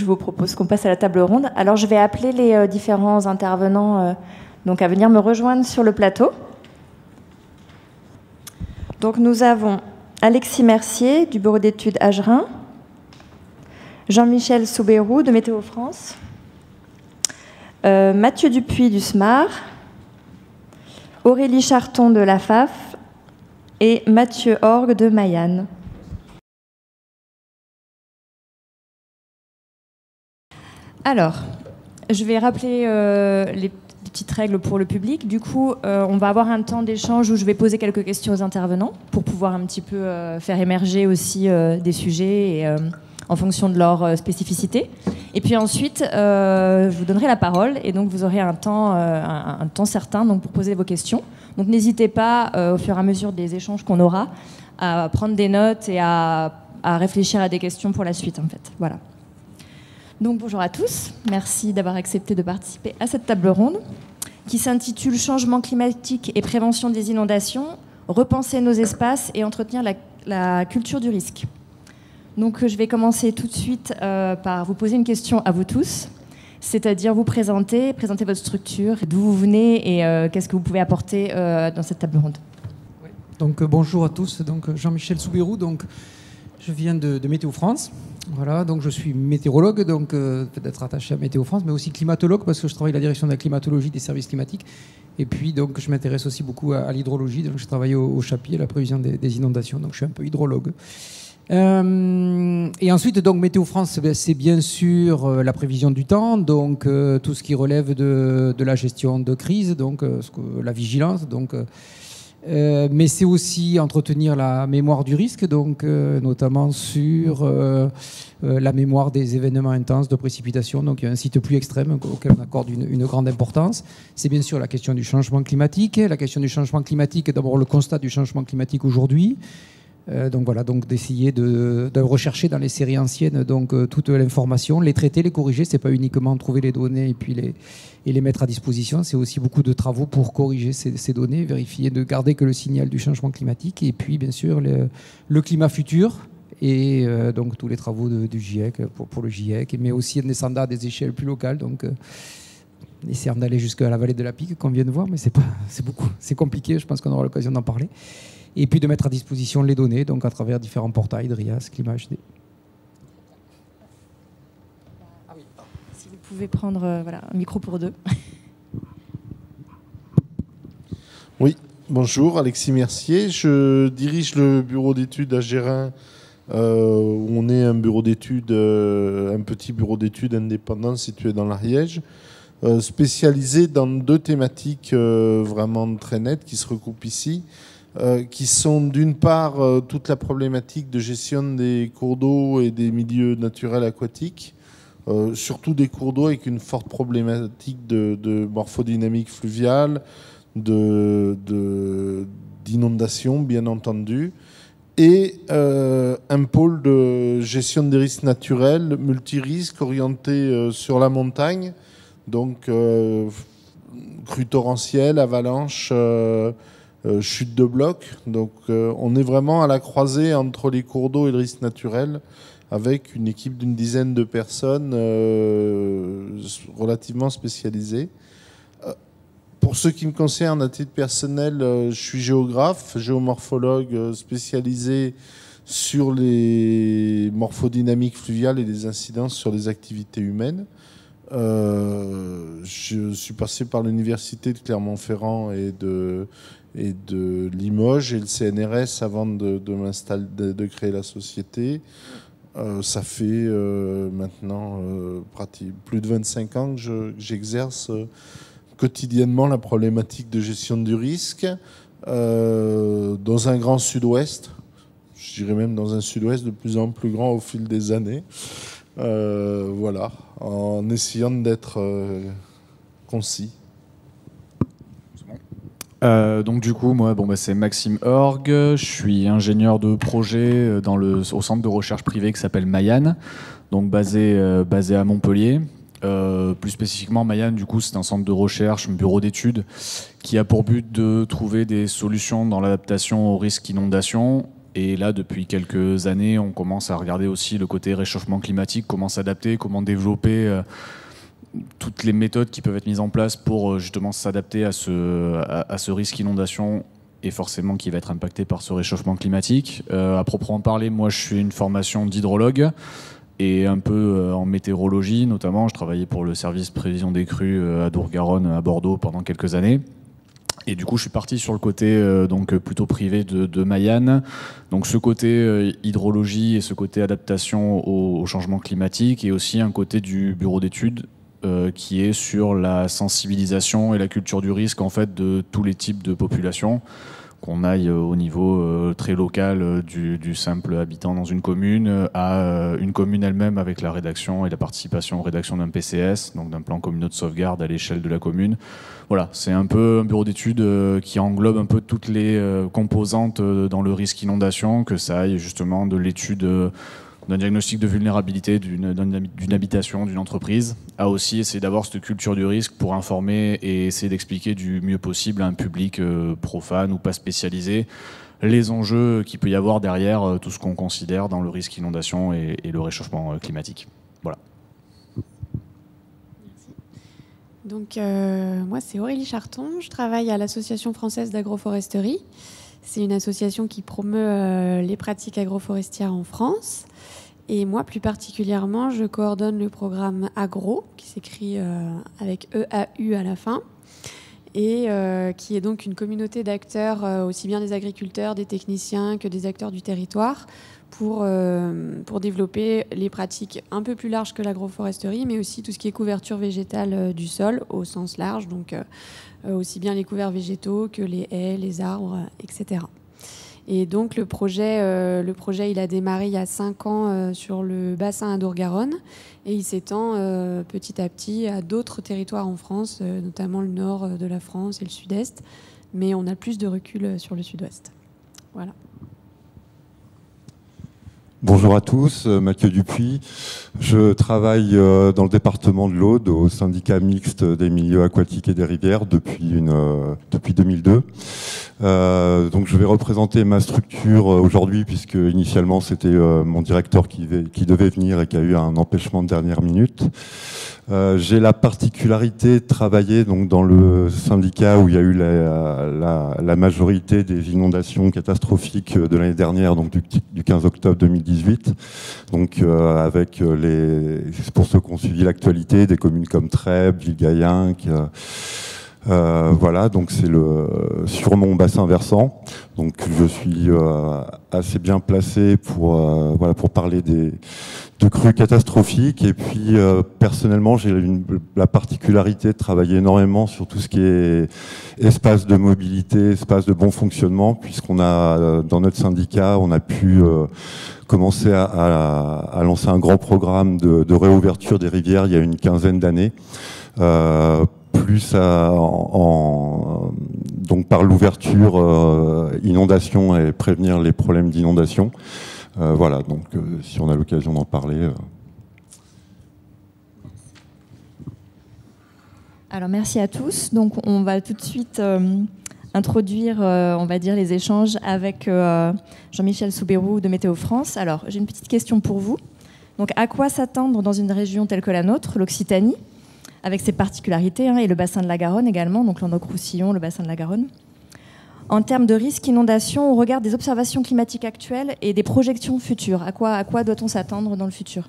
je vous propose qu'on passe à la table ronde. Alors, je vais appeler les différents intervenants donc à venir me rejoindre sur le plateau. Donc, nous avons Alexis Mercier du bureau d'études Agerin, Jean-Michel Soubérou de Météo France, Mathieu Dupuis du SMAR, Aurélie Charton de la FAF et Mathieu Orgue de Mayan. Alors, je vais rappeler les petites règles pour le public. Du coup, on va avoir un temps d'échange où je vais poser quelques questions aux intervenants pour pouvoir un petit peu faire émerger aussi des sujets et, en fonction de leur spécificité. Et puis ensuite, je vous donnerai la parole et donc vous aurez un temps certain donc, pour poser vos questions. Donc n'hésitez pas, au fur et à mesure des échanges qu'on aura, à prendre des notes et à réfléchir à des questions pour la suite, en fait. Voilà. Donc bonjour à tous, merci d'avoir accepté de participer à cette table ronde qui s'intitule « Changement climatique et prévention des inondations, repenser nos espaces et entretenir la culture du risque ». Donc je vais commencer tout de suite par vous poser une question à vous tous, c'est-à-dire vous présenter votre structure, d'où vous venez et qu'est-ce que vous pouvez apporter dans cette table ronde. Ouais. Donc bonjour à tous, donc Jean-Michel Soubérou, donc je viens de Météo France. Voilà, donc je suis météorologue, donc peut-être attaché à Météo France, mais aussi climatologue parce que je travaille à la direction de la climatologie des services climatiques. Et puis donc je m'intéresse aussi beaucoup à l'hydrologie, donc je travaille au Chapier, à la prévision des inondations, donc je suis un peu hydrologue. Et ensuite, donc Météo France, c'est bien sûr la prévision du temps, donc tout ce qui relève de la gestion de crise, donc la vigilance, donc. Mais c'est aussi entretenir la mémoire du risque, donc notamment sur la mémoire des événements intenses de précipitation. Donc il y a un site plus extrême auquel on accorde une grande importance. C'est bien sûr la question du changement climatique. La question du changement climatique, d'abord le constat du changement climatique aujourd'hui. Donc voilà, donc d'essayer de rechercher dans les séries anciennes donc toute l'information, les traiter, les corriger. C'est pas uniquement trouver les données et puis les mettre à disposition. C'est aussi beaucoup de travaux pour corriger ces données, vérifier de garder que le signal du changement climatique et puis bien sûr le climat futur et donc tous les travaux du GIEC pour le GIEC, mais aussi en descendant à des échelles plus locales. Donc essayant d'aller jusqu'à la vallée de la Pique qu'on vient de voir, mais c'est compliqué. Je pense qu'on aura l'occasion d'en parler. Et puis de mettre à disposition les données, donc à travers différents portails, DRIAS, Climat HD. Ah oui. Si vous pouvez prendre un micro pour deux. Oui, bonjour, Alexis Mercier. Je dirige le bureau d'études à Agerin, où on est un bureau d'études, un petit bureau d'études indépendant situé dans l'Ariège, spécialisé dans deux thématiques vraiment très nettes qui se recoupent ici. Qui sont d'une part toute la problématique de gestion des cours d'eau et des milieux naturels aquatiques, surtout des cours d'eau avec une forte problématique de morphodynamique fluviale, d'inondation bien entendu, et un pôle de gestion des risques naturels, multirisques, orienté sur la montagne, donc crues torrentielles, avalanches, chute de blocs. Donc on est vraiment à la croisée entre les cours d'eau et le risque naturel avec une équipe d'une dizaine de personnes relativement spécialisées. Pour ce qui me concerne, à titre personnel, je suis géographe, géomorphologue spécialisé sur les morphodynamiques fluviales et les incidences sur les activités humaines. Je suis passé par l'université de Clermont-Ferrand et de Limoges et le CNRS avant de créer la société. Ça fait maintenant plus de 25 ans que j'exerce quotidiennement la problématique de gestion du risque dans un grand sud-ouest, je dirais même dans un sud-ouest de plus en plus grand au fil des années. Voilà, en essayant d'être concis. Donc du coup, moi, c'est Maxime Orgue. Je suis ingénieur de projet au centre de recherche privé qui s'appelle Mayan, donc basé à Montpellier. Plus spécifiquement, Mayan, du coup, c'est un centre de recherche, un bureau d'études qui a pour but de trouver des solutions dans l'adaptation au risque inondation Et là, depuis quelques années, on commence à regarder aussi le côté réchauffement climatique, comment s'adapter, comment développer toutes les méthodes qui peuvent être mises en place pour justement s'adapter à ce risque inondation et forcément qui va être impacté par ce réchauffement climatique. À proprement parler, moi je suis une formation d'hydrologue et un peu en météorologie notamment. Je travaillais pour le service prévision des crues à Dour-Garonne, à Bordeaux pendant quelques années. Et du coup, je suis parti sur le côté donc plutôt privé de Mayan. Donc ce côté hydrologie et ce côté adaptation au changement climatique, et aussi un côté du bureau d'études qui est sur la sensibilisation et la culture du risque en fait de tous les types de populations, qu'on aille au niveau très local du simple habitant dans une commune à une commune elle-même avec la rédaction et la participation aux rédactions d'un PCS, donc d'un plan communal de sauvegarde à l'échelle de la commune. Voilà, c'est un peu un bureau d'études qui englobe un peu toutes les composantes dans le risque inondation, que ça aille justement de l'étude d'un diagnostic de vulnérabilité d'une habitation, d'une entreprise, à aussi essayer d'avoir cette culture du risque pour informer et essayer d'expliquer du mieux possible à un public profane ou pas spécialisé les enjeux qu'il peut y avoir derrière tout ce qu'on considère dans le risque inondation et le réchauffement climatique. Voilà. Donc, moi, c'est Aurélie Charton. Je travaille à l'Association française d'agroforesterie. C'est une association qui promeut les pratiques agroforestières en France. Et moi, plus particulièrement, je coordonne le programme AGRO, qui s'écrit avec EAU à la fin, et qui est donc une communauté d'acteurs, aussi bien des agriculteurs, des techniciens que des acteurs du territoire, pour développer les pratiques un peu plus larges que l'agroforesterie, mais aussi tout ce qui est couverture végétale du sol au sens large, donc aussi bien les couverts végétaux que les haies, les arbres, etc. Et donc le projet il a démarré il y a 5 ans sur le bassin à Dour-Garonne, et il s'étend petit à petit à d'autres territoires en France, notamment le nord de la France et le sud-est, mais on a plus de recul sur le sud-ouest. Voilà. Bonjour à tous, Mathieu Dupuis. Je travaille dans le département de l'Aude au syndicat mixte des milieux aquatiques et des rivières depuis 2002. Donc je vais représenter ma structure aujourd'hui, puisque initialement c'était mon directeur qui devait venir et qui a eu un empêchement de dernière minute. J'ai la particularité de travailler donc dans le syndicat où il y a eu la majorité des inondations catastrophiques de l'année dernière, donc du 15 octobre 2018. Donc avec pour ceux qui ont suivi l'actualité, des communes comme Trèbes, Villegayenc, voilà, donc c'est sur mon bassin versant. Donc je suis assez bien placé pour parler de crues catastrophiques. Et puis personnellement, j'ai la particularité de travailler énormément sur tout ce qui est espace de mobilité, espace de bon fonctionnement, puisqu'on a dans notre syndicat, on a pu commencer à lancer un grand programme de réouverture des rivières il y a une quinzaine d'années. Plus donc par l'ouverture inondation et prévenir les problèmes d'inondation. Voilà, donc si on a l'occasion d'en parler. Alors merci à tous. Donc on va tout de suite introduire, on va dire, les échanges avec Jean-Michel Soubérou de Météo France. Alors j'ai une petite question pour vous. Donc à quoi s'attendre dans une région telle que la nôtre, l'Occitanie, avec ses particularités, et le bassin de la Garonne également, donc Languedoc-Roussillon, le bassin de la Garonne, en termes de risque inondation au regard des observations climatiques actuelles et des projections futures? À quoi doit-on s'attendre dans le futur?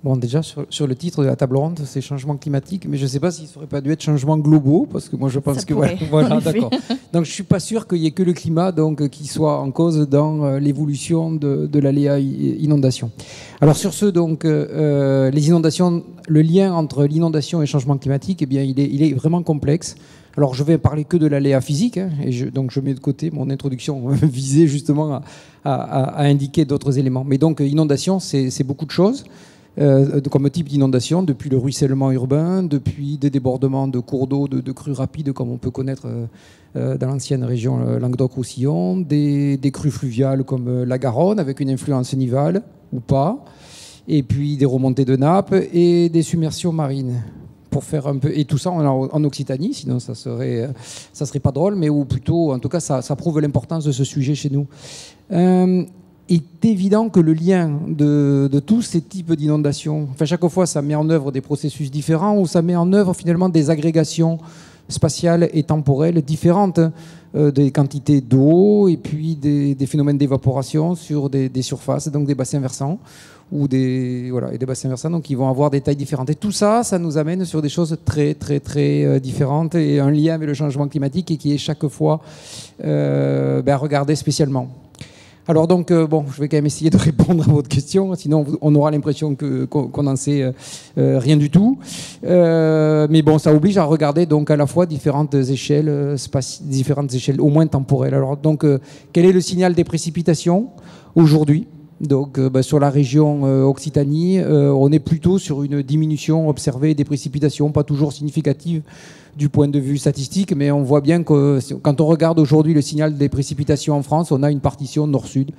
Bon, déjà, sur le titre de la table ronde, c'est changement climatique, mais je ne sais pas s'il ne aurait pas dû être changements globaux, parce que moi, je pense que... Voilà, d'accord. Donc, je ne suis pas sûr qu'il n'y ait que le climat qui soit en cause dans l'évolution de l'aléa inondation. Alors, sur ce, donc, les inondations, le lien entre l'inondation et le changement climatique, eh bien, il est vraiment complexe. Alors, je vais parler que de l'aléa physique, donc je mets de côté mon introduction visée justement à indiquer d'autres éléments. Mais donc, inondation, c'est beaucoup de choses. Comme type d'inondation, depuis le ruissellement urbain, depuis des débordements de cours d'eau, de crues rapides, comme on peut connaître dans l'ancienne région Languedoc-Roussillon, des crues fluviales comme la Garonne, avec une influence nivale ou pas, et puis des remontées de nappes et des submersions marines. pour faire un peu, et tout ça en Occitanie, sinon ça serait pas drôle, mais ou plutôt, en tout cas, ça prouve l'importance de ce sujet chez nous. Il est évident que le lien de tous ces types d'inondations, enfin chaque fois ça met en œuvre des processus différents ou ça met en œuvre finalement des agrégations spatiales et temporelles différentes, des quantités d'eau et puis des phénomènes d'évaporation sur des surfaces, donc des bassins versants ou des bassins versants, donc ils vont avoir des tailles différentes. Et tout ça, ça nous amène sur des choses très très très différentes et un lien avec le changement climatique et qui est chaque fois à regarder spécialement. Alors donc, je vais quand même essayer de répondre à votre question, sinon on aura l'impression qu'on n'en sait rien du tout. Mais bon, ça oblige à regarder donc à la fois différentes échelles au moins temporelles. Alors donc, quel est le signal des précipitations aujourd'hui ? Donc sur la région Occitanie, on est plutôt sur une diminution observée des précipitations, pas toujours significative du point de vue statistique, mais on voit bien que quand on regarde aujourd'hui le signal des précipitations en France, on a une partition nord-sud.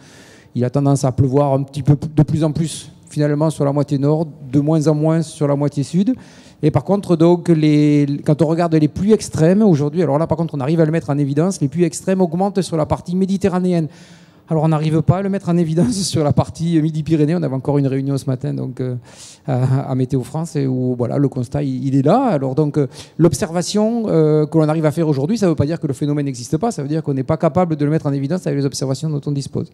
Il a tendance à pleuvoir un petit peu de plus en plus finalement sur la moitié nord, de moins en moins sur la moitié sud. Et par contre, donc, quand on regarde les pluies extrêmes aujourd'hui, alors là par contre on arrive à le mettre en évidence, les pluies extrêmes augmentent sur la partie méditerranéenne. Alors on n'arrive pas à le mettre en évidence sur la partie Midi-Pyrénées. On avait encore une réunion ce matin donc, à Météo France et où voilà, le constat il est là. Alors donc l'observation que l'on arrive à faire aujourd'hui, ça ne veut pas dire que le phénomène n'existe pas, ça veut dire qu'on n'est pas capable de le mettre en évidence avec les observations dont on dispose.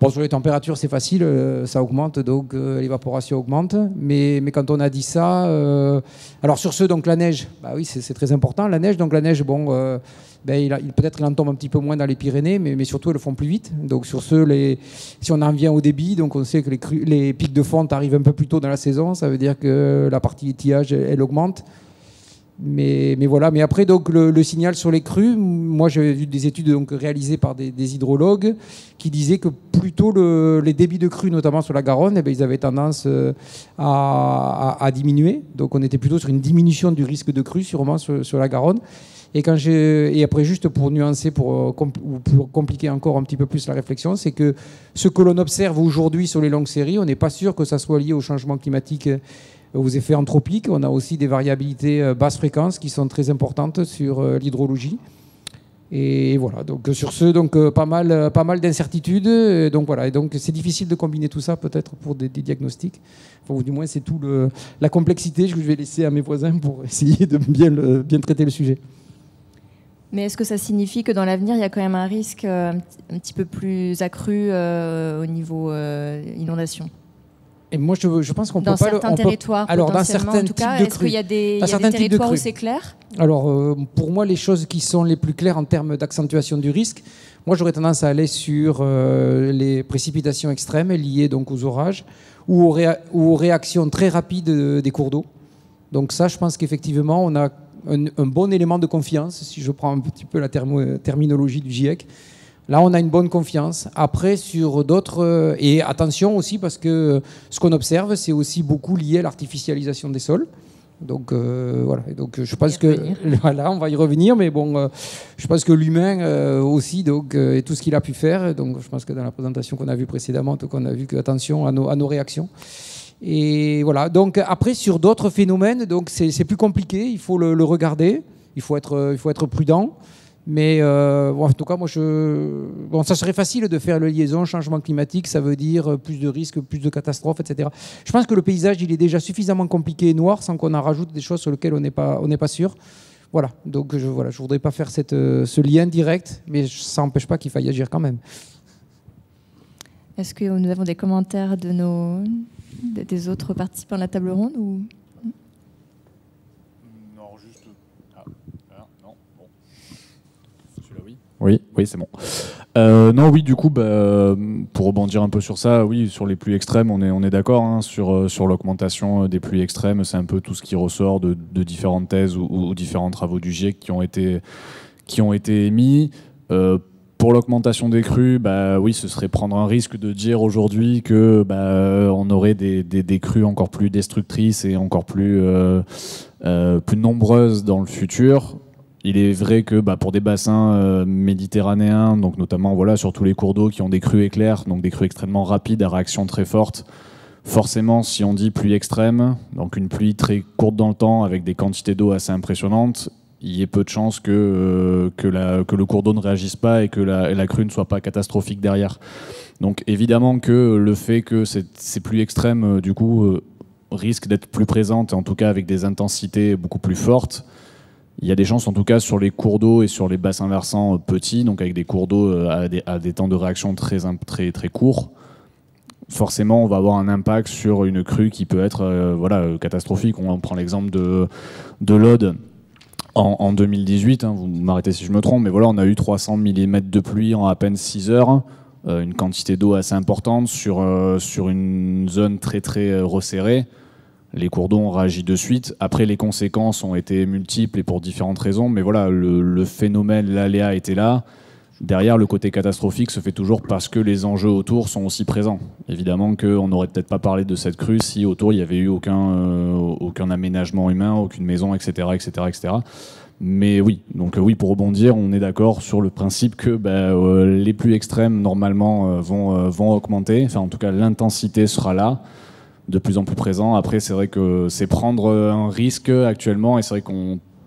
Bon, sur les températures, c'est facile, ça augmente, donc l'évaporation augmente. Mais quand on a dit ça, alors sur ceux, donc la neige, bah oui, c'est très important. La neige, bon, peut-être il en tombe un petit peu moins dans les Pyrénées, mais surtout elles le font plus vite. Donc sur ceux, si on en vient au débit, donc on sait que les pics de fonte arrivent un peu plus tôt dans la saison. Ça veut dire que la partie étiage, elle augmente. Mais voilà. Mais après, donc le signal sur les crues, moi j'avais vu des études donc réalisées par des hydrologues qui disaient que plutôt les débits de crues, notamment sur la Garonne, ils avaient tendance à diminuer. Donc on était plutôt sur une diminution du risque de crue, sûrement sur la Garonne. Et après, juste pour nuancer, pour compliquer encore un petit peu plus la réflexion, c'est que ce que l'on observe aujourd'hui sur les longues séries, on n'est pas sûr que ça soit lié au changement climatique, aux effets anthropiques. On a aussi des variabilités basse fréquence qui sont très importantes sur l'hydrologie. Et voilà, donc sur ce, donc pas mal d'incertitudes. Donc voilà, et donc c'est difficile de combiner tout ça peut-être pour des diagnostics. Enfin, ou du moins c'est tout la complexité que je vais laisser à mes voisins pour essayer de bien traiter le sujet. Mais est-ce que ça signifie que dans l'avenir, il y a quand même un risque un petit peu plus accru au niveau inondation ? Et moi, je pense qu'on peut pas... Dans certains territoires, alors, dans certains en tout cas, est-ce qu'il y a des territoires où c'est clair ? Alors, pour moi, les choses qui sont les plus claires en termes d'accentuation du risque, moi, j'aurais tendance à aller sur les précipitations extrêmes liées donc aux orages ou aux réactions très rapides des cours d'eau. Donc ça, je pense qu'effectivement, on a un bon élément de confiance, si je prends un petit peu la terminologie du GIEC. Là, on a une bonne confiance. Après, sur d'autres... et attention aussi, parce que ce qu'on observe, c'est aussi beaucoup lié à l'artificialisation des sols. Donc, voilà. Et donc, je pense que... Voilà, on va y revenir, mais bon, je pense que l'humain aussi, donc, et tout ce qu'il a pu faire. Donc, je pense que dans la présentation qu'on a vue précédemment, on a vu que attention à nos réactions. Et voilà. Donc, après, sur d'autres phénomènes, donc, c'est plus compliqué. Il faut le regarder. Il faut être prudent. Mais en tout cas, moi, ça serait facile de faire le liaison changement climatique, ça veut dire plus de risques, plus de catastrophes, etc. Je pense que le paysage, il est déjà suffisamment compliqué et noir sans qu'on en rajoute des choses sur lesquelles on n'est pas sûr. Voilà, donc je voudrais pas faire ce lien direct, mais ça n'empêche pas qu'il faille agir quand même. Est-ce que nous avons des commentaires des autres participants de la table ronde ou... Oui, c'est bon. Non, oui, du coup, pour rebondir un peu sur ça, oui, sur les pluies extrêmes, on est d'accord hein, sur l'augmentation des pluies extrêmes. C'est un peu tout ce qui ressort de différentes thèses ou différents travaux du GIEC qui ont été émis. Pour l'augmentation des crues, oui, ce serait prendre un risque de dire aujourd'hui que on aurait des crues encore plus destructrices et encore plus nombreuses dans le futur. Il est vrai que pour des bassins méditerranéens, donc notamment sur tous les cours d'eau qui ont des crues éclairs, donc des crues extrêmement rapides à réaction très forte, Forcément, si on dit pluie extrême, donc une pluie très courte dans le temps avec des quantités d'eau assez impressionnantes, il y ait peu de chances que le cours d'eau ne réagisse pas et que la crue ne soit pas catastrophique derrière. Donc évidemment que le fait que ces pluies extrêmes, du coup, risquent d'être plus présentes, en tout cas avec des intensités beaucoup plus fortes, il y a des chances en tout cas sur les cours d'eau et sur les bassins versants petits, donc avec des cours d'eau à des temps de réaction très, très, très courts, forcément on va avoir un impact sur une crue qui peut être catastrophique. On prend l'exemple de l'Aude en 2018, hein, vous m'arrêtez si je me trompe, mais voilà, on a eu 300 mm de pluie en à peine 6 heures, une quantité d'eau assez importante sur une zone très très resserrée. Les cours d'eau ont réagi de suite. Après, les conséquences ont été multiples et pour différentes raisons, mais voilà, le phénomène, l'aléa était là. Derrière, le côté catastrophique se fait toujours parce que les enjeux autour sont aussi présents. Évidemment qu'on n'aurait peut-être pas parlé de cette crue si autour il n'y avait eu aucun aménagement humain, aucune maison, etc., etc., etc. Mais oui, donc oui, pour rebondir, on est d'accord sur le principe que les pluies extrêmes normalement vont augmenter. Enfin, en tout cas, l'intensité sera là, de plus en plus présent. Après, c'est vrai que c'est prendre un risque actuellement, et c'est vrai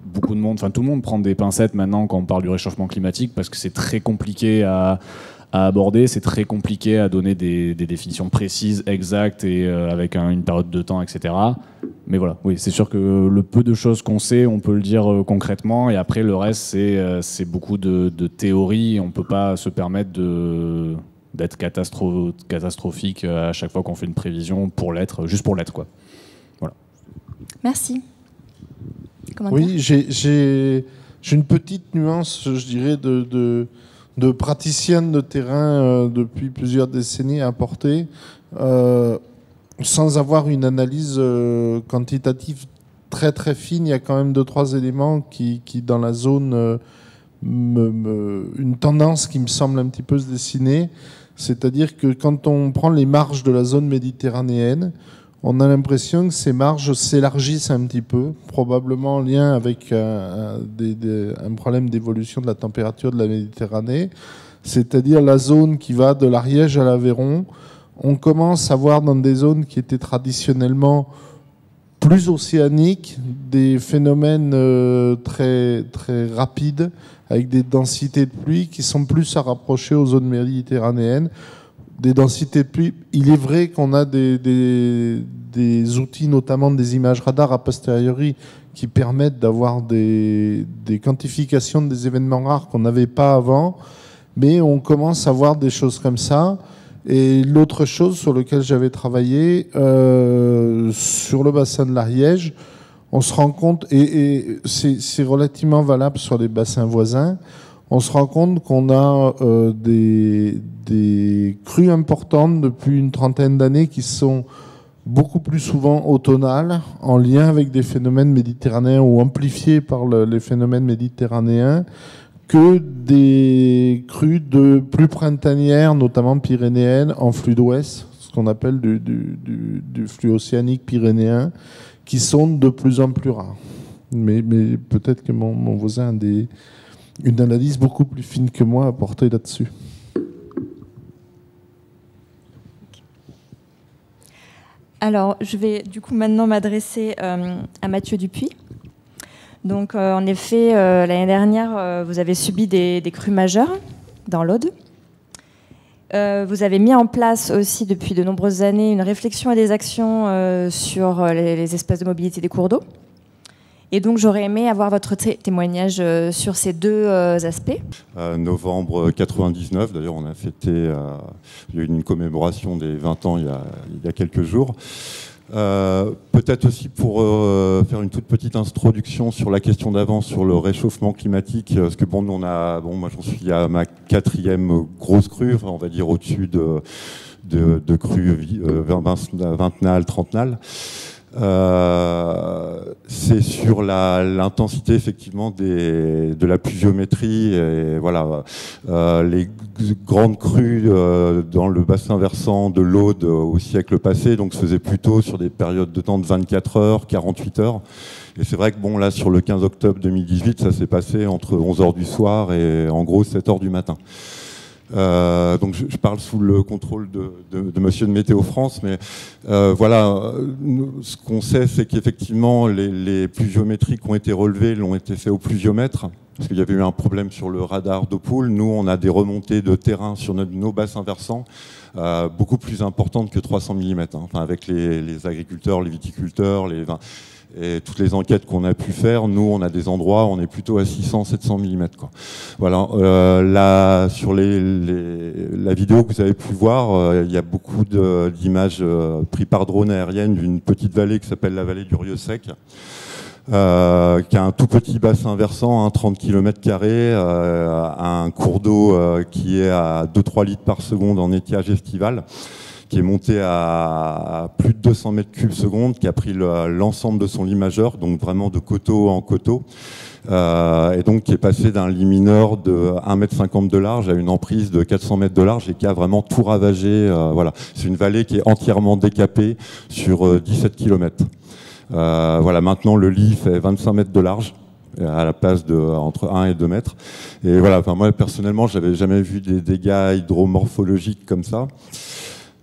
beaucoup de monde, enfin tout le monde prend des pincettes maintenant quand on parle du réchauffement climatique parce que c'est très compliqué à aborder, c'est très compliqué à donner des définitions précises, exactes et avec une période de temps, etc. Mais voilà, oui, c'est sûr que le peu de choses qu'on sait, on peut le dire concrètement, et après le reste c'est beaucoup de théorie. On peut pas se permettre d'être catastrophique à chaque fois qu'on fait une prévision juste pour l'être, quoi. Voilà. Merci. Oui, j'ai une petite nuance, je dirais, de praticienne de terrain depuis plusieurs décennies à apporter, sans avoir une analyse quantitative très très fine. Il y a quand même 2-3 éléments qui dans la zone, une tendance qui me semble un petit peu se dessiner. C'est-à-dire que quand on prend les marges de la zone méditerranéenne, on a l'impression que ces marges s'élargissent un petit peu, probablement en lien avec un problème d'évolution de la température de la Méditerranée, c'est-à-dire la zone qui va de l'Ariège à l'Aveyron. On commence à voir dans des zones qui étaient traditionnellement plus océaniques des phénomènes très, très rapides, avec des densités de pluie qui sont plus à rapprocher aux zones méditerranéennes. Des densités de pluie. Il est vrai qu'on a des outils, notamment des images radar a posteriori, qui permettent d'avoir des quantifications des événements rares qu'on n'avait pas avant, mais on commence à voir des choses comme ça. Et l'autre chose sur laquelle j'avais travaillé, sur le bassin de l'Ariège, on se rend compte, et c'est relativement valable sur les bassins voisins, on se rend compte qu'on a des crues importantes depuis une trentaine d'années qui sont beaucoup plus souvent automnales, en lien avec des phénomènes méditerranéens ou amplifiés par les phénomènes méditerranéens, que des crues plus printanières, notamment pyrénéennes, en flux d'ouest, ce qu'on appelle du flux océanique pyrénéen, qui sont de plus en plus rares. Mais peut-être que mon voisin a une analyse beaucoup plus fine que moi à porter là-dessus. Alors, je vais du coup maintenant m'adresser à Mathieu Dupuis. Donc, en effet, l'année dernière, vous avez subi des crues majeures dans l'Aude. Vous avez mis en place aussi depuis de nombreuses années une réflexion et des actions sur les espaces de mobilité des cours d'eau. Et donc, j'aurais aimé avoir votre témoignage sur ces deux aspects. Novembre 99, d'ailleurs, on a fêté, il y a eu une commémoration des 20 ans il y a quelques jours. Peut-être aussi pour faire une toute petite introduction sur la question d'avant, sur le réchauffement climatique, parce que bon, moi j'en suis à ma 4e grosse crue, enfin, on va dire au-dessus de crues vingtenales, trentenales. C'est sur l'intensité effectivement de la pluviométrie et voilà, les grandes crues dans le bassin versant de l'Aude au siècle passé donc se faisaient plutôt sur des périodes de temps de 24 heures, 48 heures. Et c'est vrai que bon là sur le 15 octobre 2018 ça s'est passé entre 11 heures du soir et en gros 7 heures du matin. Donc je parle sous le contrôle de monsieur de Météo France, mais voilà, ce qu'on sait, c'est qu'effectivement les pluviométries qui ont été relevées l'ont été faites au pluviomètre, parce qu'il y avait eu un problème sur le radar d'Oppoul. Nous, on a des remontées de terrain sur nos bassins versants beaucoup plus importantes que 300 mm, hein. Enfin, avec les agriculteurs, les viticulteurs, et toutes les enquêtes qu'on a pu faire, nous, on a des endroits où on est plutôt à 600-700 mm, quoi. Voilà. Là, sur la vidéo que vous avez pu voir, il y a beaucoup d'images prises par drone aérienne d'une petite vallée qui s'appelle la vallée du Rieux-Sec, qui a un tout petit bassin versant, 30 km², un cours d'eau qui est à 2-3 litres par seconde en étiage estival, qui est monté à plus de 200 mètres cubes seconde, qui a pris l'ensemble de son lit majeur, donc vraiment de coteau en coteau, et donc qui est passé d'un lit mineur de 1,50 m de large à une emprise de 400 mètres de large et qui a vraiment tout ravagé. Voilà. C'est une vallée qui est entièrement décapée sur 17 km. Voilà, maintenant le lit fait 25 mètres de large, à la place de entre 1 et 2 mètres. Et voilà, enfin, moi personnellement, j'avais jamais vu des dégâts hydromorphologiques comme ça.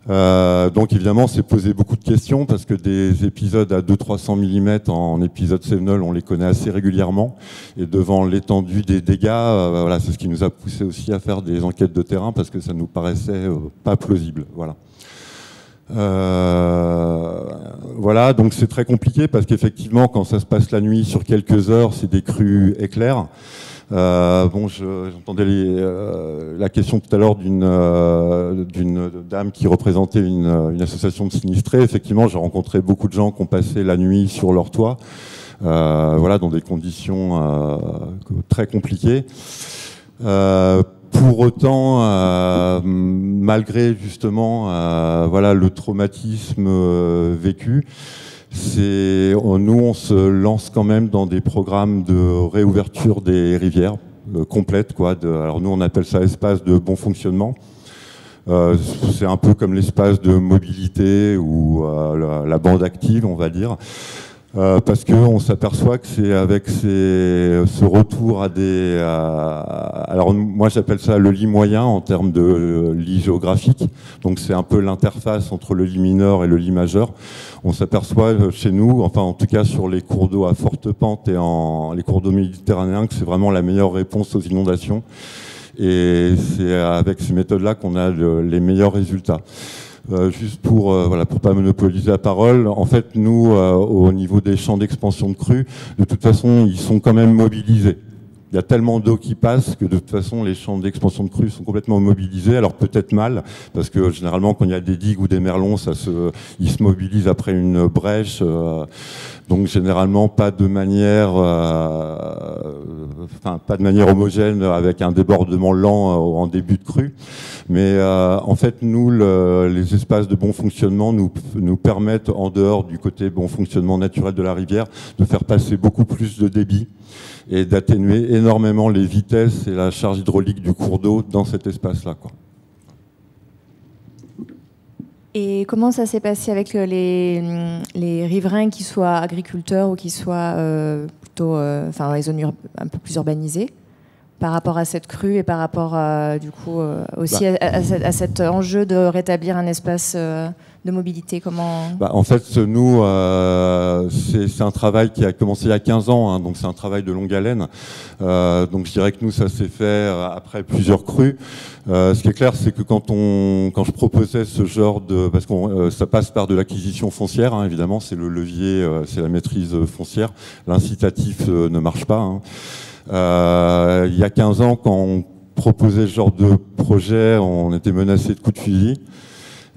Donc évidemment, c'est posé beaucoup de questions parce que des épisodes à 200-300 mm en épisode sévenols, on les connaît assez régulièrement. Et devant l'étendue des dégâts, voilà, c'est ce qui nous a poussé aussi à faire des enquêtes de terrain parce que ça nous paraissait pas plausible. Voilà. Voilà, donc c'est très compliqué parce qu'effectivement, quand ça se passe la nuit sur quelques heures, c'est des crues éclairs. Bon, j'entendais la question tout à l'heure d'une dame qui représentait une association de sinistrés. Effectivement, j'ai rencontré beaucoup de gens qui ont passé la nuit sur leur toit, voilà, dans des conditions très compliquées. Pour autant, malgré justement voilà, le traumatisme vécu, nous, on se lance quand même dans des programmes de réouverture des rivières complètes, quoi. Alors nous, on appelle ça espace de bon fonctionnement. C'est un peu comme l'espace de mobilité ou la bande active, on va dire. Parce qu'on s'aperçoit que c'est avec ce retour à des... alors moi j'appelle ça le lit moyen en termes de lit géographique, donc c'est un peu l'interface entre le lit mineur et le lit majeur. On s'aperçoit chez nous, enfin en tout cas sur les cours d'eau à forte pente et les cours d'eau méditerranéens, que c'est vraiment la meilleure réponse aux inondations. Et c'est avec ces méthodes-là qu'on a les meilleurs résultats. Juste pour voilà, pour pas monopoliser la parole, en fait nous au niveau des champs d'expansion de crues, de toute façon ils sont quand même mobilisés. Il y a tellement d'eau qui passe que de toute façon les champs d'expansion de crues sont complètement mobilisés. Alors peut-être mal, parce que généralement quand il y a des digues ou des merlons, ils se mobilisent après une brèche. Donc généralement pas de manière homogène avec un débordement lent en début de crue. Mais en fait nous les espaces de bon fonctionnement nous permettent, en dehors du côté bon fonctionnement naturel de la rivière, de faire passer beaucoup plus de débit et d'atténuer énormément les vitesses et la charge hydraulique du cours d'eau dans cet espace-là, quoi. Et comment ça s'est passé avec les riverains, qui soient agriculteurs ou qui soient plutôt dans les zones un peu plus urbanisées, par rapport à cette crue et par rapport du coup aussi à cet enjeu de rétablir un espace de mobilité? En fait, nous, c'est un travail qui a commencé il y a 15 ans, hein, donc c'est un travail de longue haleine. Donc je dirais que nous, ça s'est fait après plusieurs crues. Ce qui est clair, c'est que quand je proposais ce genre parce que ça passe par de l'acquisition foncière, hein, évidemment, c'est le levier, c'est la maîtrise foncière. L'incitatif ne marche pas, hein. Il y a 15 ans, quand on proposait ce genre de projet, on était menacé de coups de fusil.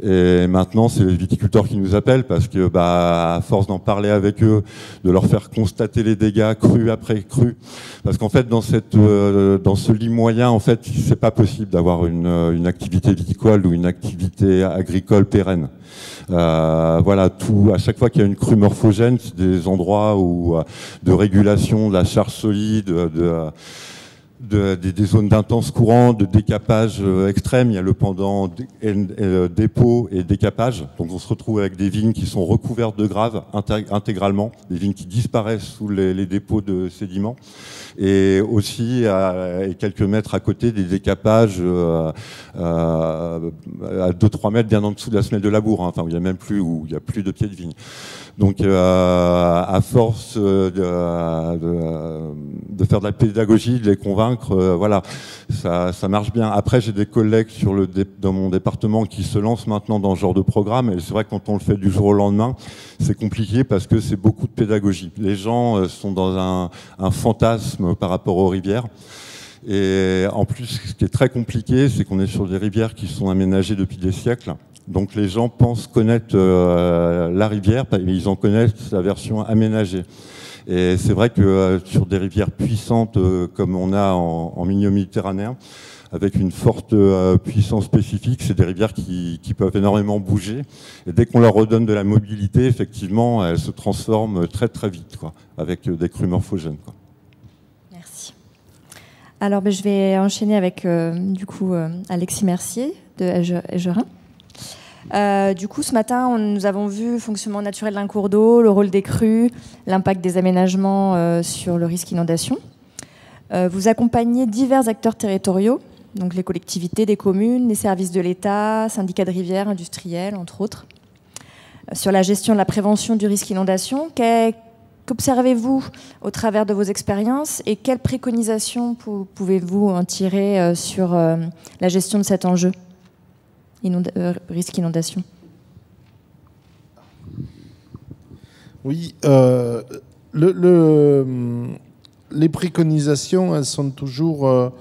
Et maintenant, c'est les viticulteurs qui nous appellent parce que, à force d'en parler avec eux, de leur faire constater les dégâts crue après crue, parce qu'en fait, dans ce lit moyen, en fait, c'est pas possible d'avoir une activité viticole ou une activité agricole pérenne. Voilà, à chaque fois qu'il y a une crue morphogène, c'est des endroits de régulation de la charge solide, des zones d'intense courant, de décapage extrême. Il y a le pendant dépôt et décapage. Donc on se retrouve avec des vignes qui sont recouvertes de graves intégralement, des vignes qui disparaissent sous les dépôts de sédiments. Et aussi à quelques mètres à côté des décapages à 2-3 mètres bien en dessous de la semelle de labour, hein, enfin, où il n'y a plus de pieds de vigne. Donc à force de faire de la pédagogie, de les convaincre, voilà, ça marche bien. Après, j'ai des collègues dans mon département qui se lancent maintenant dans ce genre de programme, et c'est vrai que quand on le fait du jour au lendemain, c'est compliqué parce que c'est beaucoup de pédagogie. Les gens sont dans un fantasme par rapport aux rivières. Et en plus, ce qui est très compliqué, c'est qu'on est sur des rivières qui sont aménagées depuis des siècles. Donc les gens pensent connaître la rivière, mais ils en connaissent la version aménagée. Et c'est vrai que sur des rivières puissantes comme on a en milieu méditerranéen, avec une forte puissance spécifique, c'est des rivières qui peuvent énormément bouger. Et dès qu'on leur redonne de la mobilité, effectivement, elles se transforment très très vite, quoi, avec des crues morphogènes, quoi. Merci. Alors je vais enchaîner avec Alexis Mercier de Egerin. Du coup, ce matin, nous avons vu le fonctionnement naturel d'un cours d'eau, le rôle des crues, l'impact des aménagements sur le risque inondation. Vous accompagnez divers acteurs territoriaux, donc les collectivités, des communes, les services de l'État, syndicats de rivières, industriels, entre autres, sur la gestion de la prévention du risque inondation. Qu'observez-vous au travers de vos expériences et quelles préconisations pouvez-vous en tirer sur la gestion de cet enjeu ? Risque inondation. Oui, les préconisations, elles sont toujours,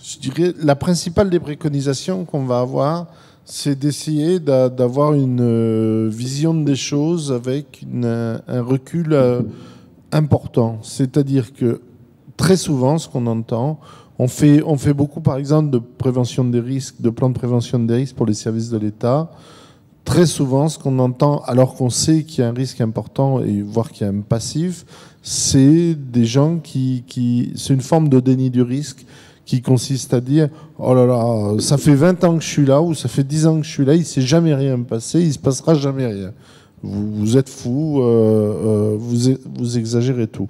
je dirais, la principale des préconisations qu'on va avoir, c'est d'essayer d'avoir une vision des choses avec un recul important. C'est-à-dire que très souvent, ce qu'on entend, on fait beaucoup, par exemple, de prévention des risques, de plans de prévention des risques pour les services de l'État. Très souvent, ce qu'on entend, alors qu'on sait qu'il y a un risque important, et voire qu'il y a un passif, c'est des gens c'est une forme de déni du risque qui consiste à dire « Oh là là, ça fait 20 ans que je suis là, ou ça fait 10 ans que je suis là, il ne s'est jamais rien passé, il ne se passera jamais rien. Vous êtes fous, vous exagérez tout. »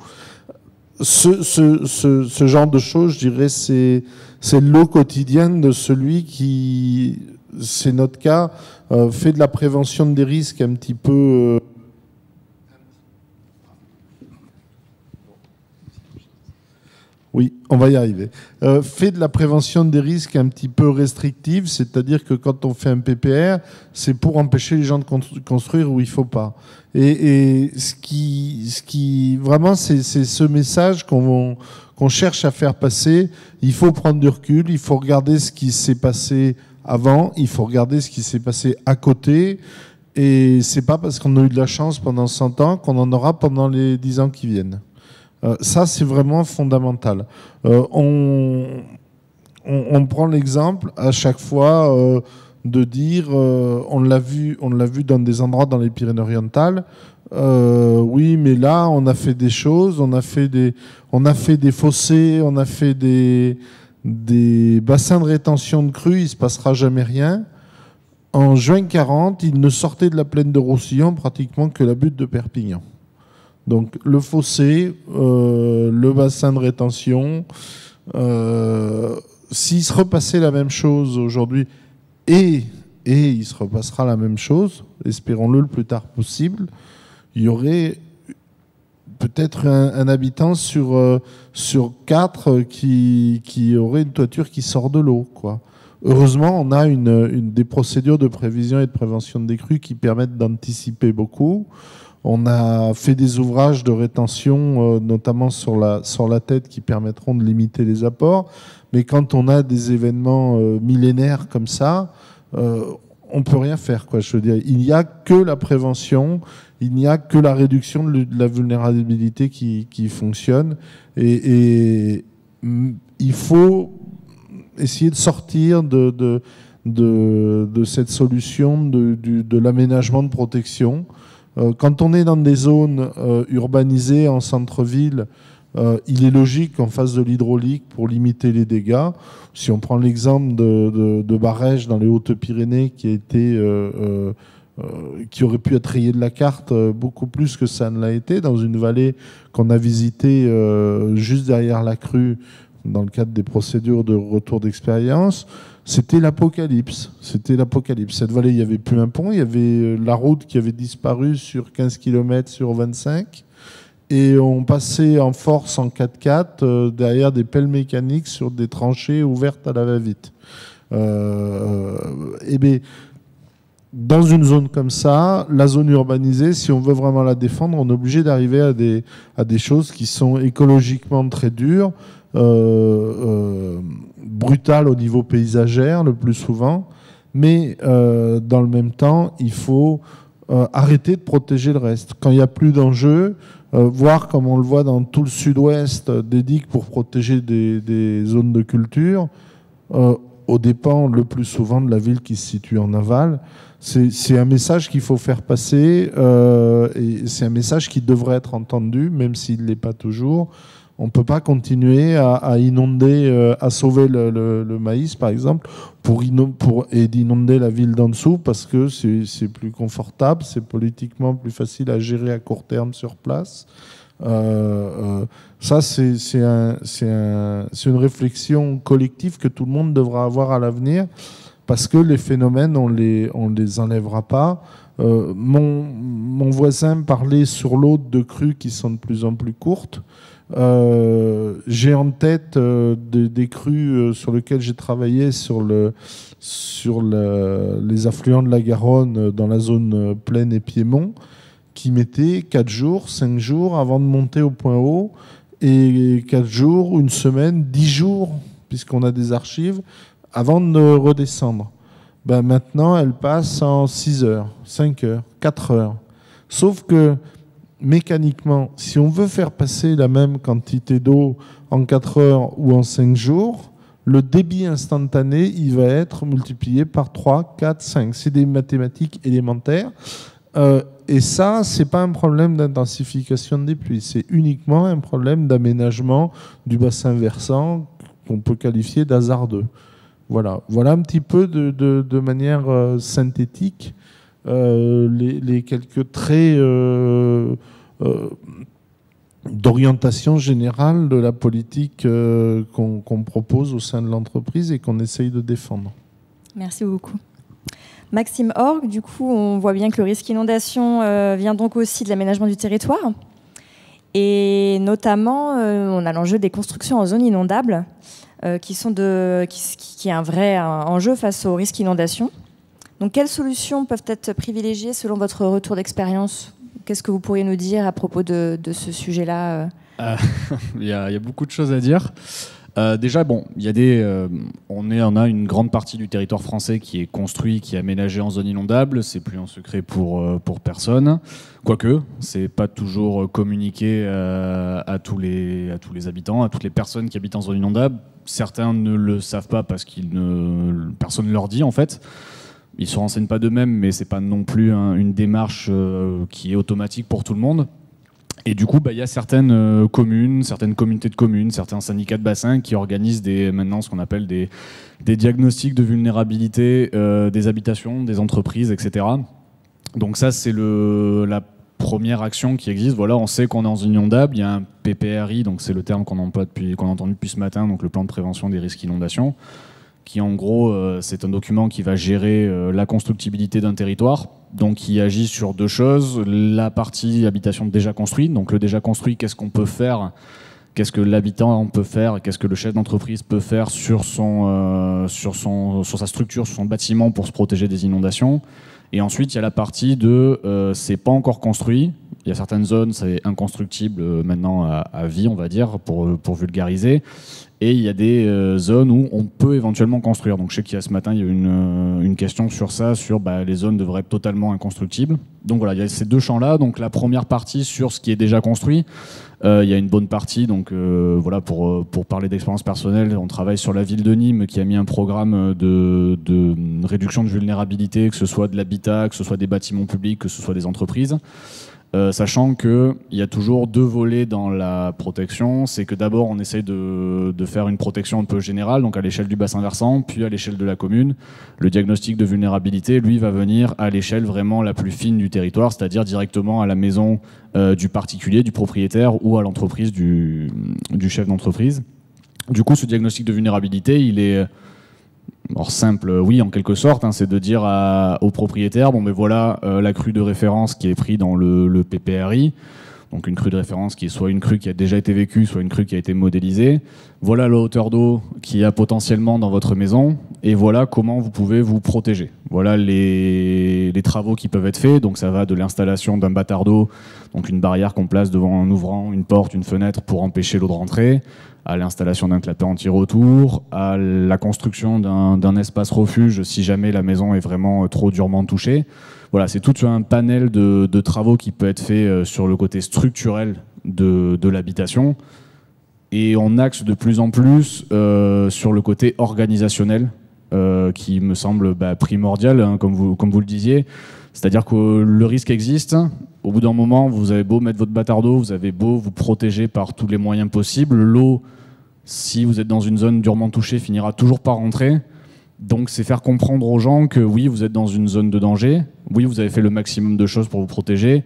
Ce genre de choses, je dirais, c'est le quotidien de celui qui, c'est notre cas, fait de la prévention des risques un petit peu... Oui, on va y arriver. Fait de la prévention des risques un petit peu restrictive, c'est-à-dire que quand on fait un PPR, c'est pour empêcher les gens de construire où il ne faut pas. Et ce qui vraiment, c'est ce message qu'on cherche à faire passer. Il faut prendre du recul, il faut regarder ce qui s'est passé avant, il faut regarder ce qui s'est passé à côté. Et c'est pas parce qu'on a eu de la chance pendant 100 ans qu'on en aura pendant les 10 ans qui viennent. Ça, c'est vraiment fondamental. On prend l'exemple à chaque fois de dire, on l'a vu dans des endroits dans les Pyrénées-Orientales, oui, mais là, on a fait des choses, on a fait des fossés, on a fait des bassins de rétention de crues, il ne se passera jamais rien. En juin 40, il ne sortait de la plaine de Roussillon pratiquement que la butte de Perpignan. Donc le fossé, le bassin de rétention, s'il se repassait la même chose aujourd'hui, et il se repassera la même chose, espérons-le le plus tard possible, il y aurait peut-être un habitant sur 4 qui aurait une toiture qui sort de l'eau, quoi. Heureusement, on a des procédures de prévision et de prévention des crues qui permettent d'anticiper beaucoup. On a fait des ouvrages de rétention, notamment sur la tête, qui permettront de limiter les apports. Mais quand on a des événements millénaires comme ça, on ne peut rien faire, quoi. Je veux dire, il n'y a que la prévention, il n'y a que la réduction de la vulnérabilité qui fonctionne. Et il faut essayer de sortir de cette solution de l'aménagement de protection. Quand on est dans des zones urbanisées en centre-ville, il est logique qu'on fasse de l'hydraulique pour limiter les dégâts. Si on prend l'exemple de Barèges dans les Hautes-Pyrénées qui aurait pu être rayé de la carte beaucoup plus que ça ne l'a été, dans une vallée qu'on a visitée juste derrière la crue dans le cadre des procédures de retour d'expérience, c'était l'apocalypse. C'était l'apocalypse. Cette vallée, il n'y avait plus un pont, il y avait la route qui avait disparu sur 15 km sur 25, et on passait en force en 4x4 derrière des pelles mécaniques sur des tranchées ouvertes à la va-vite. Et bien, dans une zone comme ça, la zone urbanisée, si on veut vraiment la défendre, on est obligé d'arriver à des choses qui sont écologiquement très dures, brutales au niveau paysagère le plus souvent, mais dans le même temps, il faut arrêter de protéger le reste. Quand il n'y a plus d'enjeux, voir comme on le voit dans tout le sud-ouest, des digues pour protéger des zones de culture, aux dépens le plus souvent de la ville qui se situe en aval. C'est un message qu'il faut faire passer, et c'est un message qui devrait être entendu, même s'il ne l'est pas toujours. On ne peut pas continuer à inonder, à sauver le maïs, par exemple, et d'inonder la ville d'en dessous, parce que c'est plus confortable, c'est politiquement plus facile à gérer à court terme sur place. Ça, c'est une réflexion collective que tout le monde devra avoir à l'avenir, parce que les phénomènes, on les enlèvera pas. Mon voisin parlait sur l'eau de crues qui sont de plus en plus courtes. J'ai en tête des crues sur lesquelles j'ai travaillé sur les affluents de la Garonne dans la zone plaine et piémont, qui mettaient 4 jours, 5 jours avant de monter au point haut, et 4 jours, une semaine, 10 jours, puisqu'on a des archives, avant de redescendre. Ben maintenant, elle passe en 6 heures, 5 heures, 4 heures. Sauf que, mécaniquement, si on veut faire passer la même quantité d'eau en 4 heures ou en 5 jours, le débit instantané, il va être multiplié par 3, 4, 5. C'est des mathématiques élémentaires. Et ça, ce n'est pas un problème d'intensification des pluies, c'est uniquement un problème d'aménagement du bassin versant qu'on peut qualifier d'hasardeux. Voilà un petit peu de manière synthétique les quelques traits d'orientation générale de la politique qu'on propose au sein de l'entreprise et qu'on essaye de défendre. Merci beaucoup. Maxime Orgue, du coup, on voit bien que le risque inondation vient donc aussi de l'aménagement du territoire. Et notamment, on a l'enjeu des constructions en zone inondable, qui est un vrai enjeu face au risque inondation. Donc, quelles solutions peuvent être privilégiées selon votre retour d'expérience ? Qu'est-ce que vous pourriez nous dire à propos de ce sujet-là ? Il y a beaucoup de choses à dire. Déjà, bon, on a une grande partie du territoire français qui est construit, qui est aménagé en zone inondable. C'est plus un secret pour personne. Quoique, c'est pas toujours communiqué à tous les habitants, à toutes les personnes qui habitent en zone inondable. Certains ne le savent pas parce personne ne leur dit en fait. Ils se renseignent pas d'eux-mêmes, mais c'est pas non plus une démarche qui est automatique pour tout le monde. Et du coup, il y a certaines communes, certaines communautés de communes, certains syndicats de bassin qui organisent maintenant ce qu'on appelle des diagnostics de vulnérabilité des habitations, des entreprises, etc. Donc ça, c'est la première action qui existe. Voilà, on sait qu'on est en zone inondable. Il y a un PPRI, donc c'est le terme qu'on a entendu depuis ce matin, donc le plan de prévention des risques inondations, qui en gros, c'est un document qui va gérer la constructibilité d'un territoire. Donc il agit sur 2 choses. La partie habitation déjà construite. Donc le déjà construit, qu'est-ce qu'on peut faire ? Qu'est-ce que l'habitant peut faire ? Qu'est-ce que le chef d'entreprise peut faire sur sa structure, sur son bâtiment pour se protéger des inondations ? Et ensuite, il y a la partie c'est pas encore construit. Il y a certaines zones, c'est inconstructible maintenant à vie, on va dire, pour vulgariser. Et il y a des zones où on peut éventuellement construire. Donc je sais qu'il y a ce matin, il y a une question sur ça, sur les zones devraient être totalement inconstructibles. Donc voilà, il y a ces 2 champs-là. Donc la première partie sur ce qui est déjà construit, il y a une bonne partie. Donc voilà, pour parler d'expérience personnelle, on travaille sur la ville de Nîmes qui a mis un programme de réduction de vulnérabilité, que ce soit de l'habitat, que ce soit des bâtiments publics, que ce soit des entreprises. sachant qu'il y a toujours deux volets dans la protection. C'est que d'abord, on essaye de faire une protection un peu générale, donc à l'échelle du bassin versant, puis à l'échelle de la commune. Le diagnostic de vulnérabilité, lui, va venir à l'échelle vraiment la plus fine du territoire, c'est-à-dire directement à la maison du particulier, du propriétaire ou à l'entreprise du chef d'entreprise. Du coup, ce diagnostic de vulnérabilité, il est... Alors simple, oui, en quelque sorte, hein, c'est de dire au propriétaire, bon, mais voilà la crue de référence qui est prise dans le PPRI, donc une crue de référence qui est soit une crue qui a déjà été vécue, soit une crue qui a été modélisée. Voilà la hauteur d'eau qu'il y a potentiellement dans votre maison, et voilà comment vous pouvez vous protéger. Voilà les travaux qui peuvent être faits, donc ça va de l'installation d'un bâtard d'eau, donc une barrière qu'on place devant un ouvrant, une porte, une fenêtre pour empêcher l'eau de rentrer, à l'installation d'un clapet anti-retour, à la construction d'un espace refuge si jamais la maison est vraiment trop durement touchée. Voilà, c'est tout un panel de travaux qui peut être fait sur le côté structurel de l'habitation. Et on axe de plus en plus sur le côté organisationnel, qui me semble primordial, hein, comme vous le disiez. C'est-à-dire que le risque existe. Au bout d'un moment, vous avez beau mettre votre bâtard d'eau, vous avez beau vous protéger par tous les moyens possibles. L'eau, si vous êtes dans une zone durement touchée, finira toujours par rentrer. Donc c'est faire comprendre aux gens que oui, vous êtes dans une zone de danger. Oui, vous avez fait le maximum de choses pour vous protéger.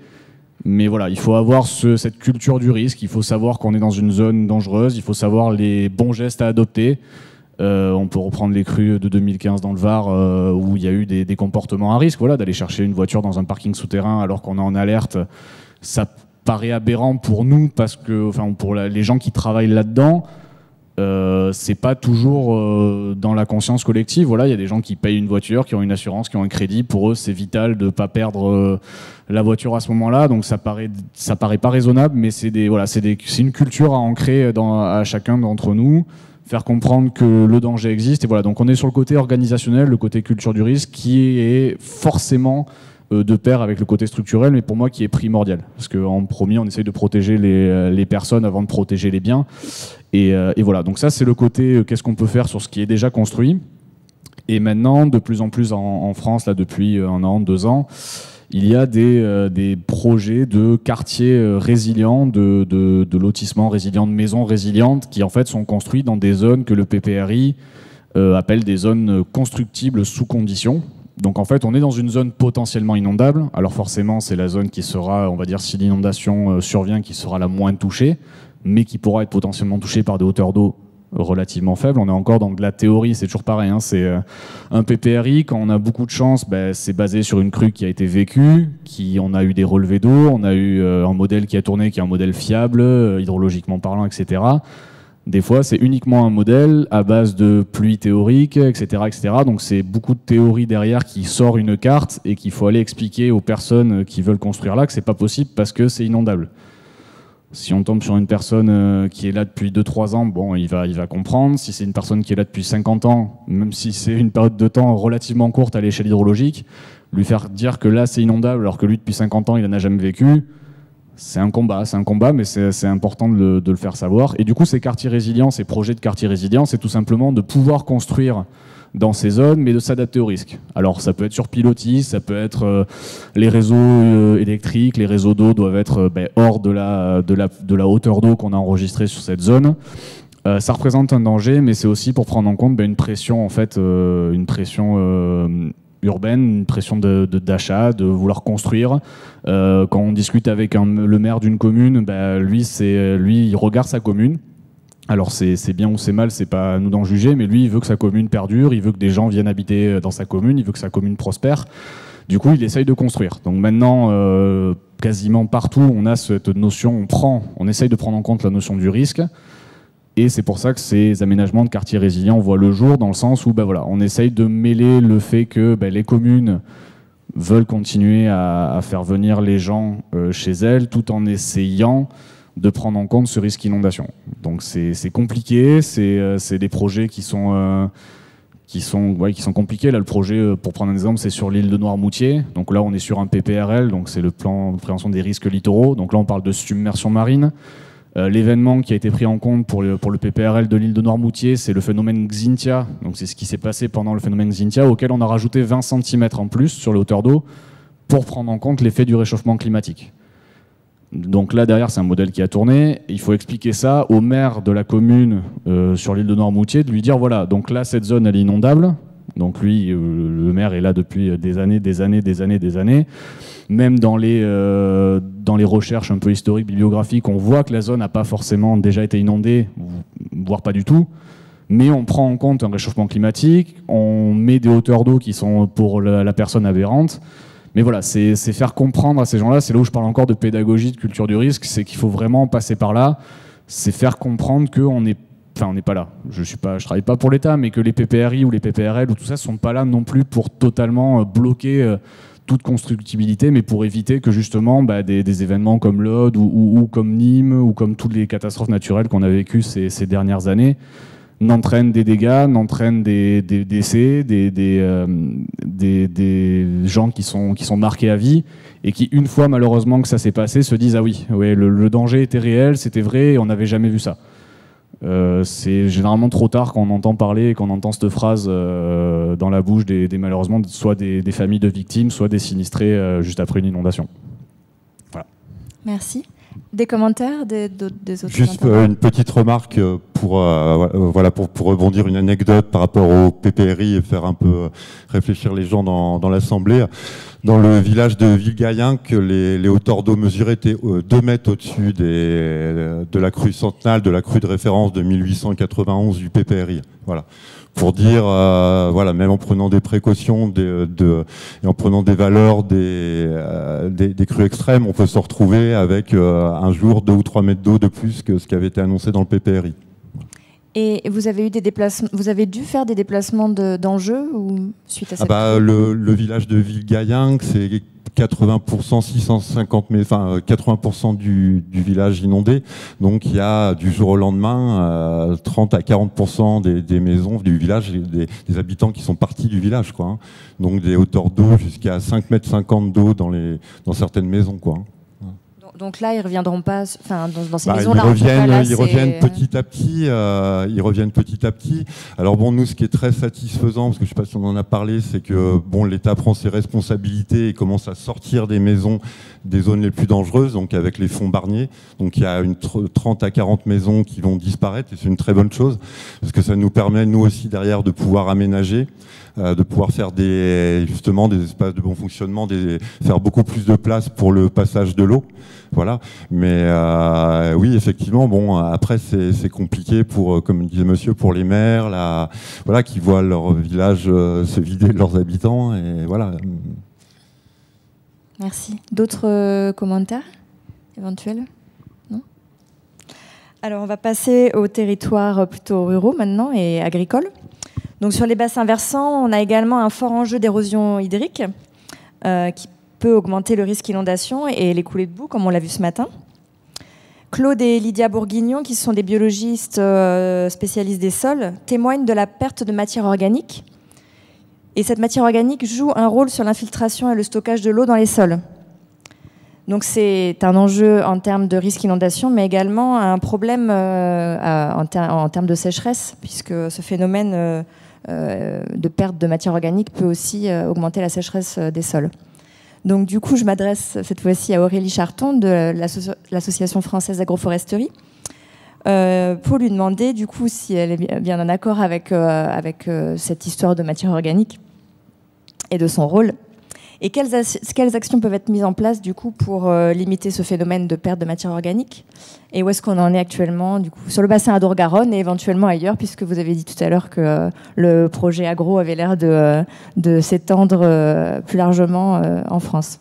Mais voilà, il faut avoir cette culture du risque. Il faut savoir qu'on est dans une zone dangereuse. Il faut savoir les bons gestes à adopter. On peut reprendre les crues de 2015 dans le Var où il y a eu des comportements à risque. Voilà, d'aller chercher une voiture dans un parking souterrain alors qu'on est en alerte, ça paraît aberrant pour nous parce que, enfin, pour les gens qui travaillent là-dedans, c'est pas toujours dans la conscience collective. Voilà, il y a des gens qui payent une voiture, qui ont une assurance, qui ont un crédit. Pour eux, c'est vital de pas perdre la voiture à ce moment-là. Donc ça paraît pas raisonnable, mais c'est une culture à ancrer à chacun d'entre nous. Faire comprendre que le danger existe. Et voilà, donc on est sur le côté organisationnel, le côté culture du risque, qui est forcément de pair avec le côté structurel, mais pour moi qui est primordial. Parce qu'en premier, on essaye de protéger les personnes avant de protéger les biens. Et voilà, donc ça c'est le côté qu'est-ce qu'on peut faire sur ce qui est déjà construit. Et maintenant, de plus en plus en France, là, depuis 1 an, 2 ans, il y a des projets de quartiers résilients, de lotissements résilients, de maisons résilientes qui en fait sont construits dans des zones que le PPRI appelle des zones constructibles sous conditions. Donc en fait on est dans une zone potentiellement inondable. Alors forcément c'est la zone qui sera, on va dire si l'inondation survient, qui sera la moins touchée, mais qui pourra être potentiellement touchée par des hauteurs d'eau relativement faible. On est encore dans de la théorie, c'est toujours pareil, hein. C'est un PPRI, quand on a beaucoup de chance, c'est basé sur une crue qui a été vécue, on a eu des relevés d'eau, on a eu un modèle qui a tourné, qui est un modèle fiable, hydrologiquement parlant, etc. Des fois, c'est uniquement un modèle à base de pluie théorique, etc., etc. Donc c'est beaucoup de théorie derrière qui sort une carte et qu'il faut aller expliquer aux personnes qui veulent construire là que c'est pas possible parce que c'est inondable. Si on tombe sur une personne qui est là depuis 2-3 ans, bon, il va comprendre. Si c'est une personne qui est là depuis 50 ans, même si c'est une période de temps relativement courte à l'échelle hydrologique, lui faire dire que là c'est inondable alors que lui depuis 50 ans il n'en a jamais vécu, c'est un combat, mais c'est important de le faire savoir. Et du coup, ces quartiers résilients, ces projets de quartiers résilients, c'est tout simplement de pouvoir construire dans ces zones, mais de s'adapter au risque. Alors ça peut être sur pilotis, ça peut être les réseaux électriques, les réseaux d'eau doivent être hors de la hauteur d'eau qu'on a enregistrée sur cette zone. Ça représente un danger, mais c'est aussi pour prendre en compte une pression, en fait, une pression urbaine, une pression d'achat, de vouloir construire. Quand on discute avec le maire d'une commune, lui, il regarde sa commune. Alors c'est bien ou c'est mal, c'est pas à nous d'en juger, mais lui il veut que sa commune perdure, il veut que des gens viennent habiter dans sa commune, il veut que sa commune prospère. Du coup il essaye de construire. Donc maintenant quasiment partout on a cette notion, on essaye de prendre en compte la notion du risque. Et c'est pour ça que ces aménagements de quartiers résilients voient le jour, dans le sens où on essaye de mêler le fait que les communes veulent continuer à faire venir les gens chez elles, tout en essayant de prendre en compte ce risque inondation. Donc c'est compliqué, c'est des projets qui sont compliqués. Là, le projet, pour prendre un exemple, c'est sur l'île de Noirmoutier. Donc là, on est sur un PPRL, donc c'est le plan de prévention des risques littoraux. Donc là, on parle de submersion marine. L'événement qui a été pris en compte pour le PPRL de l'île de Noirmoutier, c'est le phénomène Xynthia. Donc c'est ce qui s'est passé pendant le phénomène Xynthia, auquel on a rajouté 20 cm en plus sur les hauteurs d'eau pour prendre en compte l'effet du réchauffement climatique. Donc là, derrière, c'est un modèle qui a tourné. Il faut expliquer ça au maire de la commune sur l'île de Noirmoutier, de lui dire, voilà, donc là, cette zone, elle est inondable. Donc lui, le maire est là depuis des années. Même dans les recherches un peu historiques, bibliographiques, on voit que la zone n'a pas forcément déjà été inondée, voire pas du tout. Mais on prend en compte un réchauffement climatique, on met des hauteurs d'eau qui sont pour la personne aberrantes. Mais voilà, c'est faire comprendre à ces gens-là, c'est là où je parle encore de pédagogie, de culture du risque, c'est qu'il faut vraiment passer par là, c'est faire comprendre qu'on n'est pas là. Je travaille pas pour l'État, mais que les PPRI ou les PPRL ou tout ça sont pas là non plus pour totalement bloquer toute constructibilité, mais pour éviter que justement des événements comme l'Aude ou comme Nîmes ou comme toutes les catastrophes naturelles qu'on a vécues ces dernières années n'entraînent des dégâts, n'entraînent des décès, des gens qui sont marqués à vie et qui, une fois malheureusement que ça s'est passé, se disent « Ah oui, ouais, le danger était réel, c'était vrai et on n'avait jamais vu ça ». C'est généralement trop tard quand on entend parler et qu'on entend cette phrase dans la bouche malheureusement soit des familles de victimes, soit des sinistrés juste après une inondation. Voilà. Merci. Des commentaires des autres? Juste une petite remarque pour rebondir une anecdote par rapport au PPRI et faire un peu réfléchir les gens dans l'Assemblée. Dans le village de Villegayenc, les hauteurs d'eau mesurées étaient 2 mètres au-dessus de la crue centenale, de la crue de référence de 1891 du PPRI. Voilà. Pour dire, même en prenant des précautions et en prenant des valeurs des crues extrêmes, on peut se retrouver avec un jour 2 ou 3 mètres d'eau de plus que ce qui avait été annoncé dans le PPRI. Et vous avez eu des déplacements, vous avez dû faire des déplacements d'enjeux ou suite à cette le village de Villegayenc, c'est 80%, 80% du village inondé. Donc il y a du jour au lendemain 30 à 40% des maisons du village, des habitants qui sont partis du village, quoi. Donc des hauteurs d'eau jusqu'à 5,50 m d'eau dans certaines maisons, quoi. Donc là, ils ne reviendront pas, dans ces maisons-là. Ils reviennent petit à petit. Alors bon, nous, ce qui est très satisfaisant, parce que je ne sais pas si on en a parlé, c'est que l'État prend ses responsabilités et commence à sortir des maisons des zones les plus dangereuses, donc avec les fonds Barnier. Donc il y a 30 à 40 maisons qui vont disparaître, et c'est une très bonne chose, parce que ça nous permet, nous aussi, derrière, de pouvoir aménager, de pouvoir faire des espaces de bon fonctionnement, faire beaucoup plus de place pour le passage de l'eau. Voilà. Mais oui, effectivement, après c'est compliqué comme disait monsieur, pour les maires, qui voient leur village se vider de leurs habitants, et voilà. Merci. D'autres commentaires éventuels? Non? Alors on va passer aux territoires plutôt ruraux maintenant et agricoles. Donc sur les bassins versants, on a également un fort enjeu d'érosion hydrique qui peut augmenter le risque d'inondation et les coulées de boue, comme on l'a vu ce matin. Claude et Lydia Bourguignon, qui sont des biologistes spécialistes des sols, témoignent de la perte de matière organique. Et cette matière organique joue un rôle sur l'infiltration et le stockage de l'eau dans les sols. Donc c'est un enjeu en termes de risque d'inondation, mais également un problème en termes de sécheresse, puisque ce phénomène de perte de matière organique peut aussi augmenter la sécheresse des sols. Donc du coup, je m'adresse cette fois-ci à Aurélie Charton de l'Association française d'agroforesterie pour lui demander du coup si elle est bien en accord avec cette histoire de matière organique et de son rôle. Et quelles actions peuvent être mises en place du coup pour limiter ce phénomène de perte de matière organique? Et où est-ce qu'on en est actuellement du coup sur le bassin Adour-Garonne et éventuellement ailleurs, puisque vous avez dit tout à l'heure que le projet agro avait l'air de s'étendre plus largement en France?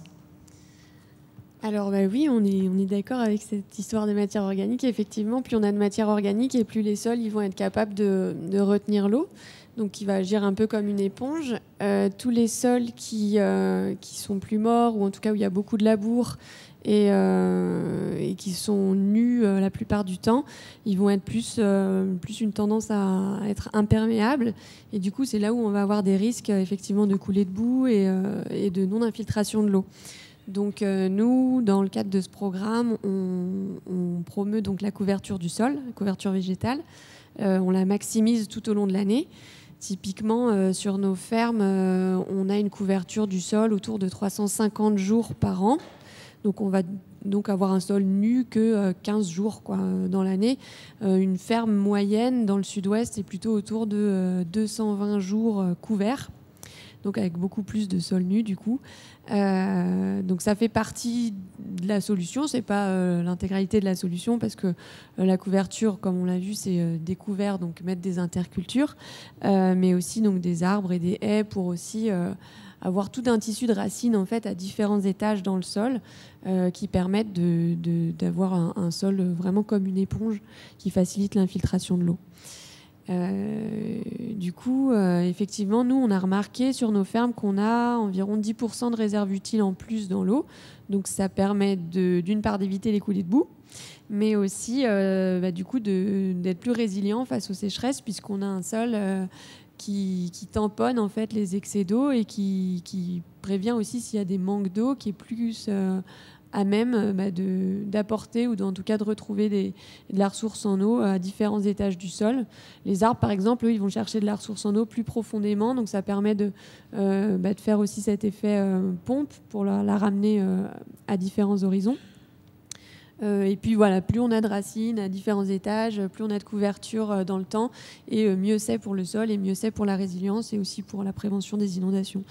Alors oui, on est d'accord avec cette histoire de matière organique. Effectivement, plus on a de matière organique et plus les sols ils vont être capables de retenir l'eau. Donc il va agir un peu comme une éponge. Tous les sols qui sont plus morts, ou en tout cas où il y a beaucoup de labour et qui sont nus la plupart du temps, ils vont être plus une tendance à être imperméables. Et du coup, c'est là où on va avoir des risques effectivement de coulées de boue et de non-infiltration de l'eau. Donc nous, dans le cadre de ce programme, on promeut donc la couverture du sol, la couverture végétale. On la maximise tout au long de l'année. Typiquement, sur nos fermes, on a une couverture du sol autour de 350 jours par an. Donc on va donc avoir un sol nu que 15 jours quoi, dans l'année. Une ferme moyenne dans le sud-ouest est plutôt autour de 220 jours couverts, donc avec beaucoup plus de sol nu du coup. Donc ça fait partie de la solution, c'est pas l'intégralité de la solution, parce que la couverture, comme on l'a vu, c'est découvert, donc mettre des intercultures, mais aussi donc des arbres et des haies pour aussi avoir tout un tissu de racines en fait à différents étages dans le sol, qui permettent d'avoir un sol vraiment comme une éponge qui facilite l'infiltration de l'eau. Du coup, effectivement, nous, on a remarqué sur nos fermes qu'on a environ 10% de réserves utiles en plus dans l'eau. Donc, ça permet d'une part d'éviter les coulées de boue, mais aussi, du coup, d'être plus résilient face aux sécheresses, puisqu'on a un sol qui tamponne en fait les excès d'eau et qui prévient aussi s'il y a des manques d'eau, qui est plus à même d'apporter ou en tout cas de retrouver de la ressource en eau à différents étages du sol. Les arbres, par exemple, eux, ils vont chercher de la ressource en eau plus profondément, donc ça permet de faire aussi cet effet pompe pour la ramener à différents horizons. Et puis voilà, plus on a de racines à différents étages, plus on a de couverture dans le temps, et mieux c'est pour le sol et mieux c'est pour la résilience et aussi pour la prévention des inondations.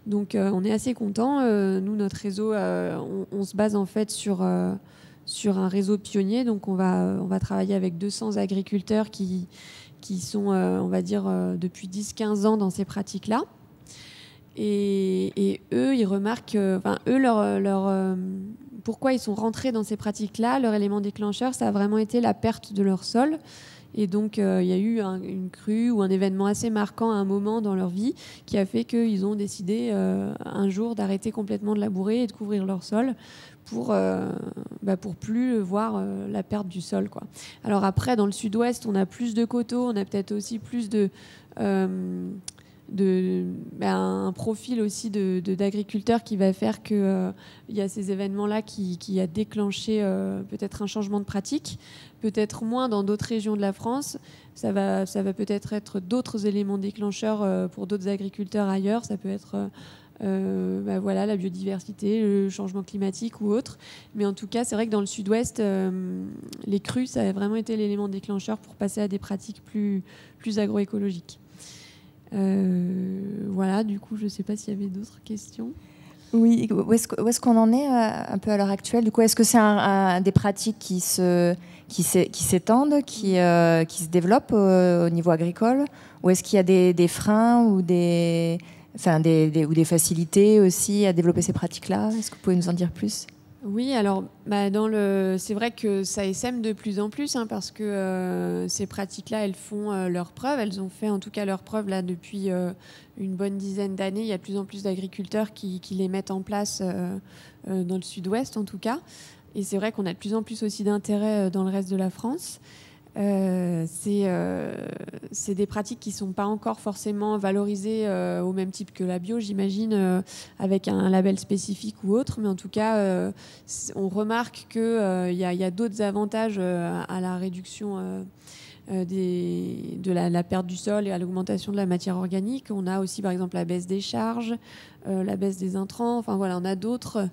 Donc on est assez contents. Nous, notre réseau, on se base en fait sur un réseau pionnier. Donc on va travailler avec 200 agriculteurs qui sont, on va dire, depuis 10-15 ans dans ces pratiques-là. Et eux, ils remarquent, pourquoi ils sont rentrés dans ces pratiques-là, leur élément déclencheur, ça a vraiment été la perte de leur sol. Et donc, il y a eu une crue ou un événement assez marquant à un moment dans leur vie qui a fait qu'ils ont décidé un jour d'arrêter complètement de labourer et de couvrir leur sol pour plus voir la perte du sol, quoi. Alors après, dans le sud-ouest, on a plus de coteaux, on a peut-être aussi plus un profil aussi d'agriculteurs qui va faire qu'il y a ces événements-là qui a déclenché peut-être un changement de pratique, peut-être moins dans d'autres régions de la France. Ça va peut-être être d'autres éléments déclencheurs pour d'autres agriculteurs ailleurs. Ça peut être la biodiversité, le changement climatique ou autre. Mais en tout cas, c'est vrai que dans le sud-ouest, les crues, ça a vraiment été l'élément déclencheur pour passer à des pratiques plus agroécologiques. Voilà, du coup, je ne sais pas s'il y avait d'autres questions. Oui, où est-ce qu'on en est un peu à l'heure actuelle? Du coup, est-ce que c'est des pratiques qui s'étendent, qui se développent au niveau agricole, ou est-ce qu'il y a des freins ou des facilités aussi à développer ces pratiques-là? Est-ce que vous pouvez nous en dire plus? Oui, alors c'est vrai que ça essaime de plus en plus, parce que ces pratiques-là, elles font leurs preuves. Elles ont fait en tout cas leurs preuves là depuis une bonne dizaine d'années. Il y a de plus en plus d'agriculteurs qui les mettent en place dans le sud-ouest en tout cas. Et c'est vrai qu'on a de plus en plus aussi d'intérêt dans le reste de la France. C'est des pratiques qui ne sont pas encore forcément valorisées au même type que la bio, j'imagine, avec un label spécifique ou autre. Mais en tout cas, on remarque qu'il y a d'autres avantages à la réduction de la perte du sol et à l'augmentation de la matière organique. On a aussi, par exemple, la baisse des charges, la baisse des intrants. Enfin, voilà, on a d'autres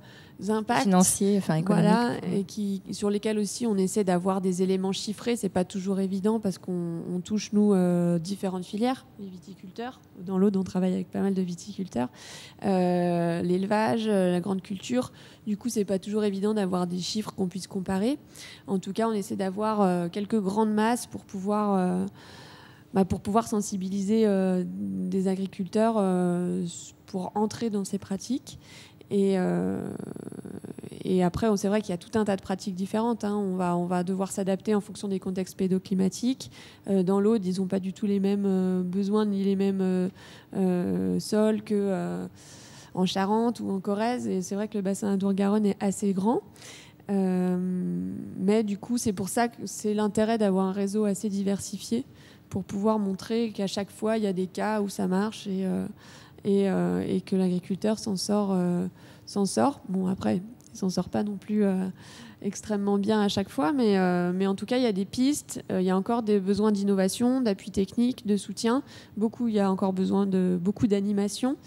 impacts financiers, économiques, voilà, et sur lesquels aussi on essaie d'avoir des éléments chiffrés. C'est pas toujours évident parce qu'on touche nous différentes filières, les viticulteurs, dans l'Aude on travaille avec pas mal de viticulteurs, l'élevage, la grande culture. Du coup, c'est pas toujours évident d'avoir des chiffres qu'on puisse comparer. En tout cas, on essaie d'avoir quelques grandes masses pour pouvoir sensibiliser des agriculteurs pour entrer dans ces pratiques. Et après, c'est vrai qu'il y a tout un tas de pratiques différentes. On va devoir s'adapter en fonction des contextes pédoclimatiques. Dans l'Aude, ils n'ont pas du tout les mêmes besoins ni les mêmes sols qu'en Charente ou en Corrèze. Et c'est vrai que le bassin Adour-Garonne est assez grand. Mais du coup, c'est pour ça que c'est l'intérêt d'avoir un réseau assez diversifié pour pouvoir montrer qu'à chaque fois, il y a des cas où ça marche et que l'agriculteur s'en sort. Bon, après, il s'en sort pas non plus extrêmement bien à chaque fois, mais en tout cas, il y a des pistes, il y a encore des besoins d'innovation, d'appui technique, de soutien. Il y a encore besoin de beaucoup d'animation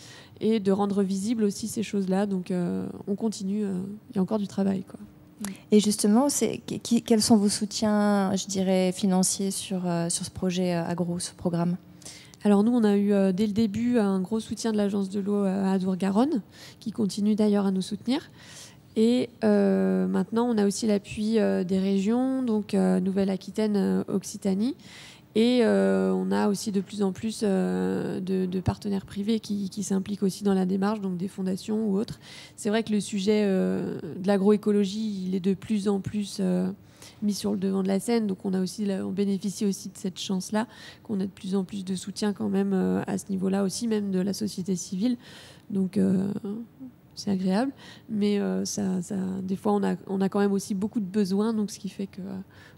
et de rendre visibles aussi ces choses-là. Donc, on continue, il y a encore du travail, quoi. Et justement, quels sont vos soutiens, je dirais, financiers sur ce projet agro, ce programme ? Alors nous, on a eu dès le début un gros soutien de l'Agence de l'eau à Adour-Garonne, qui continue d'ailleurs à nous soutenir. Et maintenant, on a aussi l'appui des régions, donc Nouvelle-Aquitaine, Occitanie. Et on a aussi de plus en plus de partenaires privés qui s'impliquent aussi dans la démarche, donc des fondations ou autres. C'est vrai que le sujet de l'agroécologie, il est de plus en plus mis sur le devant de la scène. Donc on bénéficie aussi de cette chance-là, qu'on ait de plus en plus de soutien quand même à ce niveau-là aussi, même de la société civile. Donc c'est agréable. Mais des fois, on a quand même aussi beaucoup de besoins, donc ce qui fait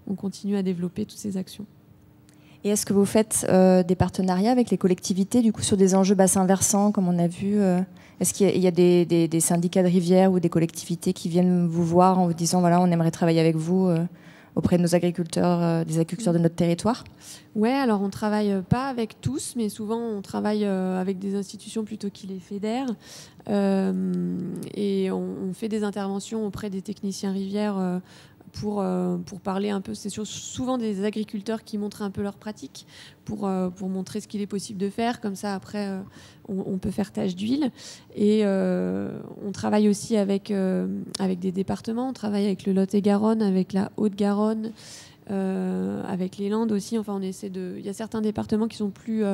qu'on continue à développer toutes ces actions. Et est-ce que vous faites des partenariats avec les collectivités, du coup, sur des enjeux bassins versants, comme on a vu Est-ce qu'il y a des syndicats de rivières ou des collectivités qui viennent vous voir en vous disant, voilà, on aimerait travailler avec vous auprès de nos agriculteurs, des agriculteurs de notre territoire ? Ouais, alors on travaille pas avec tous, mais souvent on travaille avec des institutions plutôt qui les fédèrent. Et on fait des interventions auprès des techniciens rivières pour parler un peu, c'est souvent des agriculteurs qui montrent un peu leurs pratiques pour montrer ce qu'il est possible de faire. Comme ça, après, on peut faire tâche d'huile. Et on travaille aussi avec des départements. On travaille avec le Lot-et-Garonne, avec la Haute-Garonne, avec les Landes aussi. Enfin, il y a certains départements qui sont plus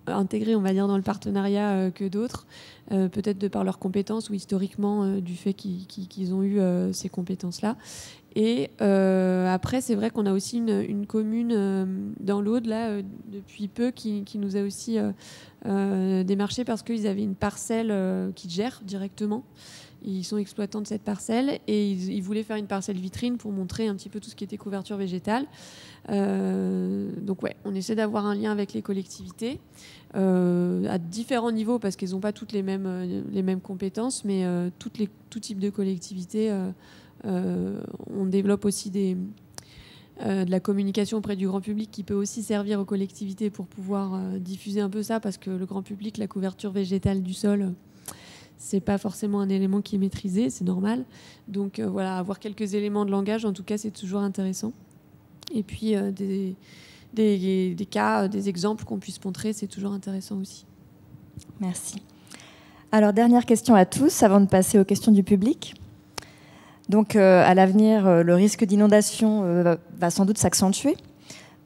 intégrés, on va dire, dans le partenariat que d'autres, peut-être de par leurs compétences ou historiquement du fait qu'ils ont eu ces compétences-là. Et après, c'est vrai qu'on a aussi une commune dans l'Aude, là, depuis peu, qui nous a aussi démarché parce qu'ils avaient une parcelle qu'ils gèrent directement. Ils sont exploitants de cette parcelle et ils voulaient faire une parcelle vitrine pour montrer un petit peu tout ce qui était couverture végétale. Donc ouais, on essaie d'avoir un lien avec les collectivités à différents niveaux parce qu'elles n'ont pas toutes les mêmes compétences, mais tout type de collectivités. On développe aussi de la communication auprès du grand public qui peut aussi servir aux collectivités pour pouvoir diffuser un peu ça, parce que le grand public, la couverture végétale du sol, c'est pas forcément un élément qui est maîtrisé, c'est normal. Donc voilà, avoir quelques éléments de langage, en tout cas, c'est toujours intéressant. Et puis des cas, des exemples qu'on puisse montrer, c'est toujours intéressant aussi. Merci. Alors, dernière question à tous, avant de passer aux questions du public. Donc, à l'avenir, le risque d'inondation va sans doute s'accentuer.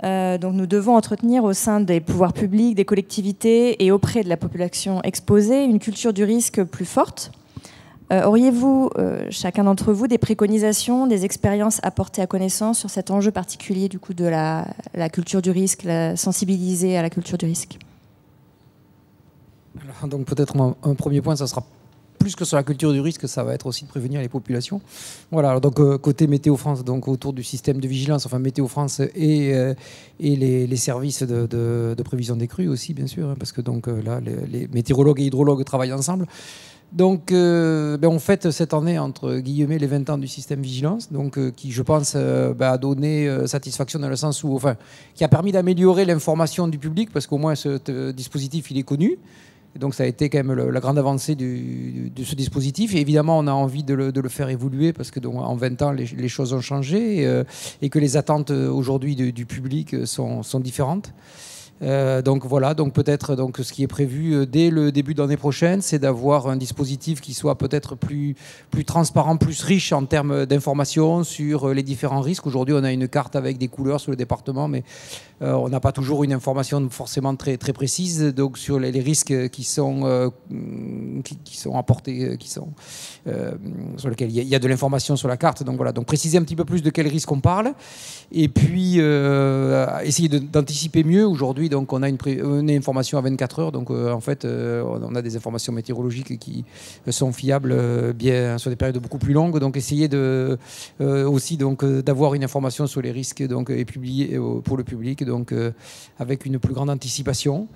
Donc, nous devons entretenir au sein des pouvoirs publics, des collectivités et auprès de la population exposée une culture du risque plus forte. Auriez-vous, chacun d'entre vous, des préconisations, des expériences à porter à connaissance sur cet enjeu particulier du coup de la culture du risque, la sensibiliser à la culture du risque ? Alors, donc peut-être un premier point, ça sera plus que sur la culture du risque, ça va être aussi de prévenir les populations. Voilà, alors donc côté Météo France, donc autour du système de vigilance, enfin Météo France et les services de prévision des crues aussi, bien sûr, hein, parce que donc là, les météorologues et hydrologues travaillent ensemble. Donc, on fête cette année, entre guillemets, les 20 ans du système vigilance, donc, qui, je pense, a donné satisfaction dans le sens où, enfin, qui a permis d'améliorer l'information du public, parce qu'au moins ce dispositif, il est connu. Et donc, ça a été quand même la grande avancée de ce dispositif. Et évidemment, on a envie de le faire évoluer, parce que donc, en 20 ans, les choses ont changé et que les attentes aujourd'hui du public sont différentes. Donc voilà, donc peut-être donc ce qui est prévu dès le début de l'année prochaine, c'est d'avoir un dispositif qui soit peut-être plus transparent, plus riche en termes d'informations sur les différents risques. Aujourd'hui, on a une carte avec des couleurs sur le département, mais on n'a pas toujours une information forcément très très précise. Donc sur les risques qui sont apportés, sur lesquels il y a de l'information sur la carte. Donc voilà, donc préciser un petit peu plus de quels risques on parle, et puis essayer d'anticiper mieux. Aujourd'hui, donc on a une information à 24 heures, donc en fait on a des informations météorologiques qui sont fiables bien sur des périodes beaucoup plus longues, donc essayer aussi donc d'avoir une information sur les risques donc et publier pour le public, donc avec une plus grande anticipation.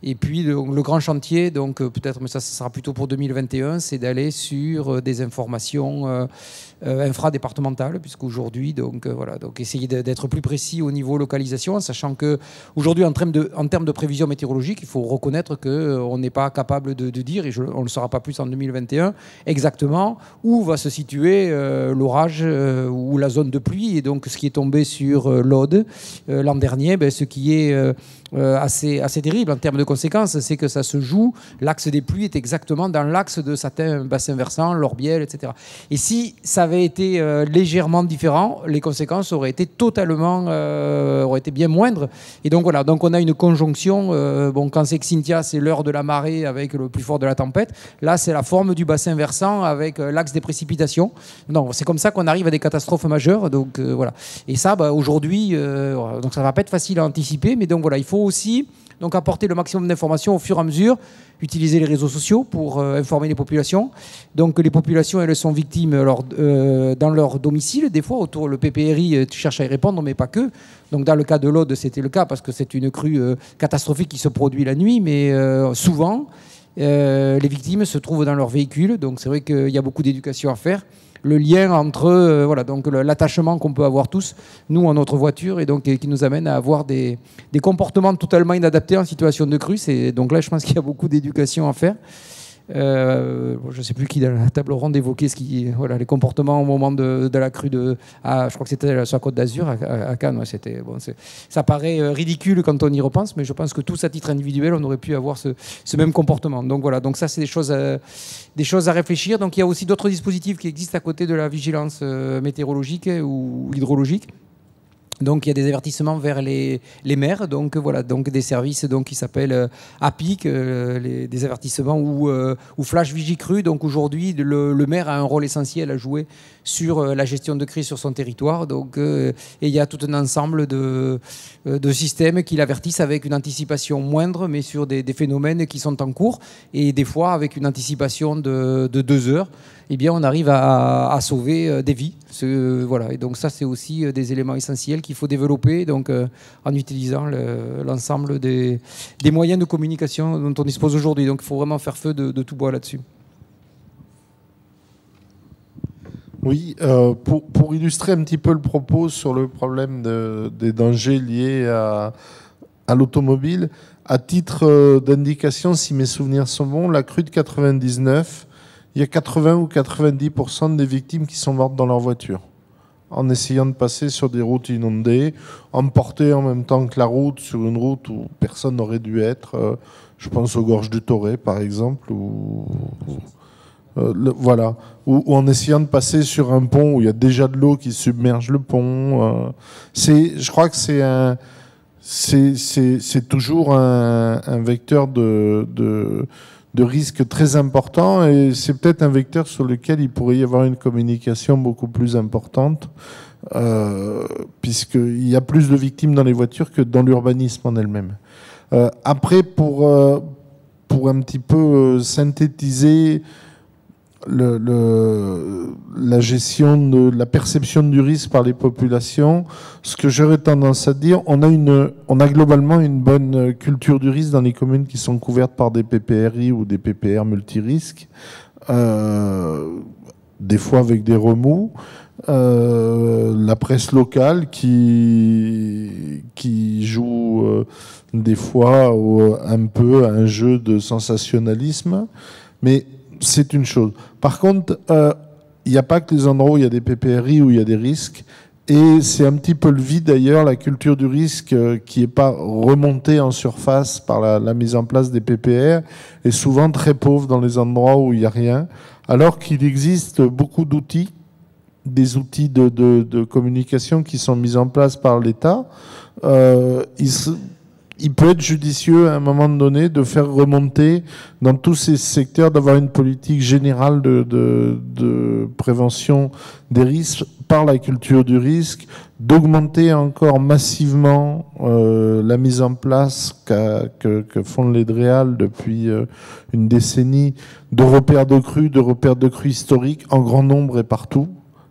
Et puis le grand chantier, donc peut-être, mais ça sera plutôt pour 2021, c'est d'aller sur des informations infradépartementales, puisqu'aujourd'hui, donc voilà, donc essayer d'être plus précis au niveau localisation, sachant que aujourd'hui, en termes en termes de prévision météorologique, il faut reconnaître qu'on n'est pas capable de dire, et on ne le saura pas plus en 2021, exactement où va se situer l'orage ou la zone de pluie. Et donc, ce qui est tombé sur l'Aude l'an dernier, ce qui est assez terrible en termes de conséquences, c'est que ça se joue, l'axe des pluies est exactement dans l'axe de certains bassins versants, l'Orbiel, etc. Et si ça avait été légèrement différent, les conséquences auraient été auraient été bien moindres. Et donc voilà, donc on a une conjonction, quand c'est Xynthia, c'est l'heure de la marée avec le plus fort de la tempête, là c'est la forme du bassin versant avec l'axe des précipitations. Donc c'est comme ça qu'on arrive à des catastrophes majeures, donc voilà. Et ça, aujourd'hui, donc ça va pas être facile à anticiper, mais donc voilà, il faut aussi donc apporter le maximum d'informations au fur et à mesure, utiliser les réseaux sociaux pour informer les populations. Donc les populations, elles sont victimes dans leur domicile, des fois autour, le PPRI cherche à y répondre, mais pas que. Donc dans le cas de l'Aude, c'était le cas parce que c'est une crue catastrophique qui se produit la nuit, mais souvent, les victimes se trouvent dans leur véhicule, donc c'est vrai qu'il y a beaucoup d'éducation à faire. Le lien entre donc l'attachement qu'on peut avoir tous, nous, en notre voiture, et donc qui nous amène à avoir des comportements totalement inadaptés en situation de crue. Donc là, je pense qu'il y a beaucoup d'éducation à faire. Je ne sais plus qui dans la table ronde évoquait les comportements au moment de la crue je crois que c'était sur la Côte d'Azur à Cannes. Ouais, ça paraît ridicule quand on y repense, mais je pense que tous à titre individuel, on aurait pu avoir ce même comportement. Donc voilà, donc ça c'est des choses à réfléchir. Donc il y a aussi d'autres dispositifs qui existent à côté de la vigilance météorologique ou hydrologique. Donc il y a des avertissements vers les maires, donc voilà, donc des services qui s'appellent APIC, des avertissements ou Flash Vigicru. Donc aujourd'hui, le maire a un rôle essentiel à jouer sur la gestion de crise sur son territoire. Donc et il y a tout un ensemble de systèmes qui l'avertissent avec une anticipation moindre, mais sur des phénomènes qui sont en cours, et des fois avec une anticipation de 2 heures. Eh bien, on arrive à sauver des vies. Voilà. Et donc ça, c'est aussi des éléments essentiels qu'il faut développer en utilisant l'ensemble des moyens de communication dont on dispose aujourd'hui. Donc il faut vraiment faire feu de tout bois là-dessus. Oui, pour illustrer un petit peu le propos sur le problème des dangers liés à l'automobile, à titre d'indication, si mes souvenirs sont bons, la crue de 99... il y a 80 ou 90% des victimes qui sont mortes dans leur voiture, en essayant de passer sur des routes inondées, emportées en même temps que la route, sur une route où personne n'aurait dû être. Je pense aux gorges du Toré, par exemple, voilà, ou en essayant de passer sur un pont où il y a déjà de l'eau qui submerge le pont. Je crois que c'est toujours un vecteur de risque très important, et c'est peut-être un vecteur sur lequel il pourrait y avoir une communication beaucoup plus importante, puisqu'il y a plus de victimes dans les voitures que dans l'urbanisme en elle-même. Après, pour un petit peu synthétiser la gestion de la perception du risque par les populations, ce que j'aurais tendance à dire, on a globalement une bonne culture du risque dans les communes qui sont couvertes par des PPRI ou des PPR multirisques, des fois avec des remous. La presse locale qui joue des fois un peu à un jeu de sensationnalisme, mais c'est une chose. Par contre, il n'y a pas que les endroits où il y a des PPRI, où il y a des risques. Et c'est un petit peu le vide d'ailleurs, la culture du risque qui n'est pas remontée en surface par la mise en place des PPR, est souvent très pauvre dans les endroits où il n'y a rien. Alors qu'il existe beaucoup d'outils, des outils de communication qui sont mis en place par l'État. Il peut être judicieux à un moment donné de faire remonter dans tous ces secteurs, d'avoir une politique générale de prévention des risques par la culture du risque, d'augmenter encore massivement la mise en place que font les DREAL depuis une décennie de repères de crues historiques en grand nombre et partout,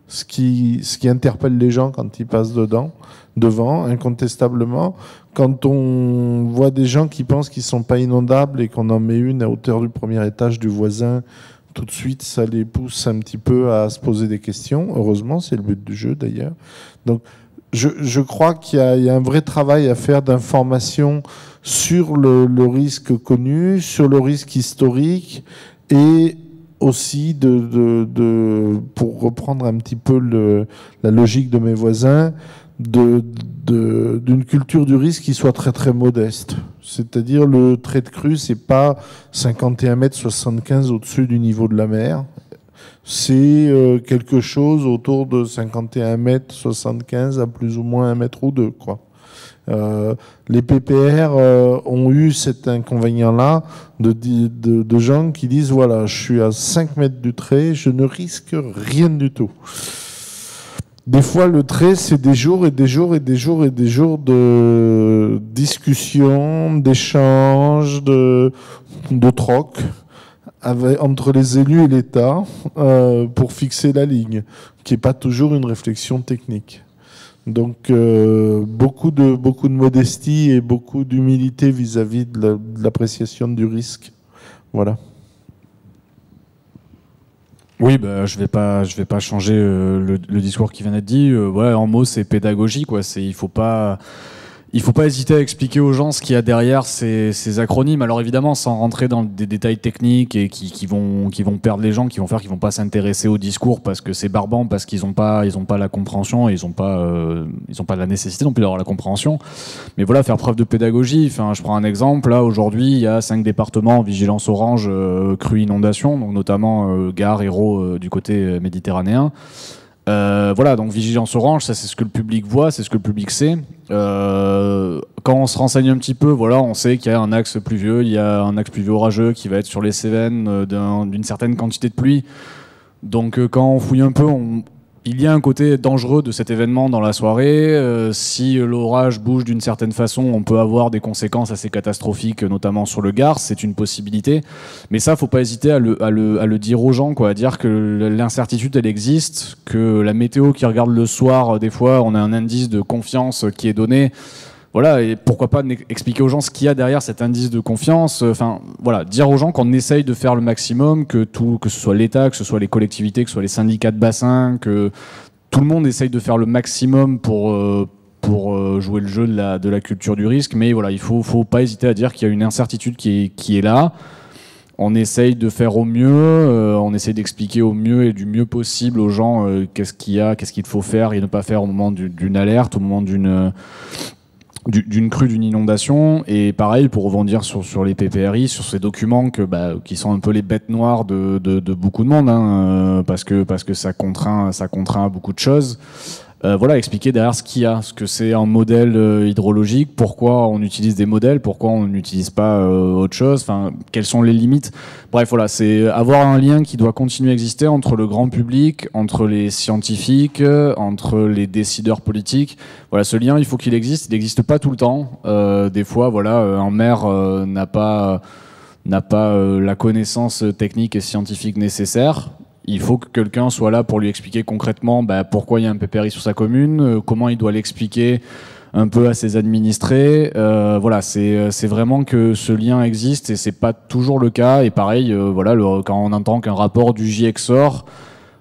ce qui interpelle les gens quand ils passent devant, incontestablement. Quand on voit des gens qui pensent qu'ils ne sont pas inondables et qu'on en met une à hauteur du premier étage du voisin, tout de suite, ça les pousse un petit peu à se poser des questions. Heureusement, c'est le but du jeu d'ailleurs. Donc, je crois qu'il y a un vrai travail à faire d'information sur le risque connu, sur le risque historique, et aussi pour reprendre un petit peu la logique de mes voisins, d'une culture du risque qui soit très très modeste. C'est-à-dire le trait de crue, c'est pas 51,75 m au-dessus du niveau de la mer. C'est quelque chose autour de 51,75 m à plus ou moins 1 mètre ou deux, quoi. Les PPR ont eu cet inconvénient-là de gens qui disent voilà, je suis à 5 mètres du trait, je ne risque rien du tout. Des fois, le trait, c'est des jours et des jours et des jours et des jours de discussion, d'échanges, de troc entre les élus et l'État pour fixer la ligne, qui n'est pas toujours une réflexion technique. Donc beaucoup de modestie et beaucoup d'humilité vis-à-vis de l'appréciation du risque. Voilà. Oui, bah, je vais pas changer le discours qui vient d'être dit. Ouais, en mots, c'est pédagogie, quoi. Il faut pas hésiter à expliquer aux gens ce qu'il y a derrière ces acronymes. Alors évidemment, sans rentrer dans des détails techniques et qui vont perdre les gens, qui vont pas s'intéresser au discours parce que c'est barbant, parce qu'ils ont pas la compréhension et ils ont pas la nécessité non plus d'avoir la compréhension. Mais voilà, faire preuve de pédagogie. Enfin, je prends un exemple. Là, aujourd'hui, il y a 5 départements en vigilance orange crue inondation, donc notamment Gare, Hérault du côté méditerranéen. Voilà, donc vigilance orange, ça c'est ce que le public voit, c'est ce que le public sait. Quand on se renseigne un petit peu, voilà, on sait qu'il y a un axe pluvieux, il y a un axe pluvieux orageux qui va être sur les Cévennes d'une certaine quantité de pluie. Donc quand on fouille un peu, il y a un côté dangereux de cet événement dans la soirée. Si l'orage bouge d'une certaine façon, on peut avoir des conséquences assez catastrophiques, notamment sur le Gard. C'est une possibilité. Mais ça, faut pas hésiter à le dire aux gens, quoi, à dire que l'incertitude, elle existe, que la météo qui regarde le soir, des fois, on a un indice de confiance qui est donné. Voilà, et pourquoi pas expliquer aux gens ce qu'il y a derrière cet indice de confiance. Enfin, voilà, dire aux gens qu'on essaye de faire le maximum, que ce soit l'État, que ce soit les collectivités, que ce soit les syndicats de bassin, que tout le monde essaye de faire le maximum pour jouer le jeu de la culture du risque. Mais voilà, il faut pas hésiter à dire qu'il y a une incertitude qui est là. On essaye de faire au mieux, on essaye d'expliquer au mieux et du mieux possible aux gens qu'est-ce qu'il faut faire et ne pas faire au moment d'une alerte, au moment d'une crue, d'une inondation. Et pareil, pour rebondir sur les PPRI, sur ces documents qui sont un peu les bêtes noires de beaucoup de monde, hein, parce que ça contraint à beaucoup de choses. Voilà, expliquer derrière ce qu'il y a, ce que c'est un modèle hydrologique, pourquoi on utilise des modèles, pourquoi on n'utilise pas autre chose, enfin, quelles sont les limites. Bref, voilà, c'est avoir un lien qui doit continuer à exister entre le grand public, entre les scientifiques, entre les décideurs politiques. Voilà, ce lien, il faut qu'il existe. Il n'existe pas tout le temps. Des fois, voilà, un maire n'a pas la connaissance technique et scientifique nécessaire. Il faut que quelqu'un soit là pour lui expliquer concrètement pourquoi il y a un PPRI sur sa commune, comment il doit l'expliquer un peu à ses administrés. Voilà, c'est vraiment que ce lien existe et c'est pas toujours le cas. Et pareil, voilà, quand on entend qu'un rapport du GIEC sort,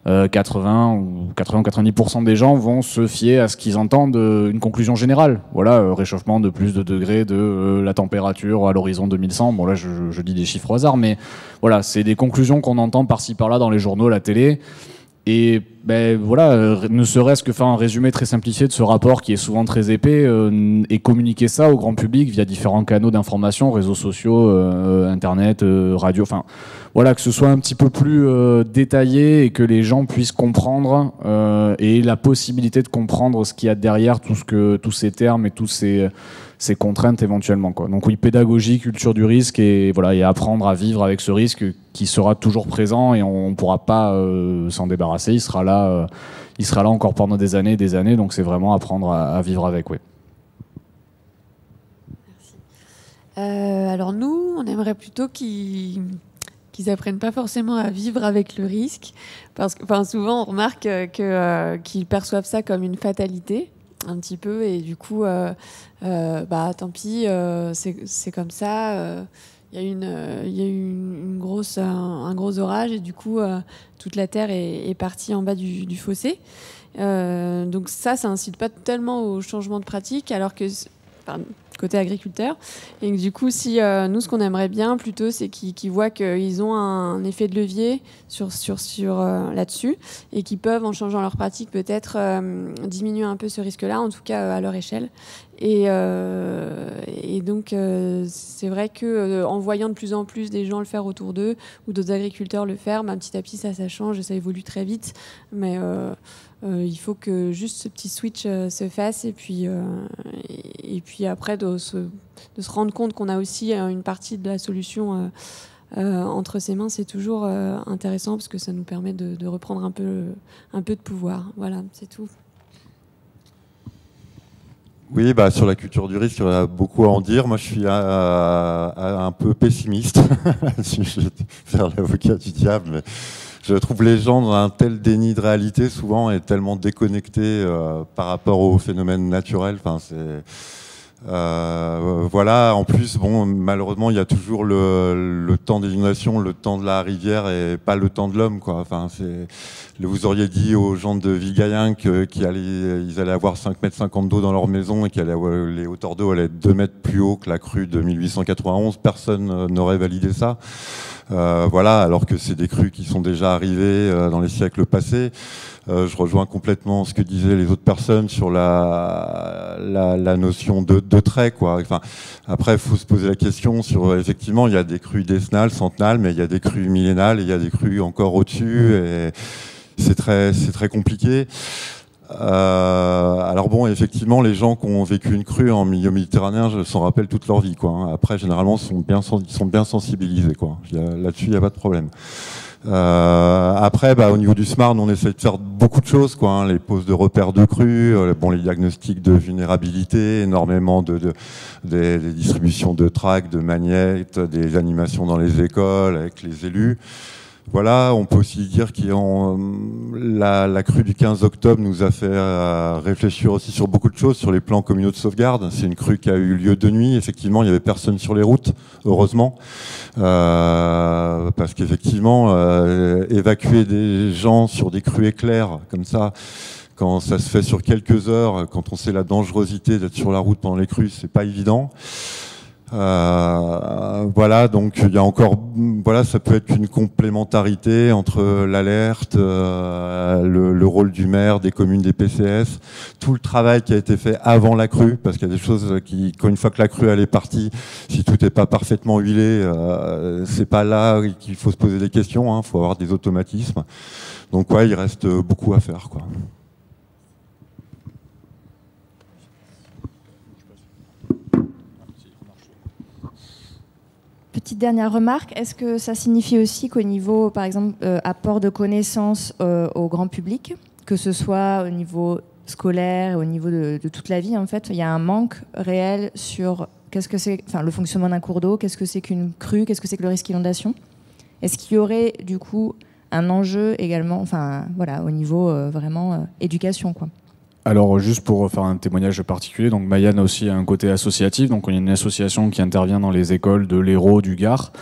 80-90% des gens vont se fier à ce qu'ils entendent, une conclusion générale. Voilà, réchauffement de plus de degrés de la température à l'horizon 2100. Bon là, je dis des chiffres au hasard, mais voilà, c'est des conclusions qu'on entend par-ci par-là dans les journaux, la télé. Et voilà, ne serait-ce que faire un résumé très simplifié de ce rapport qui est souvent très épais et communiquer ça au grand public via différents canaux d'information, réseaux sociaux, internet, radio, enfin voilà, que ce soit un petit peu plus détaillé et que les gens puissent comprendre et la possibilité de comprendre ce qu'il y a derrière tous ces termes et tous ces contraintes éventuellement, quoi. Donc oui, pédagogie, culture du risque et voilà, et apprendre à vivre avec ce risque qui sera toujours présent et on ne pourra pas s'en débarrasser. Il sera là encore pendant des années et des années. Donc c'est vraiment apprendre à vivre avec, oui. Merci. Alors nous, on aimerait plutôt qu'ils apprennent pas forcément à vivre avec le risque, parce que souvent on remarque qu'ils perçoivent ça comme une fatalité un petit peu, et du coup tant pis, c'est comme ça. Il y a eu un gros orage et du coup toute la terre est partie en bas du fossé. Donc ça incite pas tellement au changement de pratique, alors que côté agriculteur. Et du coup, si nous, ce qu'on aimerait bien plutôt, c'est qu'ils voient qu'ils ont un effet de levier sur là-dessus, et qu'ils peuvent, en changeant leur pratique, peut-être diminuer un peu ce risque-là, en tout cas à leur échelle. Et donc, c'est vrai qu'en voyant de plus en plus des gens le faire autour d'eux, ou d'autres agriculteurs le faire, petit à petit, ça change et ça évolue très vite. Mais il faut que juste ce petit switch se fasse, et puis après de se rendre compte qu'on a aussi une partie de la solution entre ses mains, c'est toujours intéressant, parce que ça nous permet de reprendre un peu de pouvoir. Voilà, c'est tout. Oui, sur la culture du risque, il y a beaucoup à en dire. Moi, je suis un peu pessimiste, si je vais faire l'avocat du diable, mais je trouve les gens dans un tel déni de réalité souvent, et tellement déconnectés par rapport aux phénomènes naturels. Enfin, voilà. En plus, malheureusement, il y a toujours le temps des inondations, le temps de la rivière, et pas le temps de l'homme, quoi. Enfin, vous auriez dit aux gens de Vigayen qu'ils allaient avoir 5,50 m d'eau dans leur maison, et les hauteurs d'eau allaient être 2 mètres plus haut que la crue de 1891. Personne n'aurait validé ça. Voilà, alors que c'est des crues qui sont déjà arrivées dans les siècles passés. Je rejoins complètement ce que disaient les autres personnes sur la notion de trait, quoi. Enfin, après, il faut se poser la question sur, effectivement, il y a des crues décennales, centennales, mais il y a des crues millénales, et il y a des crues encore au-dessus, et c'est très compliqué. Alors effectivement, les gens qui ont vécu une crue en milieu méditerranéen s'en rappellent toute leur vie, quoi. Après, généralement, ils sont bien sensibilisés, quoi. Là-dessus, il n'y a pas de problème. Après, au niveau du SMART, on essaie de faire beaucoup de choses, quoi. Les poses de repères de crues, les diagnostics de vulnérabilité, énormément des distributions de tracts, de magnettes, des animations dans les écoles avec les élus. Voilà, on peut aussi dire que la crue du 15 octobre nous a fait réfléchir aussi sur beaucoup de choses, sur les plans communaux de sauvegarde. C'est une crue qui a eu lieu de nuit. Effectivement, il n'y avait personne sur les routes, heureusement. Parce qu'effectivement, évacuer des gens sur des crues éclairs, comme ça, quand ça se fait sur quelques heures, quand on sait la dangerosité d'être sur la route pendant les crues, c'est pas évident. Voilà, donc il y a encore, ça peut être une complémentarité entre l'alerte, le rôle du maire, des communes, des PCS, tout le travail qui a été fait avant la crue, parce qu'il y a des choses quand une fois que la crue elle est partie, si tout n'est pas parfaitement huilé, c'est pas là qu'il faut se poser des questions, hein, faut avoir des automatismes. Donc il reste beaucoup à faire, quoi. Petite dernière remarque, est-ce que ça signifie aussi qu'au niveau, par exemple, apport de connaissances au grand public, que ce soit au niveau scolaire, au niveau de toute la vie, en fait, il y a un manque réel sur qu'est-ce que c'est, le fonctionnement d'un cours d'eau, qu'est-ce que c'est qu'une crue, qu'est-ce que c'est que le risque d'inondation? Est-ce qu'il y aurait du coup un enjeu également, au niveau vraiment éducation, quoi? Alors juste pour faire un témoignage particulier, donc Mayan a aussi un côté associatif, donc on est une association qui intervient dans les écoles de l'Hérault, du Gard,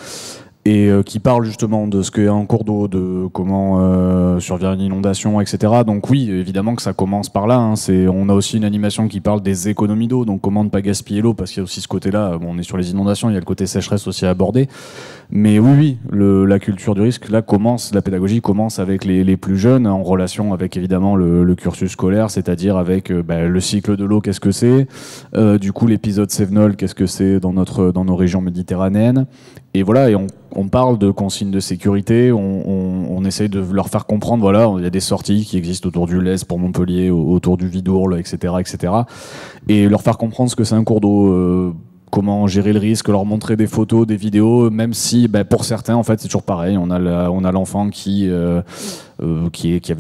et qui parle justement de ce qu'est un cours d'eau, de comment survient une inondation, etc. Donc oui, évidemment que ça commence par là, hein. On a aussi une animation qui parle des économies d'eau, donc comment ne pas gaspiller l'eau, parce qu'il y a aussi ce côté-là, on est sur les inondations, il y a le côté sécheresse aussi à aborder. Mais oui, la culture du risque, là, la pédagogie commence avec les plus jeunes, en relation avec évidemment le cursus scolaire, c'est-à-dire avec le cycle de l'eau, qu'est-ce que c'est, du coup l'épisode Cévenol, qu'est-ce que c'est dans nos régions méditerranéennes. Et voilà, et on parle de consignes de sécurité, on essaye de leur faire comprendre, voilà, il y a des sorties qui existent autour du Lez pour Montpellier, autour du Vidourle, etc., etc. Et leur faire comprendre ce que c'est un cours d'eau, comment gérer le risque, leur montrer des photos, des vidéos, même si pour certains en fait c'est toujours pareil, on a l'enfant qui avait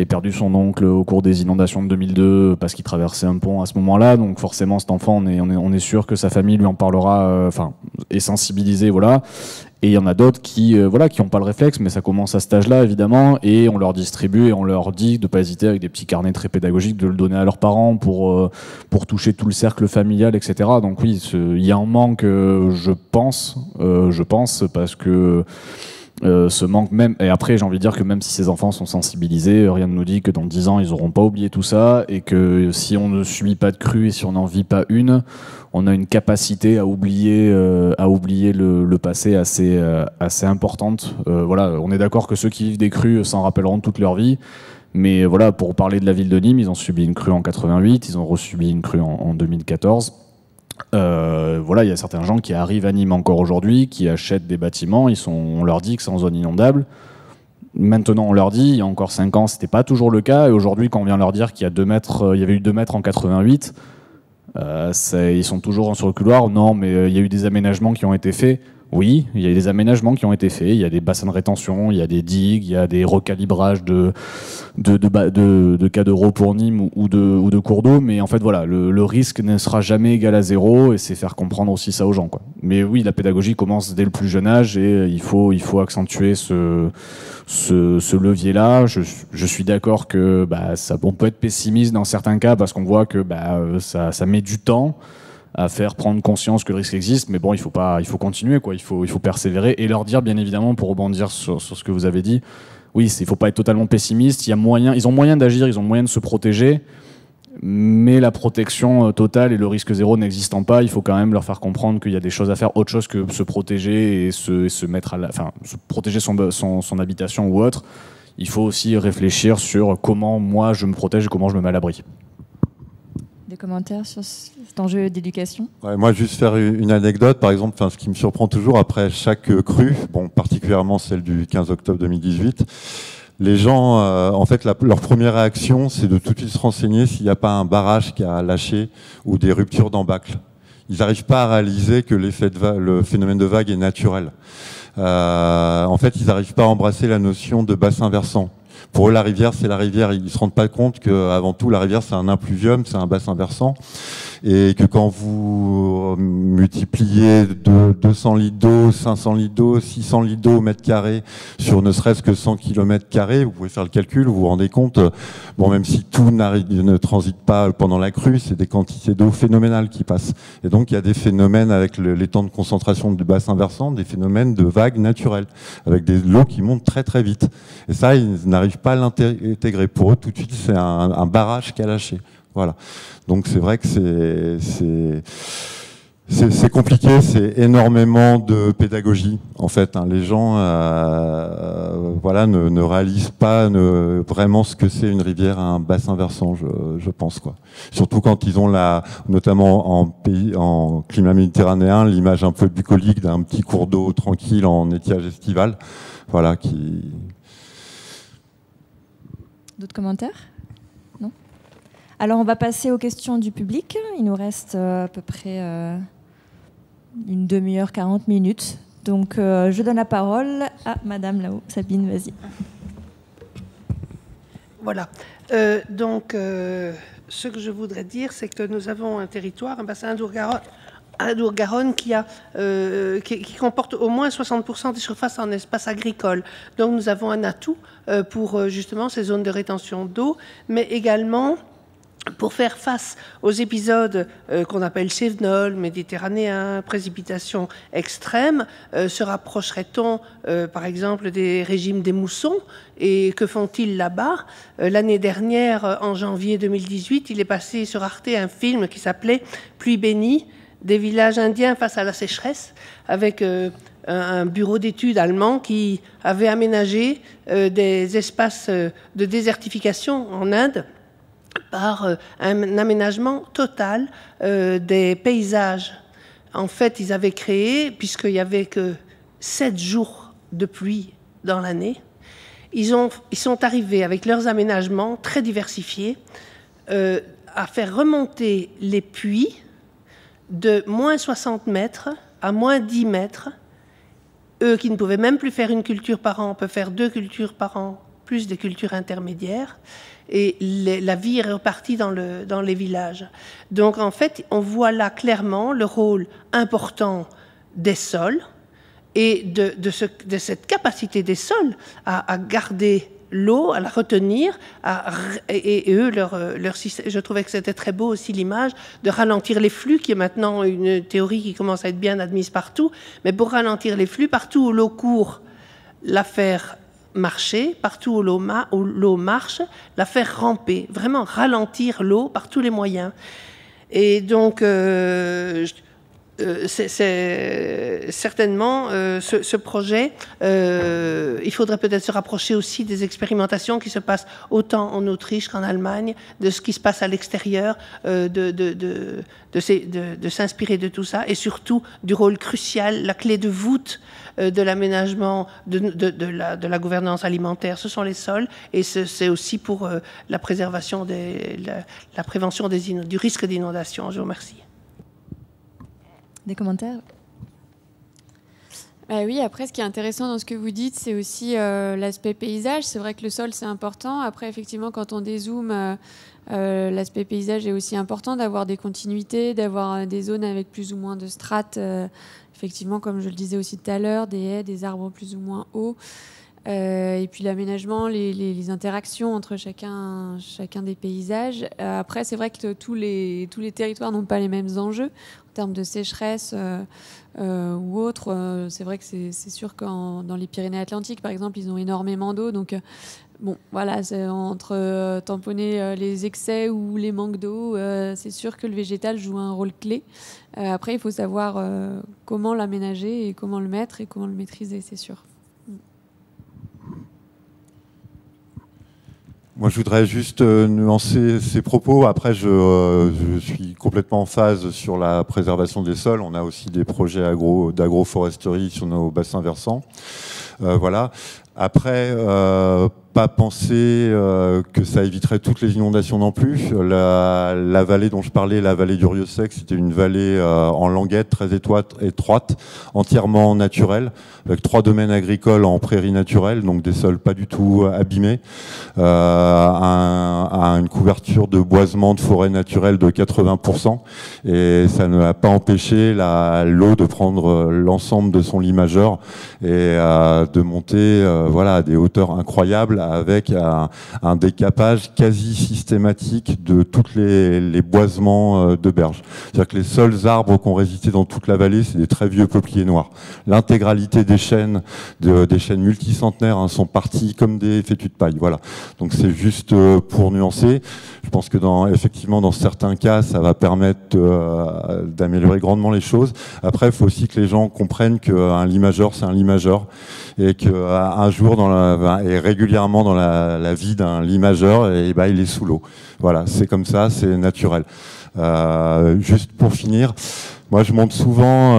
perdu son oncle au cours des inondations de 2002 parce qu'il traversait un pont à ce moment-là, donc forcément cet enfant on est sûr que sa famille lui en parlera, est sensibilisé, voilà. Et il y en a d'autres qui ont pas le réflexe, mais ça commence à cet âge-là évidemment, et on leur distribue et on leur dit de pas hésiter avec des petits carnets très pédagogiques de le donner à leurs parents pour toucher tout le cercle familial, etc. Donc oui, il y a un manque, je pense, parce que Ce manque même, et après j'ai envie de dire que même si ces enfants sont sensibilisés, rien ne nous dit que dans 10 ans ils n'auront pas oublié tout ça, et que si on ne subit pas de crue et si on n'en vit pas une, on a une capacité à oublier le passé assez importante. Voilà, on est d'accord que ceux qui vivent des crues s'en rappelleront toute leur vie, mais voilà, pour parler de la ville de Nîmes, ils ont subi une crue en 88, ils ont resubi une crue en 2014. Voilà, il y a certains gens qui arrivent à Nîmes encore aujourd'hui, qui achètent des bâtiments, on leur dit que c'est en zone inondable. Maintenant, on leur dit, il y a encore 5 ans, c'était pas toujours le cas, et aujourd'hui, quand on vient leur dire qu'il y a 2 mètres, il y avait eu 2 mètres en 88, ils sont toujours sur le couloir. Non, mais il y a eu des aménagements qui ont été faits. Oui, il y a des aménagements qui ont été faits. Il y a des bassins de rétention, il y a des digues, il y a des recalibrages de cadereaux pour Nîmes ou de cours d'eau. Mais en fait, voilà, le risque ne sera jamais égal à 0, et c'est faire comprendre aussi ça aux gens, quoi. Mais oui, la pédagogie commence dès le plus jeune âge, et il faut accentuer ce levier-là. Je suis d'accord que on peut être pessimiste dans certains cas parce qu'on voit que ça met du temps à faire prendre conscience que le risque existe, mais bon, il faut continuer, quoi. Il faut persévérer et leur dire, bien évidemment, pour rebondir sur ce que vous avez dit, oui, il faut pas être totalement pessimiste. Ils ont moyen d'agir, ils ont moyen de se protéger, mais la protection totale et le risque 0 n'existant pas, il faut quand même leur faire comprendre qu'il y a des choses à faire, autre chose que se protéger et se mettre se protéger son habitation ou autre. Il faut aussi réfléchir sur comment moi je me protège et comment je me mets à l'abri. Des commentaires sur cet enjeu d'éducation? Ouais, moi, juste faire une anecdote, par exemple, ce qui me surprend toujours après chaque crue, particulièrement celle du 15 octobre 2018, les gens, en fait, leur première réaction, c'est de tout de suite se renseigner s'il n'y a pas un barrage qui a lâché ou des ruptures d'embâcle. Ils n'arrivent pas à réaliser que le phénomène de vague est naturel. En fait, ils n'arrivent pas à embrasser la notion de bassin versant. Pour eux, la rivière, c'est la rivière. Ils ne se rendent pas compte qu'avant tout, la rivière, c'est un impluvium, c'est un bassin versant. Et que quand vous multipliez 200 litres d'eau, 500 litres d'eau, 600 litres d'eau au mètre carré sur ne serait-ce que 100 km², vous pouvez faire le calcul, vous vous rendez compte, même si tout ne transite pas pendant la crue, c'est des quantités d'eau phénoménales qui passent. Et donc, il y a des phénomènes avec les temps de concentration du bassin versant, des phénomènes de vagues naturelles, avec des lots qui montent très très vite. Et ça, ils n'arrivent pas à l'intégrer. Pour eux, tout de suite, c'est un barrage qui a lâché. Voilà. Donc c'est vrai que c'est compliqué, c'est énormément de pédagogie en fait. Les gens ne réalisent pas vraiment ce que c'est une rivière, un bassin versant, je pense, quoi. Surtout quand ils ont notamment en climat méditerranéen, l'image un peu bucolique d'un petit cours d'eau tranquille en étiage estival. Voilà qui. D'autres commentaires? Non? Alors, on va passer aux questions du public. Il nous reste à peu près une demi-heure, 40 minutes. Donc, je donne la parole à Madame là-haut. Sabine, vas-y. Voilà. Ce que je voudrais dire, c'est que nous avons un territoire, un bassin Adour-Garonne qui comporte au moins 60% des surfaces en espace agricole. Donc nous avons un atout pour justement ces zones de rétention d'eau, mais également pour faire face aux épisodes qu'on appelle cévenols, méditerranéens, précipitations extrêmes. Se rapprocherait-on par exemple des régimes des moussons? Et que font-ils là-bas? L'année dernière, en janvier 2018, il est passé sur Arte un film qui s'appelait « Pluie bénie », des villages indiens face à la sécheresse, avec un bureau d'études allemand qui avait aménagé des espaces de désertification en Inde par un aménagement total des paysages. En fait, ils avaient créé, puisqu'il n'y avait que 7 jours de pluie dans l'année, ils sont arrivés avec leurs aménagements très diversifiés à faire remonter les puits de moins 60 mètres à moins 10 mètres. Eux qui ne pouvaient même plus faire une culture par an peuvent faire 2 cultures par an, plus des cultures intermédiaires. Et la vie est repartie dans les villages. Donc en fait, on voit là clairement le rôle important des sols et de cette capacité des sols à garder l'eau, à la retenir, et eux, leur système. Je trouvais que c'était très beau aussi l'image de ralentir les flux, qui est maintenant une théorie qui commence à être bien admise partout, mais pour ralentir les flux, partout où l'eau court la faire marcher partout où l'eau marche, la faire ramper, vraiment ralentir l'eau par tous les moyens. Et donc, c'est certainement ce projet, il faudrait peut-être se rapprocher aussi des expérimentations qui se passent autant en Autriche qu'en Allemagne, de ce qui se passe à l'extérieur, de s'inspirer de tout ça, et surtout du rôle crucial, la clé de voûte de l'aménagement, de la gouvernance alimentaire, ce sont les sols, et c'est aussi pour la préservation, la prévention du risque d'inondation. Je vous remercie. Des commentaires? Oui, après, ce qui est intéressant dans ce que vous dites, c'est aussi l'aspect paysage. C'est vrai que le sol, c'est important. Après, effectivement, quand on dézoome, l'aspect paysage est aussi important, d'avoir des continuités, d'avoir des zones avec plus ou moins de strates. Effectivement, comme je le disais aussi tout à l'heure, des haies, des arbres plus ou moins hauts. Et puis l'aménagement, les interactions entre chacun des paysages. Après, c'est vrai que tous les territoires n'ont pas les mêmes enjeux en termes de sécheresse ou autre. C'est vrai que c'est sûr que dans les Pyrénées-Atlantiques, par exemple, ils ont énormément d'eau. Donc, bon, voilà, entre tamponner les excès ou les manques d'eau, c'est sûr que le végétal joue un rôle clé. Après, il faut savoir comment l'aménager et comment le mettre et comment le maîtriser, c'est sûr. Moi, je voudrais juste nuancer ces propos. Après, je suis complètement en phase sur la préservation des sols. On a aussi des projets d'agroforesterie sur nos bassins versants. Voilà. Après, pas penser que ça éviterait toutes les inondations non plus. La vallée dont je parlais, la vallée du Rieux-Sec, c'était une vallée en languette, très étroite, entièrement naturelle, avec 3 domaines agricoles en prairie naturelle, donc des sols pas du tout abîmés, une couverture de boisement de forêt naturelle de 80%, et ça ne a pas empêché l'eau de prendre l'ensemble de son lit majeur et de monter à des hauteurs incroyables, avec un décapage quasi systématique de tous les boisements de berges. C'est-à-dire que les seuls arbres qui ont résisté dans toute la vallée, c'est des très vieux peupliers noirs. L'intégralité des chênes multicentenaires sont partis comme des fétus de paille. Voilà. Donc c'est juste pour nuancer. Je pense que effectivement, dans certains cas, ça va permettre d'améliorer grandement les choses. Après, il faut aussi que les gens comprennent qu'un lit majeur, c'est un lit majeur, et qu'un jour, et régulièrement dans la vie d'un lit majeur, et il est sous l'eau. Voilà, c'est comme ça, c'est naturel. Juste pour finir, moi je montre souvent,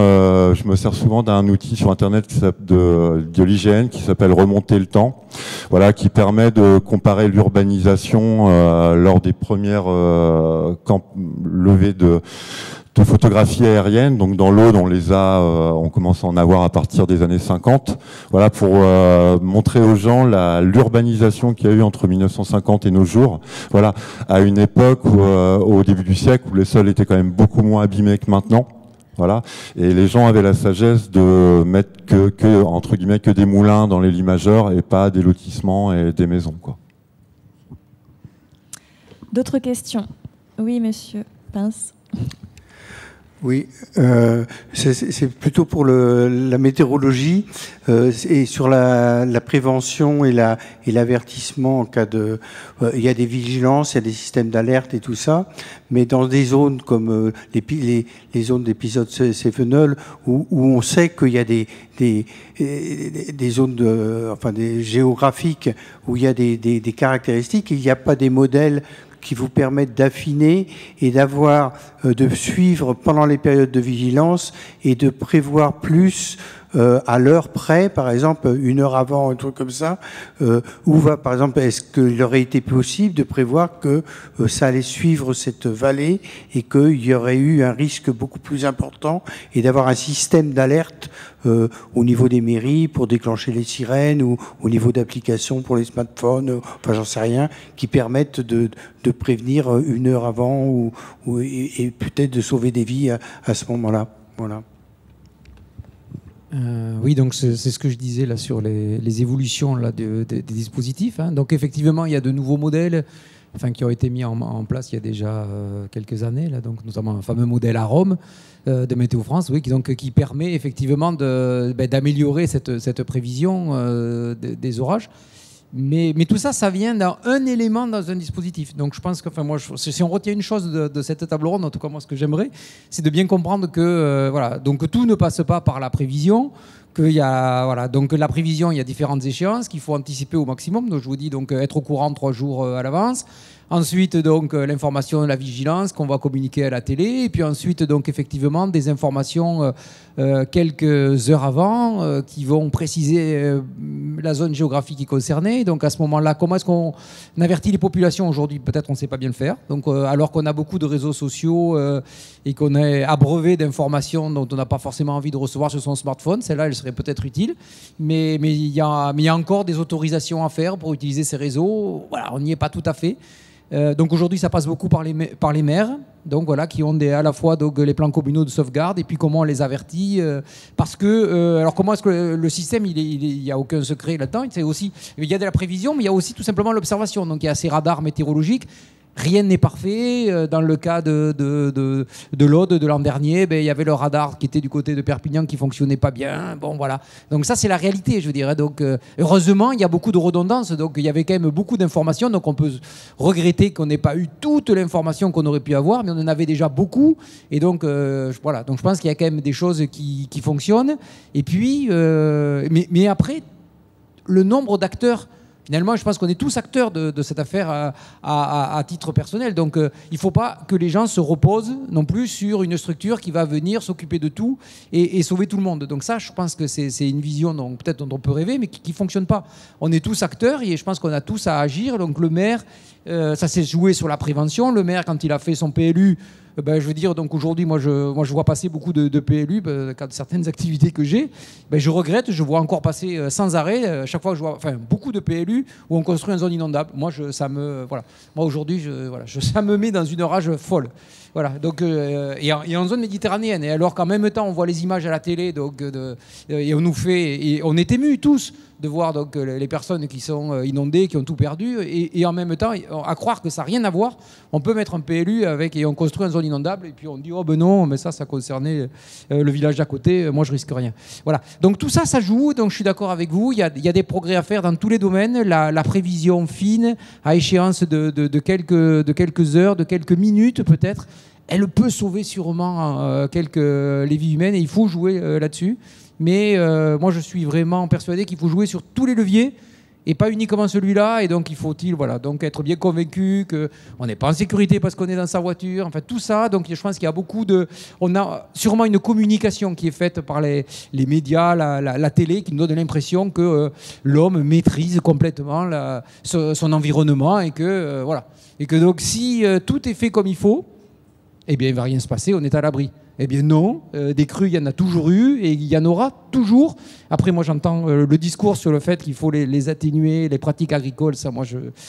je me sers souvent d'un outil sur internet de l'IGN qui s'appelle Remonter le temps, voilà, qui permet de comparer l'urbanisation lors des premières levées de photographie aérienne, donc dans l'Aude, on commence à en avoir à partir des années 50, voilà, pour montrer aux gens l'urbanisation qu'il y a eu entre 1950 et nos jours, voilà, à une époque au début du siècle où les sols étaient quand même beaucoup moins abîmés que maintenant. Voilà. Et les gens avaient la sagesse de mettre entre guillemets, que des moulins dans les lits majeurs et pas des lotissements et des maisons, quoi. D'autres questions? Oui, monsieur Pince. Oui, c'est plutôt pour la météorologie et sur la prévention et l'avertissement en cas de... il y a des vigilances, il y a des systèmes d'alerte et tout ça, mais dans des zones comme les zones d'épisode Cévenol où on sait qu'il y a des zones géographiques où il y a des caractéristiques, il n'y a pas des modèles qui vous permettent d'affiner et de suivre pendant les périodes de vigilance et de prévoir plus à l'heure près, par exemple 1 heure avant, un truc comme ça, par exemple, est-ce qu'il aurait été possible de prévoir que ça allait suivre cette vallée et qu'il y aurait eu un risque beaucoup plus important et d'avoir un système d'alerte au niveau des mairies pour déclencher les sirènes ou au niveau d'applications pour les smartphones, enfin j'en sais rien, qui permettent de prévenir 1 heure avant et peut-être de sauver des vies à ce moment-là. Voilà. Oui, donc c'est ce que je disais là sur les évolutions là, des dispositifs. Hein. Donc effectivement, il y a de nouveaux modèles enfin, qui ont été mis en place il y a déjà quelques années, là, donc notamment un fameux modèle à Rome de Météo France, oui, qui permet effectivement d'améliorer cette prévision des orages. Mais tout ça, ça vient d'un élément dans un dispositif. Donc je pense que, enfin, moi, si on retient une chose de cette table ronde, en tout cas moi, ce que j'aimerais, c'est de bien comprendre que voilà, donc tout ne passe pas par la prévision. Donc la prévision, il y a différentes échéances qu'il faut anticiper au maximum. Donc je vous dis donc être au courant 3 jours à l'avance. Ensuite, donc, l'information, la vigilance qu'on va communiquer à la télé. Et puis ensuite, donc, effectivement, des informations quelques heures avant qui vont préciser la zone géographique qui est concernée. Donc, à ce moment-là, comment est-ce qu'on avertit les populations aujourd'hui? Peut-être on ne sait pas bien le faire. Donc, alors qu'on a beaucoup de réseaux sociaux et qu'on est abreuvé d'informations dont on n'a pas forcément envie de recevoir sur son smartphone, celle-là, elle serait peut-être utile. Mais il y a encore des autorisations à faire pour utiliser ces réseaux. Voilà, on n'y est pas tout à fait. Donc aujourd'hui, ça passe beaucoup par les maires, donc voilà, qui ont à la fois donc, les plans communaux de sauvegarde et puis comment on les avertit. Parce que, alors comment est-ce que le système, il n'y a aucun secret là-dedans. Il y a de la prévision, mais il y a aussi tout simplement l'observation. Donc il y a ces radars météorologiques. Rien n'est parfait. Dans le cas de l'Aude de l'an dernier, il y avait le radar qui était du côté de Perpignan qui fonctionnait pas bien. Bon, voilà. Donc ça, c'est la réalité, je dirais. Donc heureusement, il y a beaucoup de redondance. Donc il y avait quand même beaucoup d'informations. Donc on peut regretter qu'on n'ait pas eu toute l'information qu'on aurait pu avoir, mais on en avait déjà beaucoup. Et donc voilà. Donc je pense qu'il y a quand même des choses qui fonctionnent. Et puis, mais après, le nombre d'acteurs. Finalement, je pense qu'on est tous acteurs de cette affaire à titre personnel. Donc, il ne faut pas que les gens se reposent non plus sur une structure qui va venir s'occuper de tout et sauver tout le monde. Donc ça, je pense que c'est une vision dont on peut rêver, mais qui ne fonctionne pas. On est tous acteurs et je pense qu'on a tous à agir. Donc le maire, ça s'est joué sur la prévention. Le maire, quand il a fait son PLU, je veux dire, donc aujourd'hui, moi je vois passer beaucoup de PLU, quand certaines activités que j'ai, je regrette, je vois encore passer sans arrêt, chaque fois que je vois, beaucoup de PLU où on construit une zone inondable. Moi, voilà. Moi aujourd'hui, ça me met dans une rage folle. Voilà. Donc, et en zone méditerranéenne. Et alors qu'en même temps, on voit les images à la télé, donc, et on est émus tous de voir donc les personnes qui sont inondées, qui ont tout perdu, et en même temps, à croire que ça n'a rien à voir, on peut mettre un PLU et on construit une zone inondable, et puis on dit, oh ben non, mais ça concernait le village d'à côté, moi je risque rien. Voilà. Donc tout ça, ça joue, donc je suis d'accord avec vous, il y a des progrès à faire dans tous les domaines, la prévision fine, à échéance de quelques heures, de quelques minutes peut-être, elle peut sauver sûrement les vies humaines, et il faut jouer là-dessus. Mais moi, je suis vraiment persuadé qu'il faut jouer sur tous les leviers et pas uniquement celui-là. Et donc, il faut donc être bien convaincu qu'on n'est pas en sécurité parce qu'on est dans sa voiture. Enfin, tout ça. Donc, je pense qu'il y a on a sûrement une communication qui est faite par les médias, la télé, qui nous donne l'impression que l'homme maîtrise complètement son environnement et que voilà. Et que donc, si tout est fait comme il faut, eh bien, il ne va rien se passer. On est à l'abri. Eh bien non, des crues, il y en a toujours eu et il y en aura toujours. Après, moi, j'entends le discours sur le fait qu'il faut les atténuer, les pratiques agricoles. Ça, moi,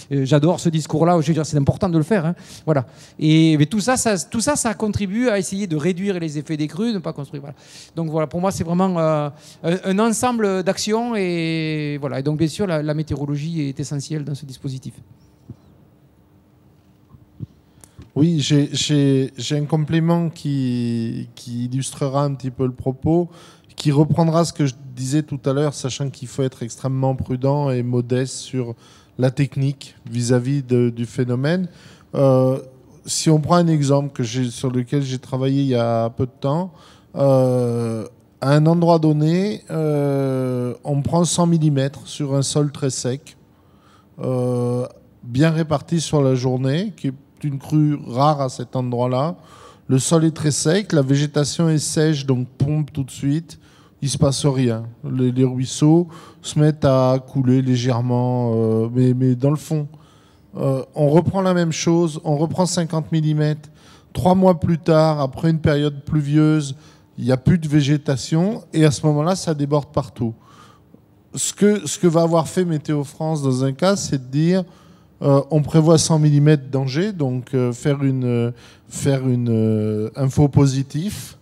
j'adore ce discours-là. Je veux dire, c'est important de le faire. Hein. Voilà. Mais tout ça, ça contribue à essayer de réduire les effets des crues, de ne pas construire. Voilà. Donc voilà, pour moi, c'est vraiment un ensemble d'actions et voilà. Et donc, bien sûr, la météorologie est essentielle dans ce dispositif. Oui, j'ai un complément qui illustrera un petit peu le propos, qui reprendra ce que je disais tout à l'heure, sachant qu'il faut être extrêmement prudent et modeste sur la technique vis-à-vis du phénomène. Si on prend un exemple sur lequel j'ai travaillé il y a peu de temps, à un endroit donné, on prend 100 mm sur un sol très sec, bien réparti sur la journée, qui est une crue rare à cet endroit-là. Le sol est très sec, la végétation est sèche, donc pompe tout de suite. Il ne se passe rien. Les ruisseaux se mettent à couler légèrement, mais dans le fond. On reprend la même chose, on reprend 50 mm. 3 mois plus tard, après une période pluvieuse, il n'y a plus de végétation, et à ce moment-là, ça déborde partout. Ce que va avoir fait Météo France dans un cas, c'est de dire on prévoit 100 mm danger, donc faire une info positif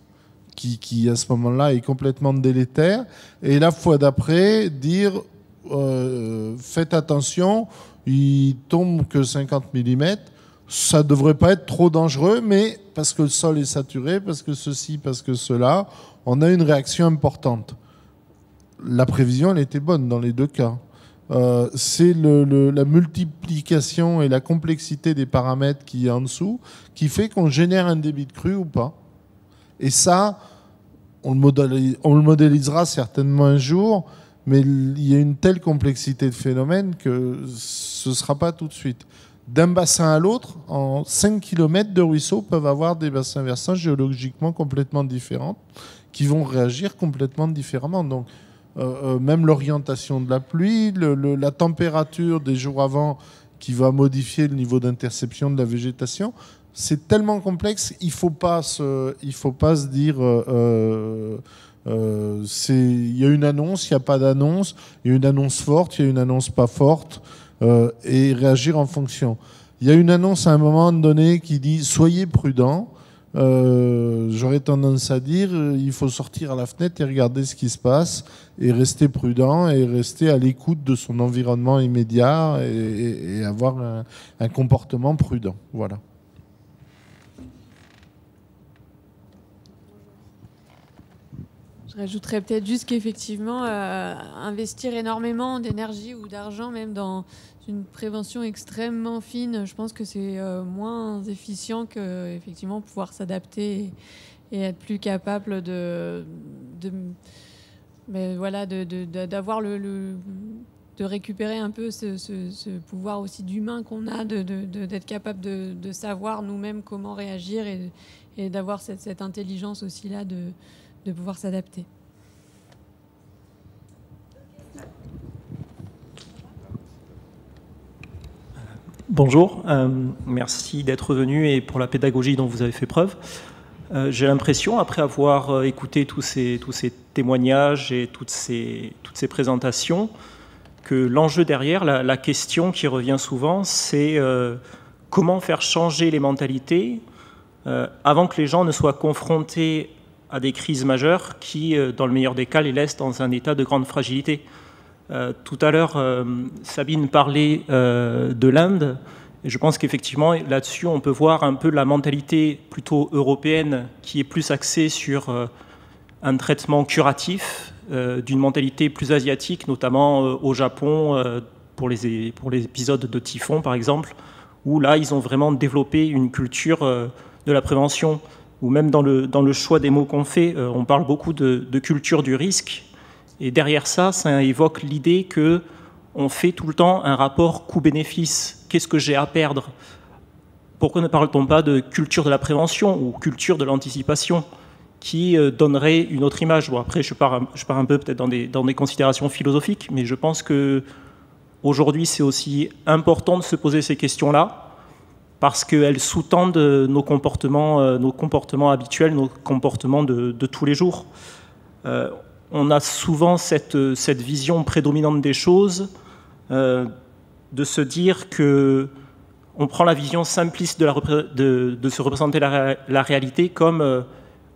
qui à ce moment-là est complètement délétère. Et la fois d'après, dire faites attention, il tombe que 50 mm. Ça ne devrait pas être trop dangereux, mais parce que le sol est saturé, parce que ceci, parce que cela, on a une réaction importante. La prévision, elle était bonne dans les deux cas. C'est la multiplication et la complexité des paramètres qui est en dessous qui fait qu'on génère un débit de crue ou pas. Et ça, on le modélisera certainement un jour, mais il y a une telle complexité de phénomènes que ce ne sera pas tout de suite. D'un bassin à l'autre, en 5 km de ruisseaux peuvent avoir des bassins versants géologiquement complètement différents qui vont réagir complètement différemment. Donc, même l'orientation de la pluie, la température des jours avant qui va modifier le niveau d'interception de la végétation, c'est tellement complexe, il ne faut pas se dire il y a une annonce, il n'y a pas d'annonce, il y a une annonce forte, il y a une annonce pas forte. Et réagir en fonction. Il y a une annonce à un moment donné qui dit « Soyez prudents ». J'aurais tendance à dire il faut sortir à la fenêtre et regarder ce qui se passe et rester prudent et rester à l'écoute de son environnement immédiat et avoir un comportement prudent. Voilà. Je rajouterais peut-être juste qu'effectivement, investir énormément d'énergie ou d'argent, même dans une prévention extrêmement fine, je pense que c'est moins efficient que effectivement pouvoir s'adapter et être plus capable d'avoir de récupérer un peu ce pouvoir aussi d'humain qu'on a, d'être capable de savoir nous-mêmes comment réagir et d'avoir cette intelligence aussi là de pouvoir s'adapter. Bonjour, merci d'être venu et pour la pédagogie dont vous avez fait preuve. J'ai l'impression, après avoir écouté tous ces témoignages et toutes ces présentations, que l'enjeu derrière, la question qui revient souvent, c'est comment faire changer les mentalités avant que les gens ne soient confrontés à des crises majeures qui, dans le meilleur des cas, les laissent dans un état de grande fragilité. Tout à l'heure, Sabine parlait de l'Inde, et je pense qu'effectivement, là-dessus, on peut voir un peu la mentalité plutôt européenne qui est plus axée sur un traitement curatif, d'une mentalité plus asiatique, notamment au Japon, pour les épisodes de typhon, par exemple, où là, ils ont vraiment développé une culture de la prévention, ou même dans le choix des mots qu'on fait, on parle beaucoup de culture du risque. Et derrière ça, ça évoque l'idée qu'on fait tout le temps un rapport coût-bénéfice. Qu'est-ce que j'ai à perdre? Pourquoi ne parle-t-on pas de culture de la prévention ou culture de l'anticipation qui donnerait une autre image? Bon, après, je pars un peu peut-être dans des considérations philosophiques, mais je pense qu'aujourd'hui, c'est aussi important de se poser ces questions-là parce qu'elles sous-tendent nos comportements habituels, nos comportements de tous les jours. On a souvent cette vision prédominante des choses, de se dire qu'on prend la vision simpliste de se représenter la réalité comme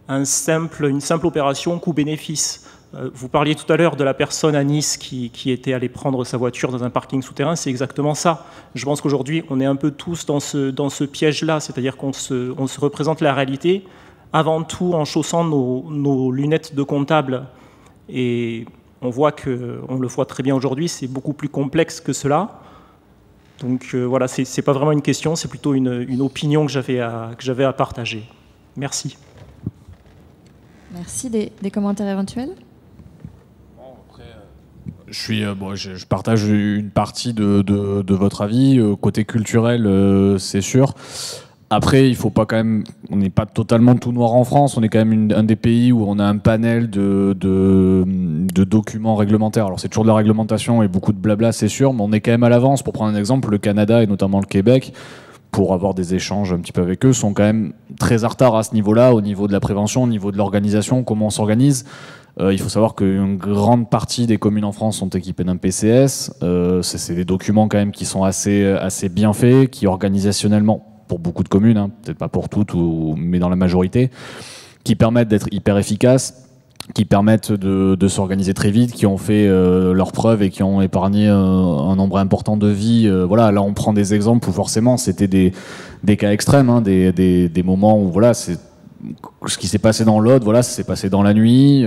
une simple opération coût-bénéfice. Vous parliez tout à l'heure de la personne à Nice qui était allée prendre sa voiture dans un parking souterrain, c'est exactement ça. Je pense qu'aujourd'hui, on est un peu tous dans ce piège-là, c'est-à-dire qu'on se représente la réalité avant tout en chaussant nos lunettes de comptable. Et on le voit très bien aujourd'hui, c'est beaucoup plus complexe que cela. Donc voilà, c'est pas vraiment une question, c'est plutôt une opinion que j'avais à partager. Merci. Merci. Des commentaires éventuels? Je partage une partie de votre avis. Côté culturel, c'est sûr. Après, il faut pas quand même. On n'est pas totalement tout noir en France. On est quand même un des pays où on a un panel de documents réglementaires. Alors c'est toujours de la réglementation et beaucoup de blabla, c'est sûr, mais on est quand même à l'avance. Pour prendre un exemple, le Canada et notamment le Québec, pour avoir des échanges un petit peu avec eux, sont quand même très en retard à ce niveau-là, au niveau de la prévention, au niveau de l'organisation, comment on s'organise. Il faut savoir qu'une grande partie des communes en France sont équipées d'un PCS. C'est des documents quand même qui sont assez bien faits, qui organisationnellement, pour beaucoup de communes, hein, peut-être pas pour toutes, mais dans la majorité, qui permettent d'être hyper efficaces. qui permettent de s'organiser très vite, qui ont fait leurs preuves et qui ont épargné un nombre important de vies. Voilà, là on prend des exemples où forcément c'était des cas extrêmes, hein, des moments où voilà, c'est ce qui s'est passé dans l'Aude, voilà, ça s'est passé dans la nuit,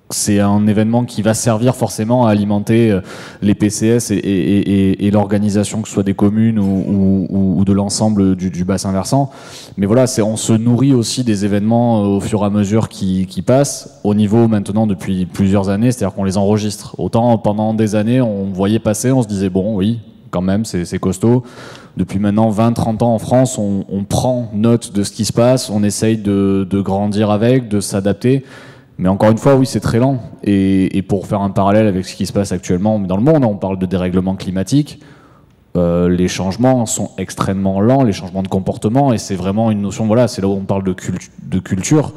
c'est un événement qui va servir forcément à alimenter les PCS et l'organisation, que ce soit des communes ou de l'ensemble du bassin versant. Mais voilà, on se nourrit aussi des événements au fur et à mesure qui passent, au niveau maintenant depuis plusieurs années, c'est-à-dire qu'on les enregistre. Autant pendant des années, on voyait passer, on se disait bon, oui, quand même, c'est costaud. Depuis maintenant 20-30 ans en France, on prend note de ce qui se passe, on essaye de grandir avec, de s'adapter. Mais encore une fois, oui, c'est très lent. Et pour faire un parallèle avec ce qui se passe actuellement dans le monde, on parle de dérèglement climatique, les changements sont extrêmement lents, les changements de comportement, et c'est vraiment une notion, voilà, c'est là où on parle de culture.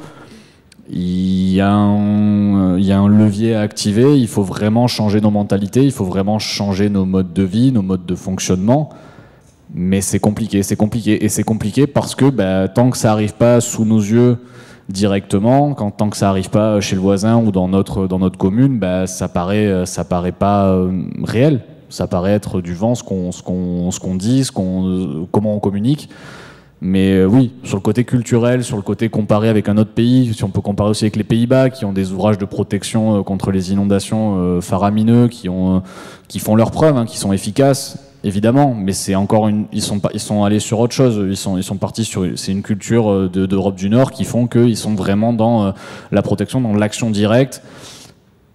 Il y a un levier à activer, il faut vraiment changer nos mentalités, il faut vraiment changer nos modes de vie, nos modes de fonctionnement. Mais c'est compliqué. Et c'est compliqué parce que tant que ça n'arrive pas sous nos yeux directement, tant que ça n'arrive pas chez le voisin ou dans notre commune, ça paraît pas réel. Ça paraît être du vent, ce qu'on dit, comment on communique. Mais oui, sur le côté culturel, sur le côté comparé avec un autre pays, si on peut comparer aussi avec les Pays-Bas, qui ont des ouvrages de protection contre les inondations faramineux, qui font leurs preuves, hein, qui sont efficaces, évidemment, mais c'est encore ils sont allés sur autre chose. Ils sont partis c'est une culture d'Europe du Nord qui font qu'ils sont vraiment dans la protection, dans l'action directe,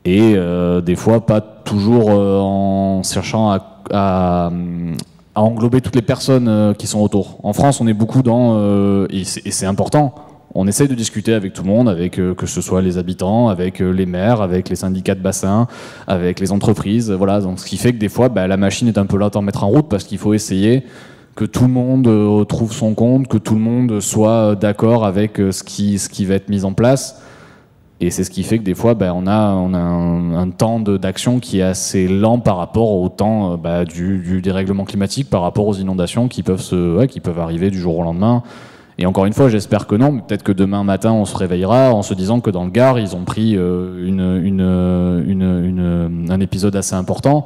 et des fois pas toujours en cherchant à englober toutes les personnes qui sont autour. En France, on est beaucoup dans et c'est important. On essaye de discuter avec tout le monde, avec que ce soit les habitants, avec les maires, avec les syndicats de bassin, avec les entreprises. Voilà, donc ce qui fait que des fois, la machine est un peu lente à mettre en route parce qu'il faut essayer que tout le monde trouve son compte, que tout le monde soit d'accord avec ce qui va être mis en place. Et c'est ce qui fait que des fois, on a un temps d'action qui est assez lent par rapport au temps du dérèglement climatique, par rapport aux inondations qui peuvent arriver du jour au lendemain. Et encore une fois, j'espère que non, mais peut-être que demain matin, on se réveillera en se disant que dans le Gard, ils ont pris un épisode assez important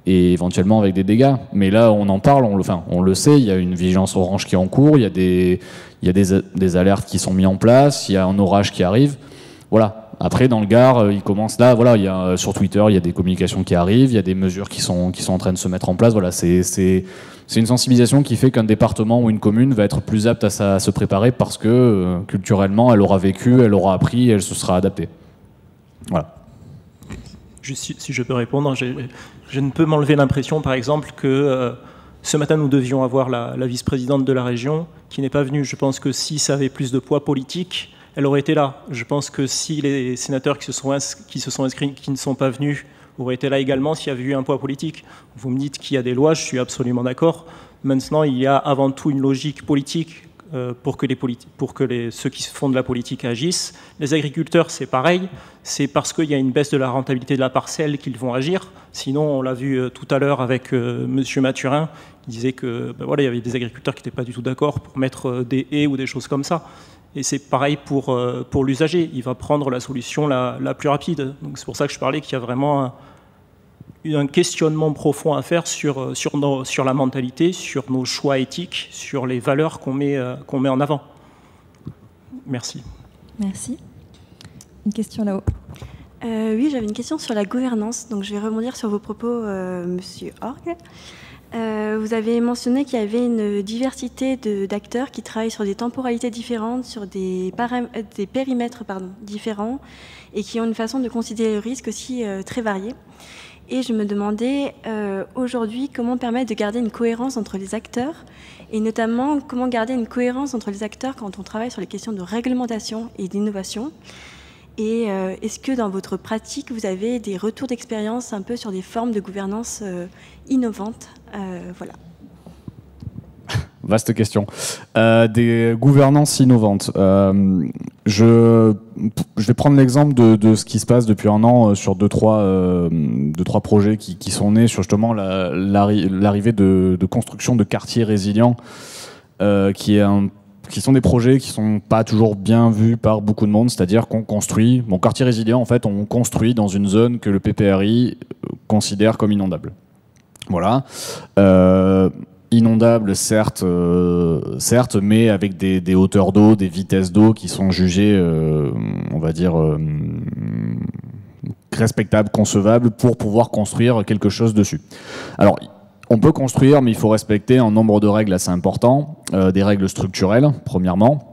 et éventuellement avec des dégâts. Mais là, on en parle, on le sait, il y a une vigilance orange qui est en cours, il y a des alertes qui sont mises en place, il y a un orage qui arrive. Voilà. Après, dans le Gard, il commence là, voilà, il y a, sur Twitter, il y a des communications qui arrivent, il y a des mesures qui sont en train de se mettre en place. Voilà, c'est une sensibilisation qui fait qu'un département ou une commune va être plus apte à se préparer parce que culturellement, elle aura vécu, elle aura appris, elle se sera adaptée. Voilà. Juste si je peux répondre, je ne peux m'enlever l'impression, par exemple, que ce matin, nous devions avoir la vice-présidente de la région qui n'est pas venue. Je pense que si ça avait plus de poids politique, elle aurait été là. Je pense que si les sénateurs qui se sont inscrits, qui ne sont pas venus, auraient été là également, s'il y avait eu un poids politique. Vous me dites qu'il y a des lois, je suis absolument d'accord. Maintenant, il y a avant tout une logique politique pour que ceux qui font de la politique agissent. Les agriculteurs, c'est pareil. C'est parce qu'il y a une baisse de la rentabilité de la parcelle qu'ils vont agir. Sinon, on l'a vu tout à l'heure avec Monsieur Mathurin, qui disait que il y avait des agriculteurs qui n'étaient pas du tout d'accord pour mettre des haies ou des choses comme ça. Et c'est pareil pour l'usager. Il va prendre la solution la plus rapide. Donc c'est pour ça que je parlais qu'il y a vraiment un questionnement profond à faire sur la mentalité, sur nos choix éthiques, sur les valeurs qu'on met en avant. Merci. Merci. Une question là-haut. Oui, j'avais une question sur la gouvernance. Donc je vais rebondir sur vos propos, Monsieur Orgue. Vous avez mentionné qu'il y avait une diversité d'acteurs qui travaillent sur des temporalités différentes, sur des périmètres différents, et qui ont une façon de considérer le risque aussi très variée. Et je me demandais aujourd'hui comment permettre de garder une cohérence entre les acteurs, et notamment comment garder une cohérence entre les acteurs quand on travaille sur les questions de réglementation et d'innovation. Et est-ce que dans votre pratique, vous avez des retours d'expérience un peu sur des formes de gouvernance innovantes? Voilà. Vaste question. Des gouvernances innovantes. Je vais prendre l'exemple de ce qui se passe depuis un an sur deux, trois projets qui sont nés sur justement l'arrivée de construction de quartiers résilients, qui est qui sont des projets qui sont pas toujours bien vus par beaucoup de monde, c'est-à-dire qu'on construit, mon quartier résilient, en fait, on construit dans une zone que le PPRI considère comme inondable. Voilà. Inondable, certes, mais avec des hauteurs d'eau, des vitesses d'eau qui sont jugées, on va dire, respectables, concevables, pour pouvoir construire quelque chose dessus. Alors, on peut construire, mais il faut respecter un nombre de règles assez important, des règles structurelles, premièrement.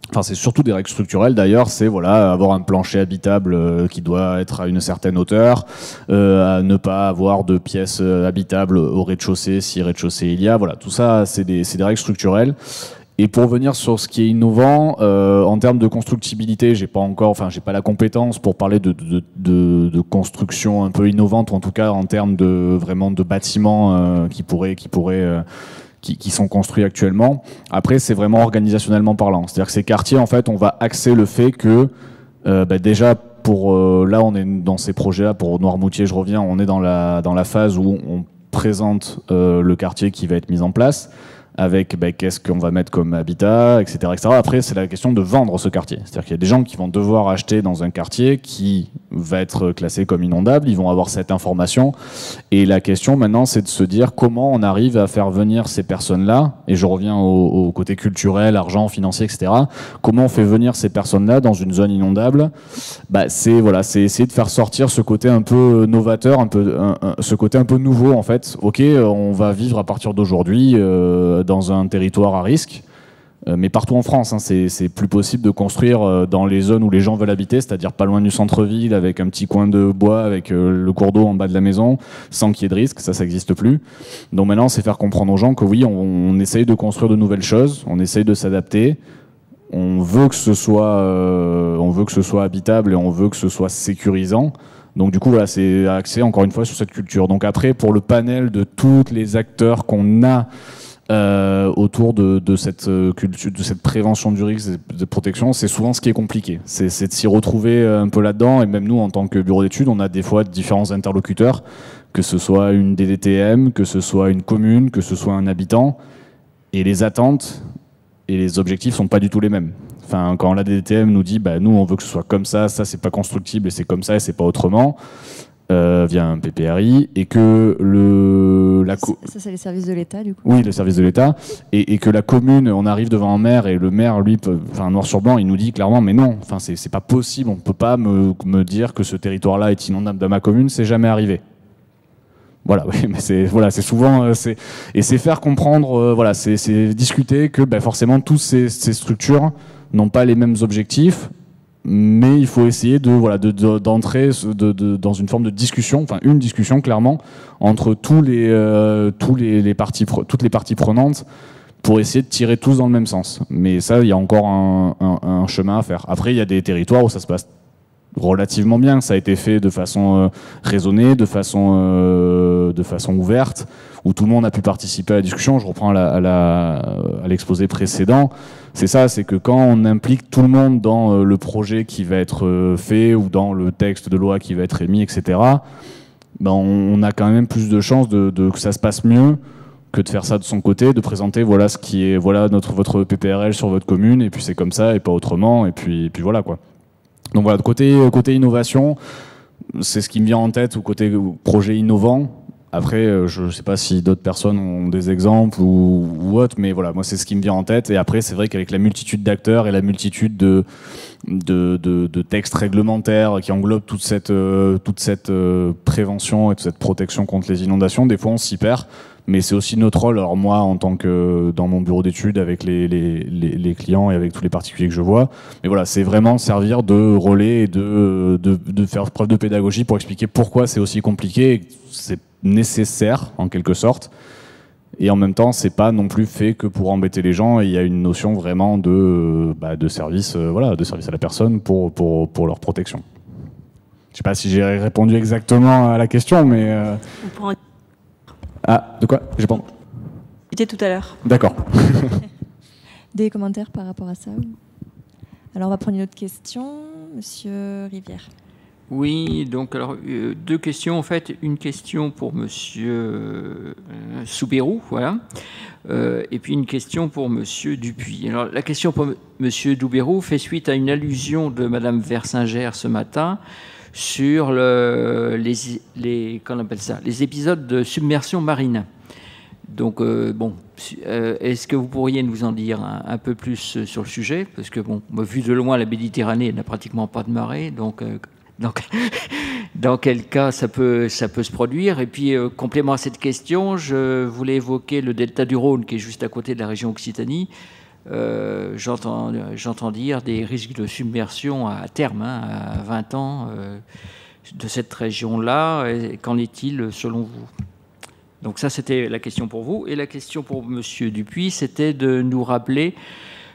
Enfin, c'est surtout des règles structurelles d'ailleurs, c'est voilà, avoir un plancher habitable qui doit être à une certaine hauteur, à ne pas avoir de pièces habitables au rez-de-chaussée si rez-de-chaussée il y a, voilà, tout ça c'est des règles structurelles. Et pour venir sur ce qui est innovant, en termes de constructibilité, j'ai pas la compétence pour parler de construction un peu innovante, ou en tout cas en termes vraiment de bâtiments qui sont construits actuellement. Après, c'est vraiment organisationnellement parlant. C'est-à-dire que ces quartiers, en fait, on va axer le fait que, déjà, là, on est dans ces projets-là, pour Noirmoutier, je reviens, on est dans la phase où on présente le quartier qui va être mis en place, avec qu'est-ce qu'on va mettre comme habitat, etc., etc. Après, c'est la question de vendre ce quartier. C'est-à-dire qu'il y a des gens qui vont devoir acheter dans un quartier qui va être classé comme inondable, ils vont avoir cette information. Et la question maintenant, c'est de se dire comment on arrive à faire venir ces personnes-là, et je reviens au côté culturel, argent, financier, etc. Comment on fait venir ces personnes-là dans une zone inondable? C'est essayer de faire sortir ce côté un peu novateur, ce côté un peu nouveau, en fait. Ok, on va vivre à partir d'aujourd'hui dans un territoire à risque, mais partout en France, hein, c'est plus possible de construire dans les zones où les gens veulent habiter, c'est-à-dire pas loin du centre-ville, avec un petit coin de bois, avec le cours d'eau en bas de la maison, sans qu'il y ait de risque, ça n'existe plus. Donc maintenant, c'est faire comprendre aux gens que oui, on essaye de construire de nouvelles choses, on essaye de s'adapter, on veut que ce soit habitable et on veut que ce soit sécurisant. Donc du coup, voilà, c'est axé encore une fois sur cette culture. Donc après, pour le panel de tous les acteurs qu'on a autour de cette culture, de cette prévention du risque, de protection, c'est souvent ce qui est compliqué. C'est de s'y retrouver un peu là-dedans. Et même nous, en tant que bureau d'études, on a des fois différents interlocuteurs, que ce soit une DDTM, que ce soit une commune, que ce soit un habitant. Et les attentes et les objectifs sont pas du tout les mêmes. Enfin, quand la DDTM nous dit, nous, on veut que ce soit comme ça c'est pas constructible et c'est comme ça et c'est pas autrement, via un PPRI, et que ça c'est les services de l'État, du coup. Oui, le service de l'État, et que la commune, on arrive devant un maire et le maire, lui, noir sur blanc, il nous dit clairement, mais non, c'est pas possible, on peut pas me dire que ce territoire-là est inondable dans ma commune, c'est jamais arrivé. Voilà, oui, mais c'est souvent et c'est faire comprendre, c'est discuter que forcément toutes ces structures n'ont pas les mêmes objectifs. Mais il faut essayer d'entrer dans une forme de discussion, une discussion clairement entre toutes les parties prenantes, pour essayer de tirer tous dans le même sens. Mais ça, il y a encore un chemin à faire. Après, il y a des territoires où ça se passe relativement bien, ça a été fait de façon raisonnée, de façon ouverte, où tout le monde a pu participer à la discussion. Je reprends à l'exposé précédent. C'est ça, c'est que quand on implique tout le monde dans le projet qui va être fait ou dans le texte de loi qui va être émis, etc., on a quand même plus de chances que ça se passe mieux que de faire ça de son côté, de présenter ce qui est votre PPRL sur votre commune, et puis c'est comme ça et pas autrement, et puis voilà quoi. Donc voilà, côté innovation, c'est ce qui me vient en tête, ou côté projet innovant. Après, je ne sais pas si d'autres personnes ont des exemples ou autres, mais voilà, moi c'est ce qui me vient en tête. Et après, c'est vrai qu'avec la multitude d'acteurs et la multitude de textes réglementaires qui englobent toute cette prévention et toute cette protection contre les inondations, des fois on s'y perd. Mais c'est aussi notre rôle. Alors moi, en tant que dans mon bureau d'études, avec les clients et avec tous les particuliers que je vois, mais voilà, c'est vraiment servir de relais et de faire preuve de pédagogie pour expliquer pourquoi c'est aussi compliqué, et que c'est nécessaire en quelque sorte. Et en même temps, c'est pas non plus fait que pour embêter les gens. Et il y a une notion vraiment de service, de service à la personne pour leur protection. Je sais pas si j'ai répondu exactement à la question, mais. Ah, de quoi? J'ai pas. C'était tout à l'heure. D'accord. Des commentaires par rapport à ça? Alors on va prendre une autre question, Monsieur Rivière. Oui, donc alors deux questions en fait. Une question pour Monsieur Soubérou, voilà. Et puis une question pour Monsieur Dupuis. Alors, la question pour Monsieur Doubérou fait suite à une allusion de Madame Versingère ce matin sur les épisodes de submersion marine. Donc, est-ce que vous pourriez nous en dire un peu plus sur le sujet? Parce que, vu de loin, la Méditerranée n'a pratiquement pas de marée, donc dans quel cas ça peut se produire? Et puis, complément à cette question, je voulais évoquer le delta du Rhône, qui est juste à côté de la région Occitanie. J'entends dire des risques de submersion à terme, à 20 ans, de cette région-là. Qu'en est-il selon vous? Donc ça, c'était la question pour vous. Et la question pour Monsieur Dupuis, c'était de nous rappeler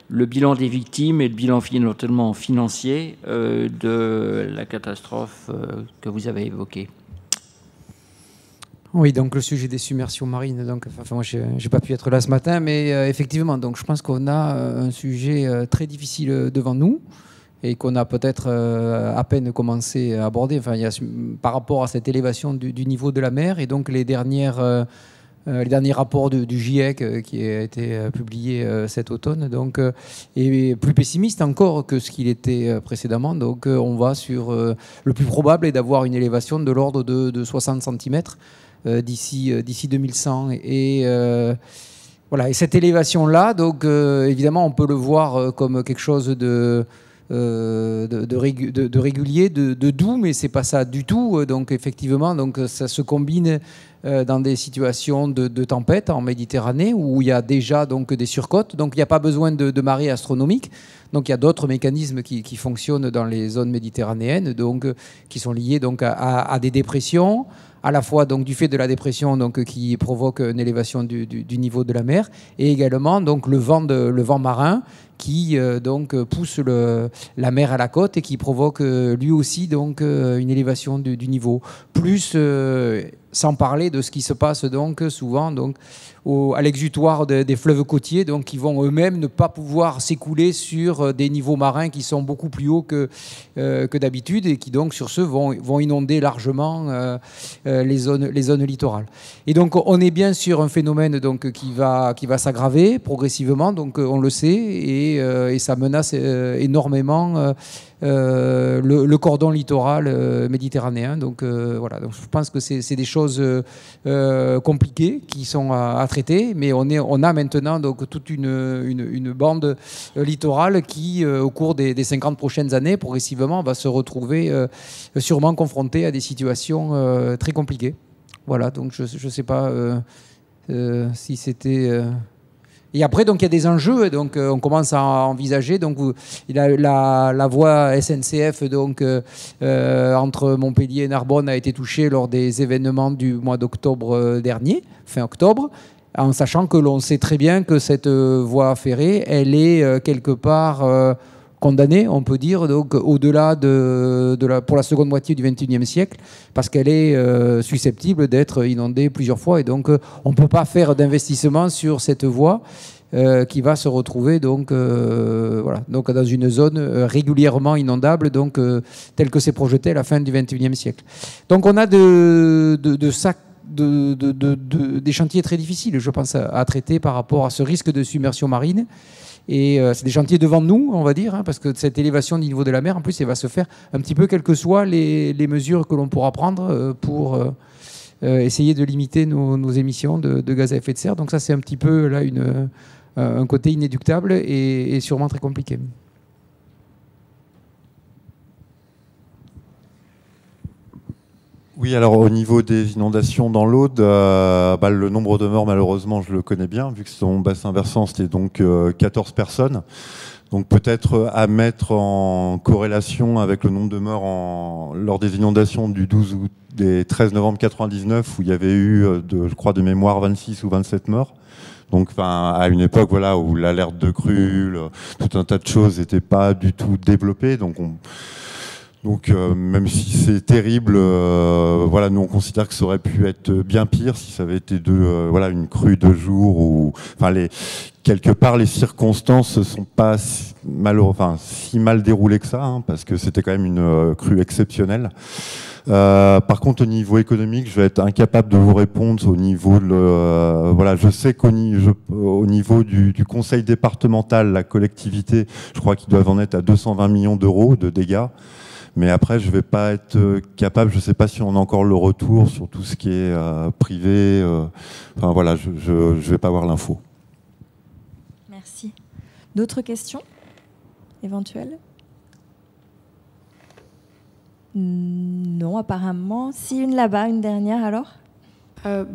le bilan des victimes et le bilan notamment financier de la catastrophe que vous avez évoquée. Oui, donc le sujet des submersions marines. Donc, moi, je n'ai pas pu être là ce matin, mais effectivement, donc, je pense qu'on a un sujet très difficile devant nous et qu'on a peut-être à peine commencé à aborder. Enfin, par rapport à cette élévation du niveau de la mer et donc les derniers rapports du GIEC qui a été publié cet automne, donc, est plus pessimiste encore que ce qu'il était précédemment. Donc on va sur le plus probable est d'avoir une élévation de l'ordre de 60 cm d'ici 2100. Voilà. Et cette élévation-là, donc évidemment, on peut le voir comme quelque chose de régulier, de doux, mais c'est pas ça du tout. Donc effectivement, donc ça se combine dans des situations de tempête en Méditerranée où il y a déjà donc des surcotes. Donc il n'y a pas besoin de marée astronomique. Donc il y a d'autres mécanismes qui fonctionnent dans les zones méditerranéennes, donc qui sont liés donc à des dépressions, à la fois donc du fait de la dépression donc qui provoque une élévation du niveau de la mer, et également donc le vent marin qui donc pousse la mer à la côte et qui provoque lui aussi donc une élévation du niveau. Plus sans parler de ce qui se passe donc souvent donc à l'exutoire des fleuves côtiers, donc qui vont eux-mêmes ne pas pouvoir s'écouler sur des niveaux marins qui sont beaucoup plus hauts que d'habitude et qui donc sur ce vont inonder largement les zones littorales. Et donc on est bien sur un phénomène donc qui va s'aggraver progressivement, donc on le sait, et ça menace énormément le cordon littoral méditerranéen. Donc voilà, donc je pense que c'est des choses compliquées qui sont à traiter, mais on a maintenant donc toute une bande littorale qui au cours des 50 prochaines années progressivement va se retrouver sûrement confrontée à des situations très compliquées. Voilà, donc je sais pas si c'était Et après, donc, il y a des enjeux. Donc, on commence à envisager. Donc, la voie SNCF donc, entre Montpellier et Narbonne a été touchée lors des événements du mois d'octobre dernier, fin octobre, en sachant que l'on sait très bien que cette voie ferrée, elle est quelque part condamnée, on peut dire, donc au-delà pour la seconde moitié du XXIe siècle, parce qu'elle est susceptible d'être inondée plusieurs fois, et donc on ne peut pas faire d'investissement sur cette voie qui va se retrouver donc, voilà, donc dans une zone régulièrement inondable, donc, telle que c'est projeté à la fin du XXIe siècle. Donc on a des chantiers très difficiles, je pense, à traiter par rapport à ce risque de submersion marine. Et c'est des chantiers devant nous, on va dire, hein, parce que cette élévation du niveau de la mer, en plus, elle va se faire un petit peu quelles que soient les mesures que l'on pourra prendre pour essayer de limiter nos émissions de gaz à effet de serre. Donc ça, c'est un petit peu là un côté inéluctable et sûrement très compliqué. Oui, alors au niveau des inondations dans l'Aude, le nombre de morts, malheureusement, je le connais bien, vu que son bassin versant, c'était donc 14 personnes. Donc peut-être à mettre en corrélation avec le nombre de morts lors des inondations du 13 novembre 99, où il y avait eu, je crois de mémoire, 26 ou 27 morts. Donc, à une époque, voilà, où l'alerte de crue, tout un tas de choses n'étaient pas du tout développées. Donc, même si c'est terrible, voilà, nous on considère que ça aurait pu être bien pire si ça avait été une crue de jour, ou quelque part les circonstances ne sont pas si mal déroulées que ça, hein, parce que c'était quand même une crue exceptionnelle. Par contre, au niveau économique, je vais être incapable de vous répondre au niveau voilà, je sais qu'au niveau du conseil départemental, la collectivité, je crois qu'ils doivent en être à 220 millions d'euros de dégâts. Mais après, je vais pas être capable, je sais pas si on a encore le retour sur tout ce qui est privé. Enfin voilà, je vais pas avoir l'info. Merci. D'autres questions éventuelles? Non, apparemment. Si, une là-bas, une dernière alors.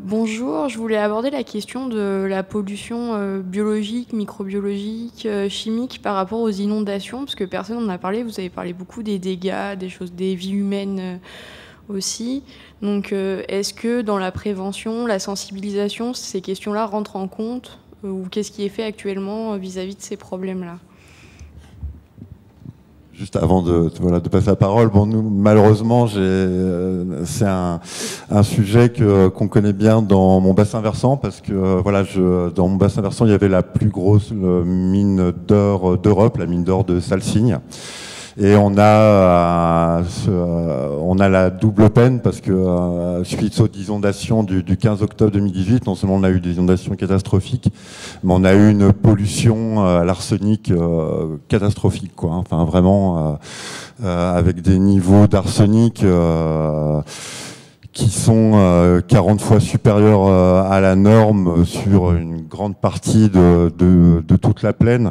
Bonjour, je voulais aborder la question de la pollution biologique, microbiologique, chimique par rapport aux inondations, parce que personne n'en a parlé. Vous avez parlé beaucoup des dégâts, des choses, des vies humaines aussi. Donc, est-ce que dans la prévention, la sensibilisation, ces questions-là rentrent en compte, ou qu'est-ce qui est fait actuellement vis-à-vis de ces problèmes-là? Juste avant de passer la parole, bon, nous, malheureusement, c'est un sujet qu'on connaît bien dans mon bassin versant, parce que voilà, dans mon bassin versant, il y avait la plus grosse mine d'or d'Europe, la mine d'or de Salsigne. Et on a la double peine parce que suite aux inondations du 15 octobre 2018, non seulement on a eu des inondations catastrophiques, mais on a eu une pollution à l'arsenic catastrophique, quoi. Enfin vraiment avec des niveaux d'arsenic qui sont 40 fois supérieurs à la norme sur une grande partie de toute la plaine.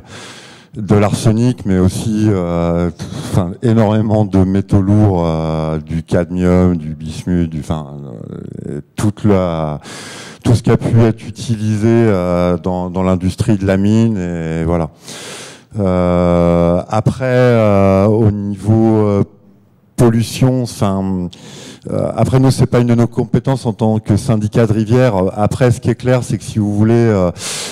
De l'arsenic, mais aussi énormément de métaux lourds, du cadmium, du bismuth, tout ce qui a pu être utilisé dans l'industrie de la mine, et voilà. Après, au niveau pollution, après, nous, c'est pas une de nos compétences en tant que syndicat de rivière. Après, ce qui est clair, c'est que si vous voulez,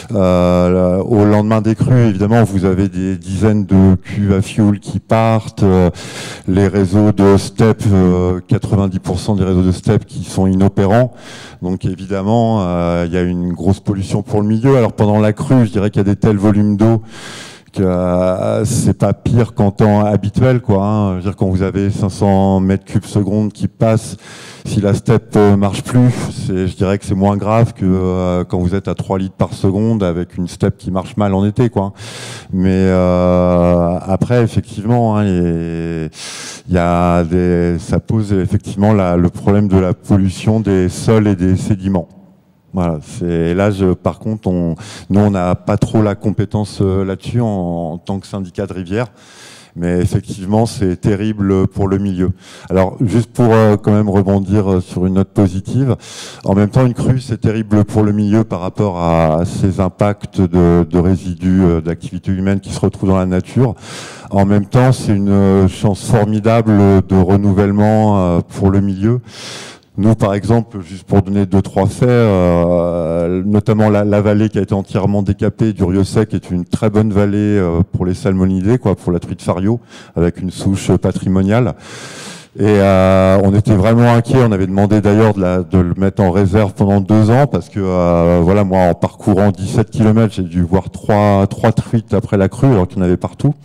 au lendemain des crues, évidemment, vous avez des dizaines de cuves à fioul qui partent, les réseaux de STEP, 90% des réseaux de STEP qui sont inopérants. Donc, évidemment, il y a une grosse pollution pour le milieu. Alors, pendant la crue, je dirais qu'il y a des tels volumes d'eau c'est pas pire qu'en temps habituel, quoi. Hein. Je veux dire, quand vous avez 500 mètres cubes secondes qui passent, si la STEP marche plus, je dirais que c'est moins grave que quand vous êtes à 3 litres par seconde avec une STEP qui marche mal en été, quoi. Mais après, effectivement, hein, ça pose effectivement le problème de la pollution des sols et des sédiments. Voilà, par contre, nous, on n'a pas trop la compétence là-dessus en tant que syndicat de rivière, mais effectivement, c'est terrible pour le milieu. Alors, juste pour quand même rebondir sur une note positive, en même temps, une crue, c'est terrible pour le milieu par rapport à ces impacts de résidus d'activité humaine qui se retrouvent dans la nature. En même temps, c'est une chance formidable de renouvellement pour le milieu. Nous, par exemple, juste pour donner 2-3 faits, notamment la vallée qui a été entièrement décapée du Rieux-Sec est une très bonne vallée pour les salmonidés, quoi, pour la truite fario, avec une souche patrimoniale. Et on était vraiment inquiets. On avait demandé d'ailleurs de le mettre en réserve pendant 2 ans parce que voilà, moi, en parcourant 17 km, j'ai dû voir 3 truites après la crue, alors qu'il y en avait partout.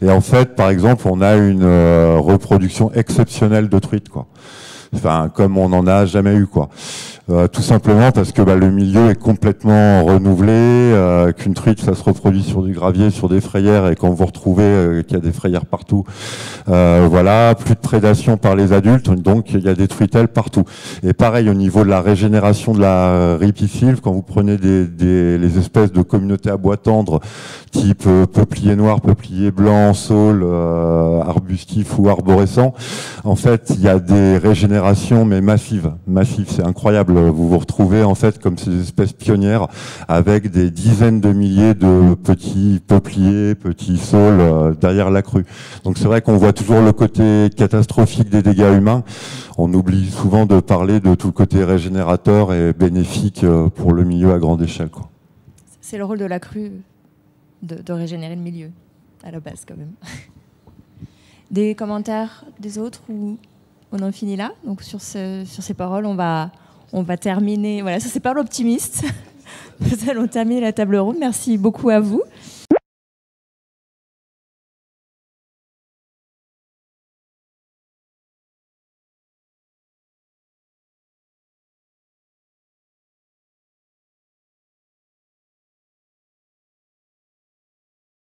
Et en fait, par exemple, on a une reproduction exceptionnelle de truites, quoi. Enfin, comme on n'en a jamais eu, quoi. Tout simplement parce que le milieu est complètement renouvelé, qu'une truite, ça se reproduit sur du gravier, sur des frayères, et quand vous retrouvez qu'il y a des frayères partout, voilà, plus de prédation par les adultes, donc il y a des truitelles partout. Et pareil, au niveau de la régénération de la ripisylve, quand vous prenez les espèces de communautés à bois tendre, type peuplier noir, peuplier blanc, saule, arbustif ou arborescent, en fait, il y a des régénérations, mais massives, c'est incroyable. Vous vous retrouvez en fait comme ces espèces pionnières avec des dizaines de milliers de petits peupliers, petits saules derrière la crue. Donc c'est vrai qu'on voit toujours le côté catastrophique des dégâts humains. On oublie souvent de parler de tout le côté régénérateur et bénéfique pour le milieu à grande échelle, quoi. C'est le rôle de la crue de régénérer le milieu, à la base quand même. Des commentaires des autres ou on en finit là? Donc sur ces paroles, on va terminer, voilà, sur ces paroles optimistes. Nous allons terminer la table ronde. Merci beaucoup à vous.